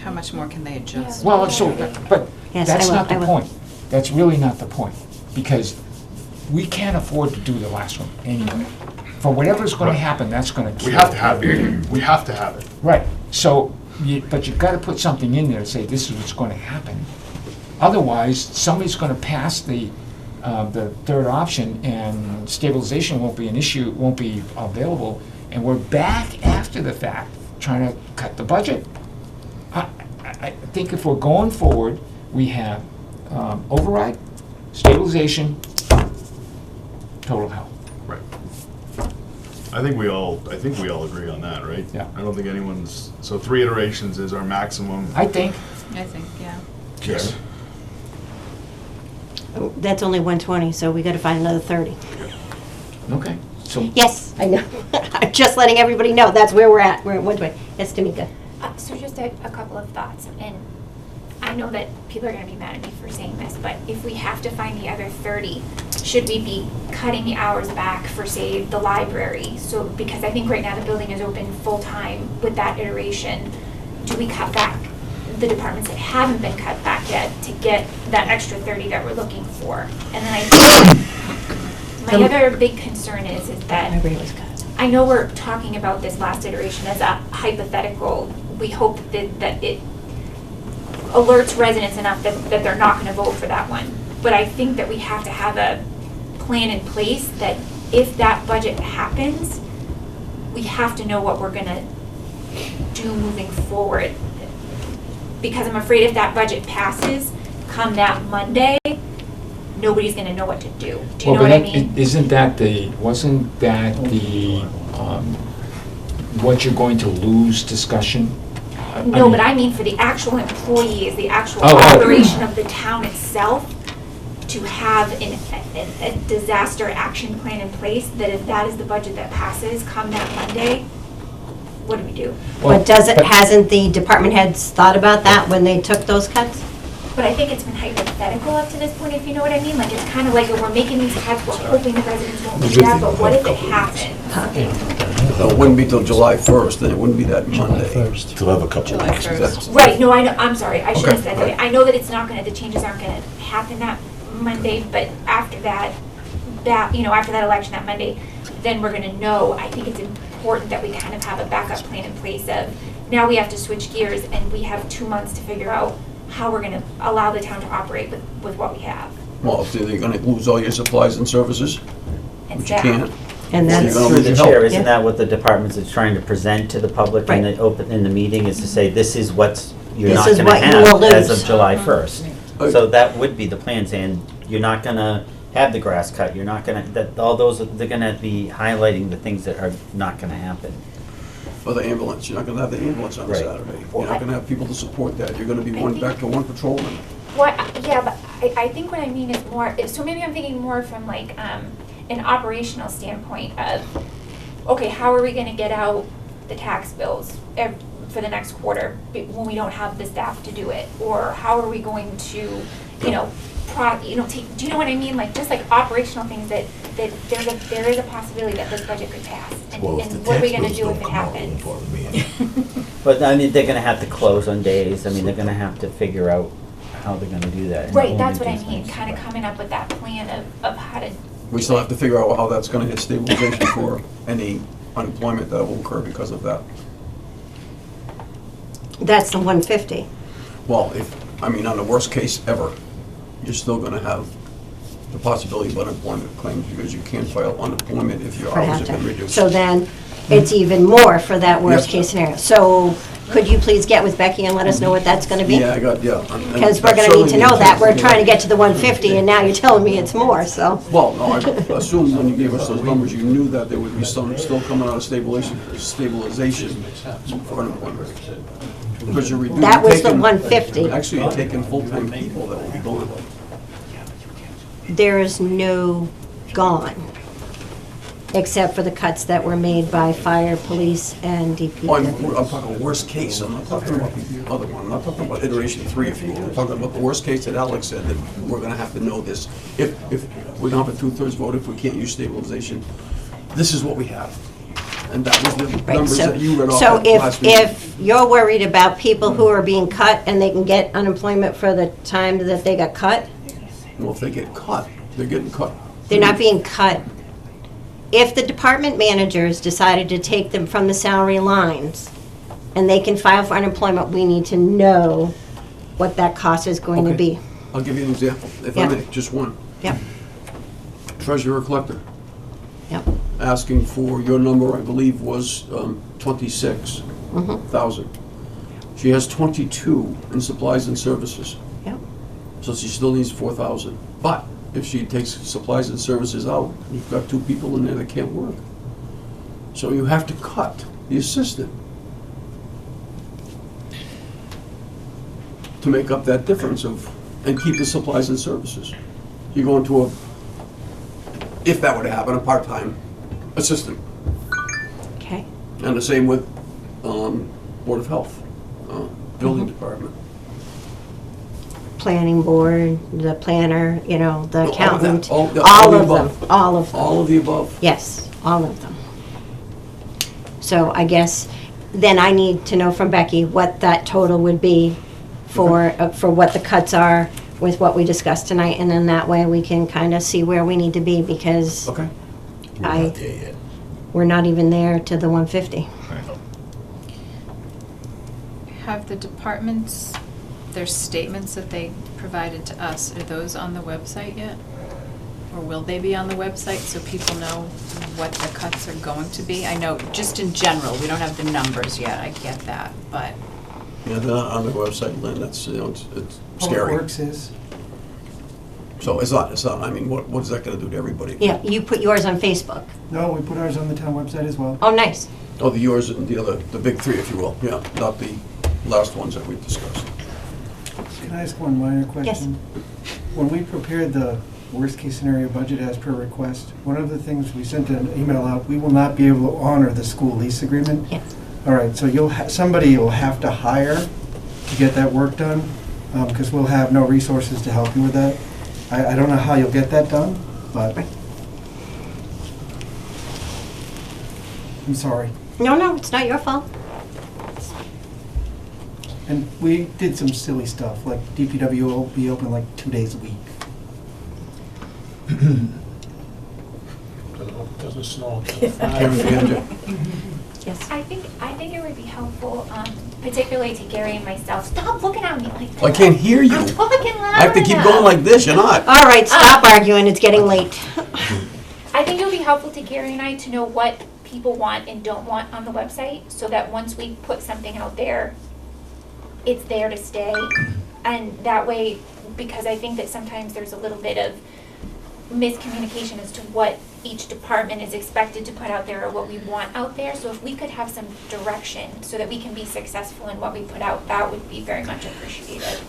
How much more can they adjust? Well, so, but Yes, that's I will, not I the will. point. That's really not the point, because we can't afford to do the last one anyway. For whatever's gonna Right. happen, that's gonna kill. We have to have it. We have to have it. Right, so, but you've gotta put something in there and say, this is what's gonna happen. Otherwise, somebody's gonna pass the third option, and stabilization won't be an issue, won't be available, and we're back after the fact, trying to cut the budget. I think if we're going forward, we have override, stabilization, total health. Right. I think we all agree on that, right? Yeah. I don't think anyone's, so 3 iterations is our maximum. I think, I think, yeah. Yes. That's only 120, so we gotta find another 30. okay, so. Yes, I know. I'm just letting everybody know, that's where we're at. We're at 120. Yes, Tamika. So just a couple of thoughts, and I know that people are gonna be mad at me for saying this, but if we have to find the other 30, should we be cutting the hours back for, say, the library? So, because I think right now the building is open full-time with that iteration, do we cut back the departments that haven't been cut back yet to get that extra 30 that we're looking for? And then I think my other big concern is that My brain was cut. I know we're talking about this last iteration as a hypothetical. We hope that it alerts residents enough that they're not gonna vote for that one. But I think that we have to have a plan in place that if that budget happens, we have to know what we're gonna do moving forward. Because I'm afraid if that budget passes, come that Monday, nobody's gonna know what to do. Do you know what I mean? Wasn't that the, what you're going to lose discussion? No, mean- but I mean for the actual employees, the actual Oh, oh. operation of the town itself, to have a disaster action plan in place, that if that is the budget that passes come that Monday, what do we do? Well, But but- hasn't the department heads thought about that when they took those cuts? But I think it's been hypothetical up to this point, if you know what I mean. Like, it's kind of like, we're making these cuts, we're hoping the residents won't do that, but what if it happens? No, it wouldn't be till July 1st, then it wouldn't be that Monday. Still have a couple July weeks. 1st. Right, no, I know, I'm sorry, I should have Okay. said that. I know that it's not gonna, the changes aren't gonna happen that Monday, but after that, after that election that Monday, then we're gonna know. I think it's important that we kind of have a backup plan in place of, now we have to switch gears and we have 2 months to figure out how we're gonna allow the town to operate with what we have. Well, if they're gonna lose all your supplies and services, And which you staff. can't. And Well, that's, you're gonna Through lose the your chair, help. isn't that what the departments is trying to present to the public in the open, in the meeting, is to say, this is what you're This not is gonna what you will have as lose. of July 1st. So that would be the plan, saying, you're not gonna have the grass cut, you're not gonna, that, all those, they're gonna be highlighting the things that are not gonna happen. Or the ambulance, you're not gonna have the ambulance on a Right. Saturday. You're not gonna have people to support that. You're gonna be back to one patrolman. What, yeah, but I think what I mean is more, so maybe I'm thinking more from like, an operational standpoint of, okay, how are we gonna get out the tax bills for the next quarter when we don't have the staff to do it? Or how are we going to, you know, do you know what I mean? Like, just like operational things that there is a possibility that this budget could pass. And Well, if the what are we tax gonna bills do don't if it come out, it happens? won't bother me. But, I mean, they're gonna have to close on days, I mean, they're gonna have to figure out how they're gonna do that. Right, that's what I implement mean, these kind of things. coming up with that plan of how to. We still have to figure out how that's gonna hit stabilization for any unemployment that will occur because of that. that's the 150. Well, on the worst case ever, you're still gonna have the possibility of unemployment claims because you can't file unemployment if your for hours have halftime. been reduced. So then, it's even more for that worst Yes. case scenario. So could you please get with Becky and let us know what that's gonna be? Yeah, yeah. Because we're gonna need to know that, we're trying to get to the 150, and now you're telling me it's more, so. Well, no, I assumed when you gave us those numbers, you knew that there would be some still coming out of stabilization for unemployment. Because you're reducing. That was the 150. Actually, you're taking full-time people that will be gone. There is no gone, except for the cuts that were made by fire, police, and Oh, I'm DPW. talking worst case, I'm not talking about the other one, I'm not talking about iteration 3, if you will. I'm talking about the worst case that Alex said, that we're gonna have to know this. If we don't have a 2/3 vote, if we can't use stabilization, this is what we have. And that was the Right, numbers so, that you read off so at last meeting. if you're worried about people who are being cut and they can get unemployment for the time that they got cut, Well, if they get cut, they're getting cut. they're not being cut. If the department managers decided to take them from the salary lines and they can file for unemployment, we need to know what that cost is going to Okay. be. I'll give you an example, if I Yeah. may, just one. Yep, Treasurer collector, yep. asking for, your number, I believe, was 26,000. She has 22 in supplies and services. Yep. So she still needs 4,000. But if she takes supplies and services out, you've got 2 people in there that can't work. So you have to cut the assistant to make up that difference and keep the supplies and services. You're going to if that were to happen, a part-time assistant. Okay. And the same with Board of Health, Building Department. Planning board, the planner, the All of that. accountant, All the all of above. them, all of them. All of the above. Yes, all of them. So I guess then I need to know from Becky what that total would be for what the cuts are with what we discussed tonight, and then that way we can kind of see where we need to be, because Okay. We're not there yet. we're not even there to the 150. Have the departments, their statements that they provided to us, are those on the website yet? Or will they be on the website so people know what the cuts are going to be? I know, just in general, we don't have the numbers yet, I get that, but Yeah, they're not on the website, Lynn, that's, it's Public scary. Works is. So it's not, I mean, what is that gonna do to everybody? Yeah, you put yours on Facebook. No, we put ours on the town website as well. Oh, nice. Oh, the yours and the other, the big 3, if you will, yeah, not the last ones that we discussed. Can I ask one minor question? When we prepared the worst-case scenario budget as per request, one of the things, we sent an email out, we will not be able to honor the school lease agreement. Yeah. All right, so somebody will have to hire to get that work done, because we'll have no resources to help you with that. I don't know how you'll get that done, but I'm sorry. No, it's not your fault. And we did some silly stuff, like DPW will be open like 2 days a week. Doesn't snow. Yes. I think it would be helpful, particularly to Gary and myself. Stop looking at me like that. I can't hear you. I'm talking loud I have to keep enough. going like this, you're not. All right, stop arguing, it's getting late. I think it would be helpful to Gary and I to know what people want and don't want on the website, so that once we put something out there, it's there to stay. And that way, because I think that sometimes there's a little bit of miscommunication as to what each department is expected to put out there or what we want out there. So if we could have some direction so that we can be successful in what we put out, that would be very much appreciated.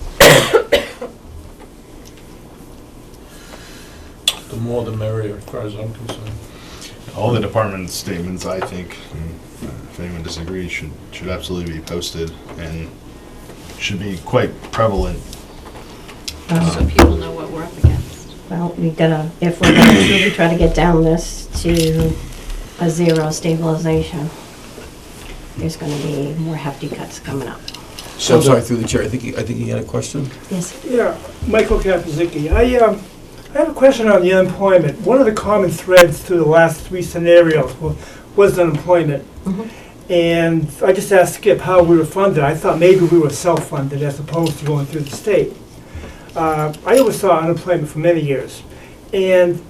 The more the merrier, as far as I'm concerned. All the department statements, I think, if anyone disagrees, should absolutely be posted and should be quite prevalent. So people know what we're up against. Well, we gotta, if we're gonna truly try to get down this to a zero stabilization, there's gonna be more hefty cuts coming up. So I'm sorry, through the chair, I think he had a question? Yes. Yeah, Michael Kapuzicki. I have a question on the unemployment. One of the common threads through the last three scenarios was unemployment. And I just asked Skip how we were funded. I thought maybe we were self-funded as opposed to going through the state. I oversaw unemployment for many years. And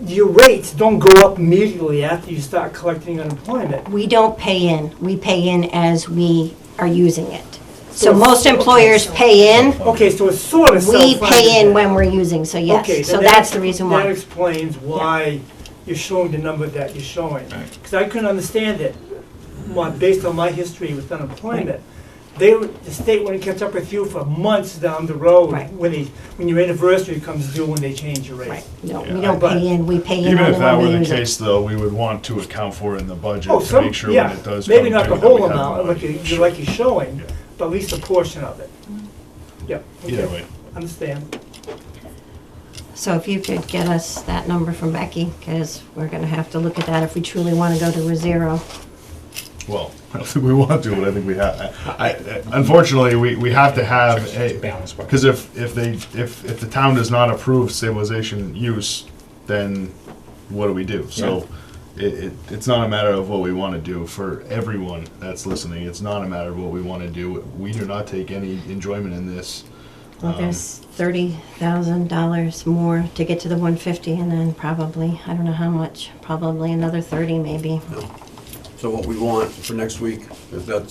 your rates don't go up immediately after you start collecting unemployment. We don't pay in. We pay in as we are using it. So So most employers pay in. Okay, so it's sort of We self-funded. pay in when we're using, so Okay, yes. So then that's the reason That why. explains why you're showing the number that you're showing. Because I couldn't understand it, based on my history with unemployment. The state wouldn't catch up with you for months down the road Right. when your anniversary comes due when they change your rate. Right. No, Yeah. we don't pay in. We pay in Even only if that when were we the use it. case, though, we would want to account for it in the budget Oh, to make sure when it does maybe come not due the that we whole have amount, the money. like you're showing, but at least a portion of it. Yeah, Either okay, way. understand. So if you could get us that number from Becky, because we're gonna have to look at that if we truly want to go to a zero. Well, I don't think we want to, but I think we have. Unfortunately, we have to have a balance budget. because if the town does not approve stabilization use, then what do we do? So it's not a matter of what we want to do for everyone that's listening. It's not a matter of what we want to do. We do not take any enjoyment in this. Well, there's $30,000 more to get to the 150, and then probably, I don't know how much, probably another 30 maybe. So what we want for next week, if that,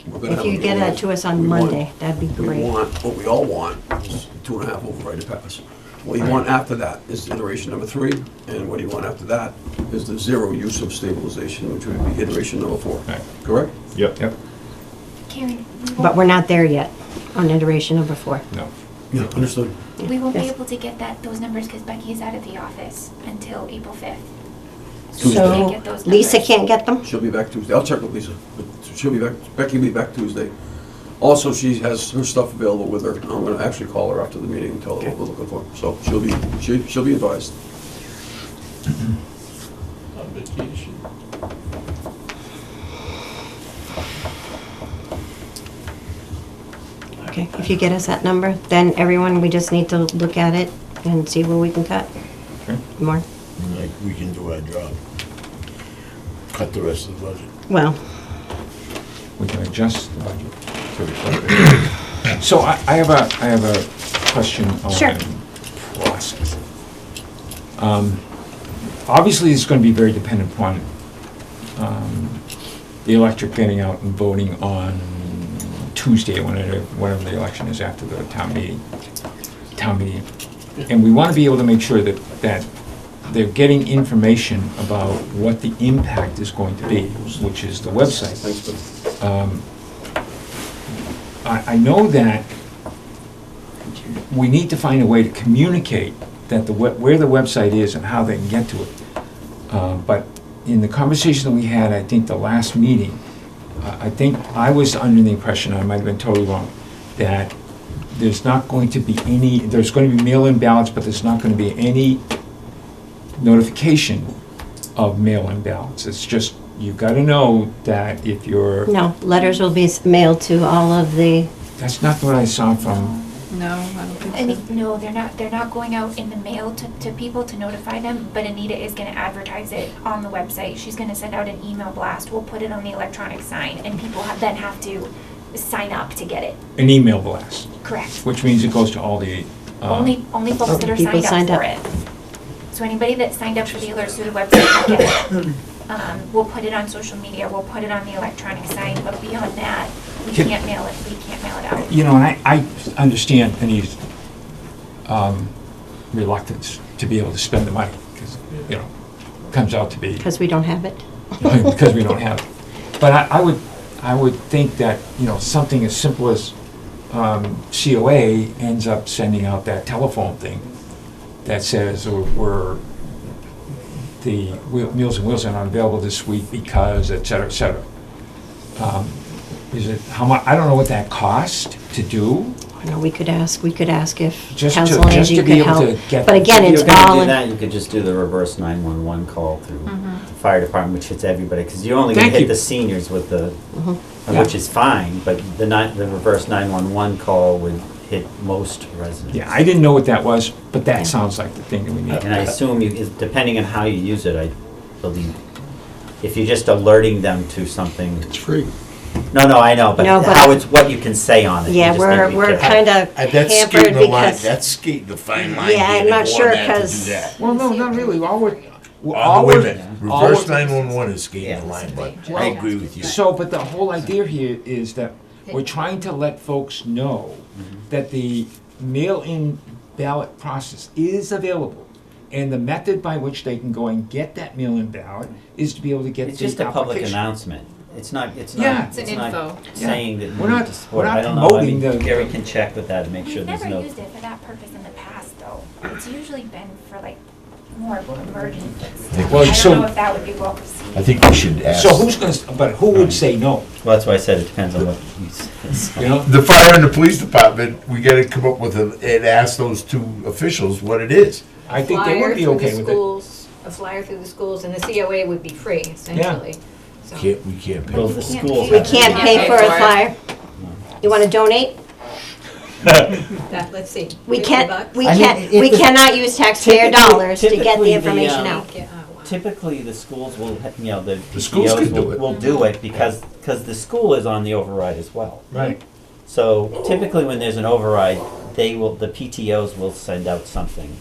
we're gonna have. If you get that to us on we want- Monday, that'd be We great. want, what we all want is 2.5 override to pass. What you want after that is iteration number 3, and what you want after that is the zero use of stabilization, which would be iteration number 4. Right. Correct? Yep. Karen, But we're not there yet on iteration number 4. No. Yeah, understood. we won't be Yes. able to get those numbers because Becky is out of the office until April 5th. So we So can't get those Lisa numbers. can't get them? She'll be back Tuesday. I'll check with Lisa, but she'll be back, Becky will be back Tuesday. Also, she has her stuff available with her. I'm gonna actually call her after the meeting and tell her what we're looking for. So she'll be advised. On vacation. Okay, if you get us that number, then everyone, we just need to look at it and see where we can cut Okay. more. Like, we can do our job. Cut the rest of the budget. Well, We can adjust the budget to reflect it. So I have a question on Sure. process. Obviously, it's going to be very dependent upon the electorate getting out and voting on Tuesday, whenever the election is after the town meeting. And we want to be able to make sure that they're getting information about what the impact is going to be, which is the website. Thanks, Bill. I know that we need to find a way to communicate that where the website is and how they can get to it. But in the conversation that we had, I think the last meeting, I think I was under the impression, I might have been totally wrong, that there's not going to be there's going to be mail-in ballots, but there's not going to be any notification of mail-in ballots. It's just, you've got to know that if you're... no, letters will be mailed to all of the, That's not what I saw from... No, I don't think so. No, they're not going out in the mail to people to notify them, but Anita is gonna advertise it on the website. She's gonna send out an email blast, we'll put it on the electronic sign, and people then have to sign up to get it. An email blast, Correct. which means it goes to all the... Only folks that are people signed signed up up. for it. So anybody that signed up for the alerts through the website will get it. We'll put it on social media, we'll put it on the electronic site, but beyond that, we can't mail it out. You know, and I understand Penny's reluctance to be able to spend the money, because, you know, it comes out to be, Because we don't have it. because we don't have it. But I would think that, you know, something as simple as COA ends up sending out that telephone thing that says the Meals on Wheels are not available this week because, et cetera, et cetera. Is it, how much, I don't know what that cost to do. I know, we could ask if Just to- council on just to aging be could able help. to get- But again, If it's you're gonna all do in. that, you could just do the reverse 911 call through Mm-hmm. the fire department, which hits everybody, because you're only gonna Thank hit you. the seniors with the, Mm-hmm. Yeah. which is fine, but the reverse 911 call would hit most residents. Yeah, I didn't know what that was, but that sounds like the thing that we need. And I assume depending on how you use it, I believe, if you're just alerting them to something. It's free. No, I know, but No, but- how it's, what you can say on it. you Yeah, just need to be we're careful. kind of That's hampered skating the line, because. that's skating the fine line. Yeah, I'm being not the sure, format to do 'cause- that. Well, no, not really. All we're, Oh, wait a minute, all reverse we're- 911 is skating the line, but I agree with you. So, but the whole idea here is that we're trying to let folks know that the mail-in ballot process is available. And the method by which they can go and get that mail-in ballot is to be able to get the It's just a public application. announcement. It's not Yeah. It's an not info. saying that you We're not- need to support. we're not I don't know. I promoting mean, the- Gary can check with that to make sure We've there's never no. used it for that purpose in the past, though. It's usually been for like more emergencies. Well, I so- don't know if that would be well received. I think we should ask. So who's gonna, but who would say no? Well, that's why I said it depends on what you say. You know? The fire and the police department, we gotta come up with and ask those two officials what it is. I think they would be okay with it. A flyer through the schools, and the COA would be free, essentially. So- We can't pay. Well, the schools. We have to can't do pay that. for a flyer. You want to donate? That, let's see. We 50 can't, bucks? we I mean, can't, if we the- cannot use taxpayer dollars to get typically the information the, out. Yeah, oh, wow. Typically, the schools will, you know, the schools PTOs can do it. will do it because the school is on the override as well. Right. So typically, when there's an override, the PTOs will send out something.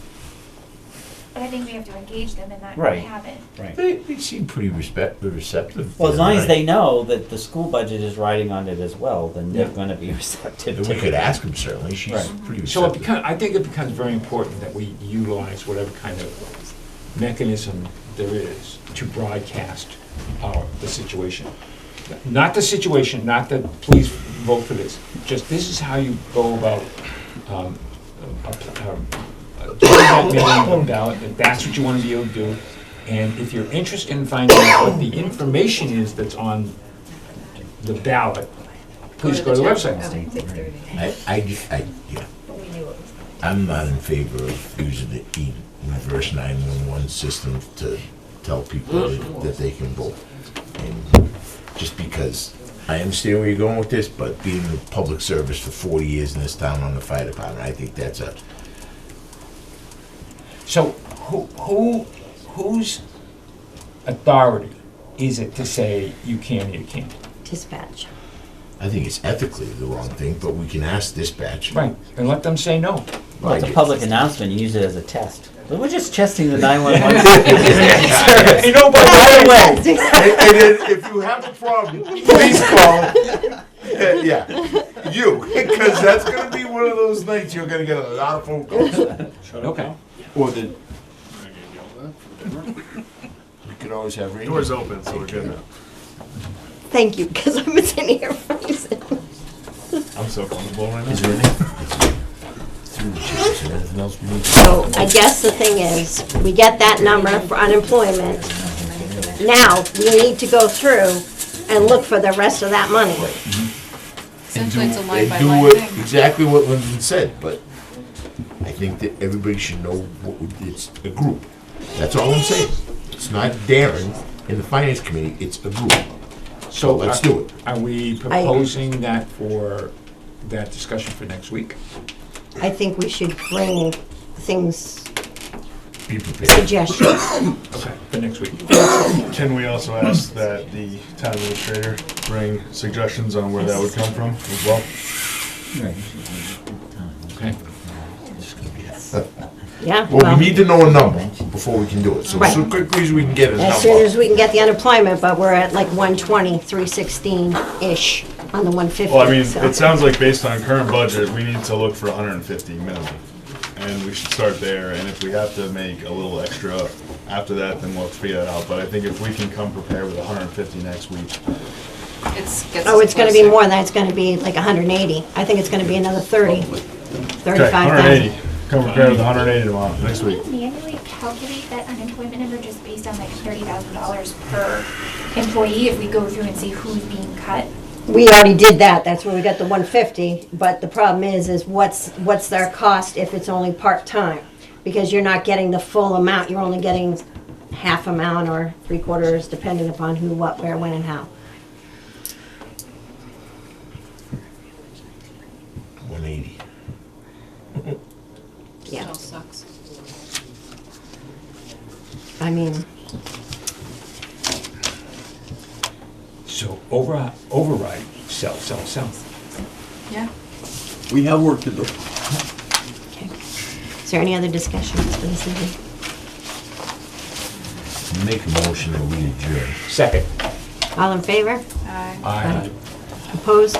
But I think we have to engage them in that, and Right. we haven't. Right. They seem pretty receptive. Well, as to long it, as right? they know that the school budget is riding on it as well, then they're Yeah. gonna be receptive And to we it. could ask them certainly, she's Right. pretty So it receptive. I think it becomes very important that we utilize whatever kind of mechanism there is to broadcast the situation. Not the situation, not the please vote for this, just this is how you go about getting that mail-in ballot, if that's what you want to be able to do. And if you're interested in finding out what the information is that's on the ballot, please go to the website. Okay, 6:30. Yeah. But we knew it was. I'm not in favor of using the reverse 911 system to tell people that they can vote. And just because I understand where you're going with this, but being in public service for 40 years in this town on the fire department, I think that's a, So whose authority is it to say you can or you can't? Dispatch. I think it's ethically the wrong thing, but we can ask dispatch. Right, and let them say no. Well, it's a Right. public announcement, you use it as a test. But we're just testing the 911 service. You know, but By the way, And then if you have a problem, please call. Yeah, you, because that's gonna be one of those nights you're gonna get a lot of phone calls. Okay. Or the, you can always have radio. Door's open, so we're good. Thank you, because I'm sitting here freezing. I'm so comfortable right now. Is there anything? Through the chair, is there anything else we need? So I guess the thing is, we get that number for unemployment. Now, we need to go through and look for the rest of that money. Essentially, it's a And line-by-line do thing. exactly what Lyndon said, but I think that everybody should know it's a group. That's all I'm saying. It's not Darren in the finance committee, it's a group. So let's do it. Are we proposing that for that discussion for next week? I think we should bring things, Be prepared. suggestions. Okay, for next week. Can we also ask that the town administrator bring suggestions on where that would come from as well? Okay. Yeah, Well, well, we need to know a number before we can do it, so Right. as quickly as we can get a as soon as number. we can get the unemployment, but we're at like 120, 316-ish on the 150. Well, I mean, so. it sounds like based on current budget, we need to look for 150 minimum. And we should start there, and if we have to make a little extra after that, then we'll figure that out. But I think if we can come prepared with 150 next week, Oh, it's gonna be more than that, it's gonna be like 180. I think it's gonna be another 30, okay, 35,000. 180. Come prepared with 180 tomorrow, next week. Can you manually calculate that unemployment number just based on like $30,000 per employee if we go through and see who's being cut? We already did that, that's where we got the 150, but the problem is what's their cost if it's only part-time? Because you're not getting the full amount, you're only getting half amount or three-quarters, depending upon who, what, where, when, and how. 180. Yeah. Still sucks. I mean, So override, sell. Yeah. We have work to do. okay. Is there any other discussions for this evening? Make a motion that we adjourn. Second. All in favor? Aye. Aye. Opposed?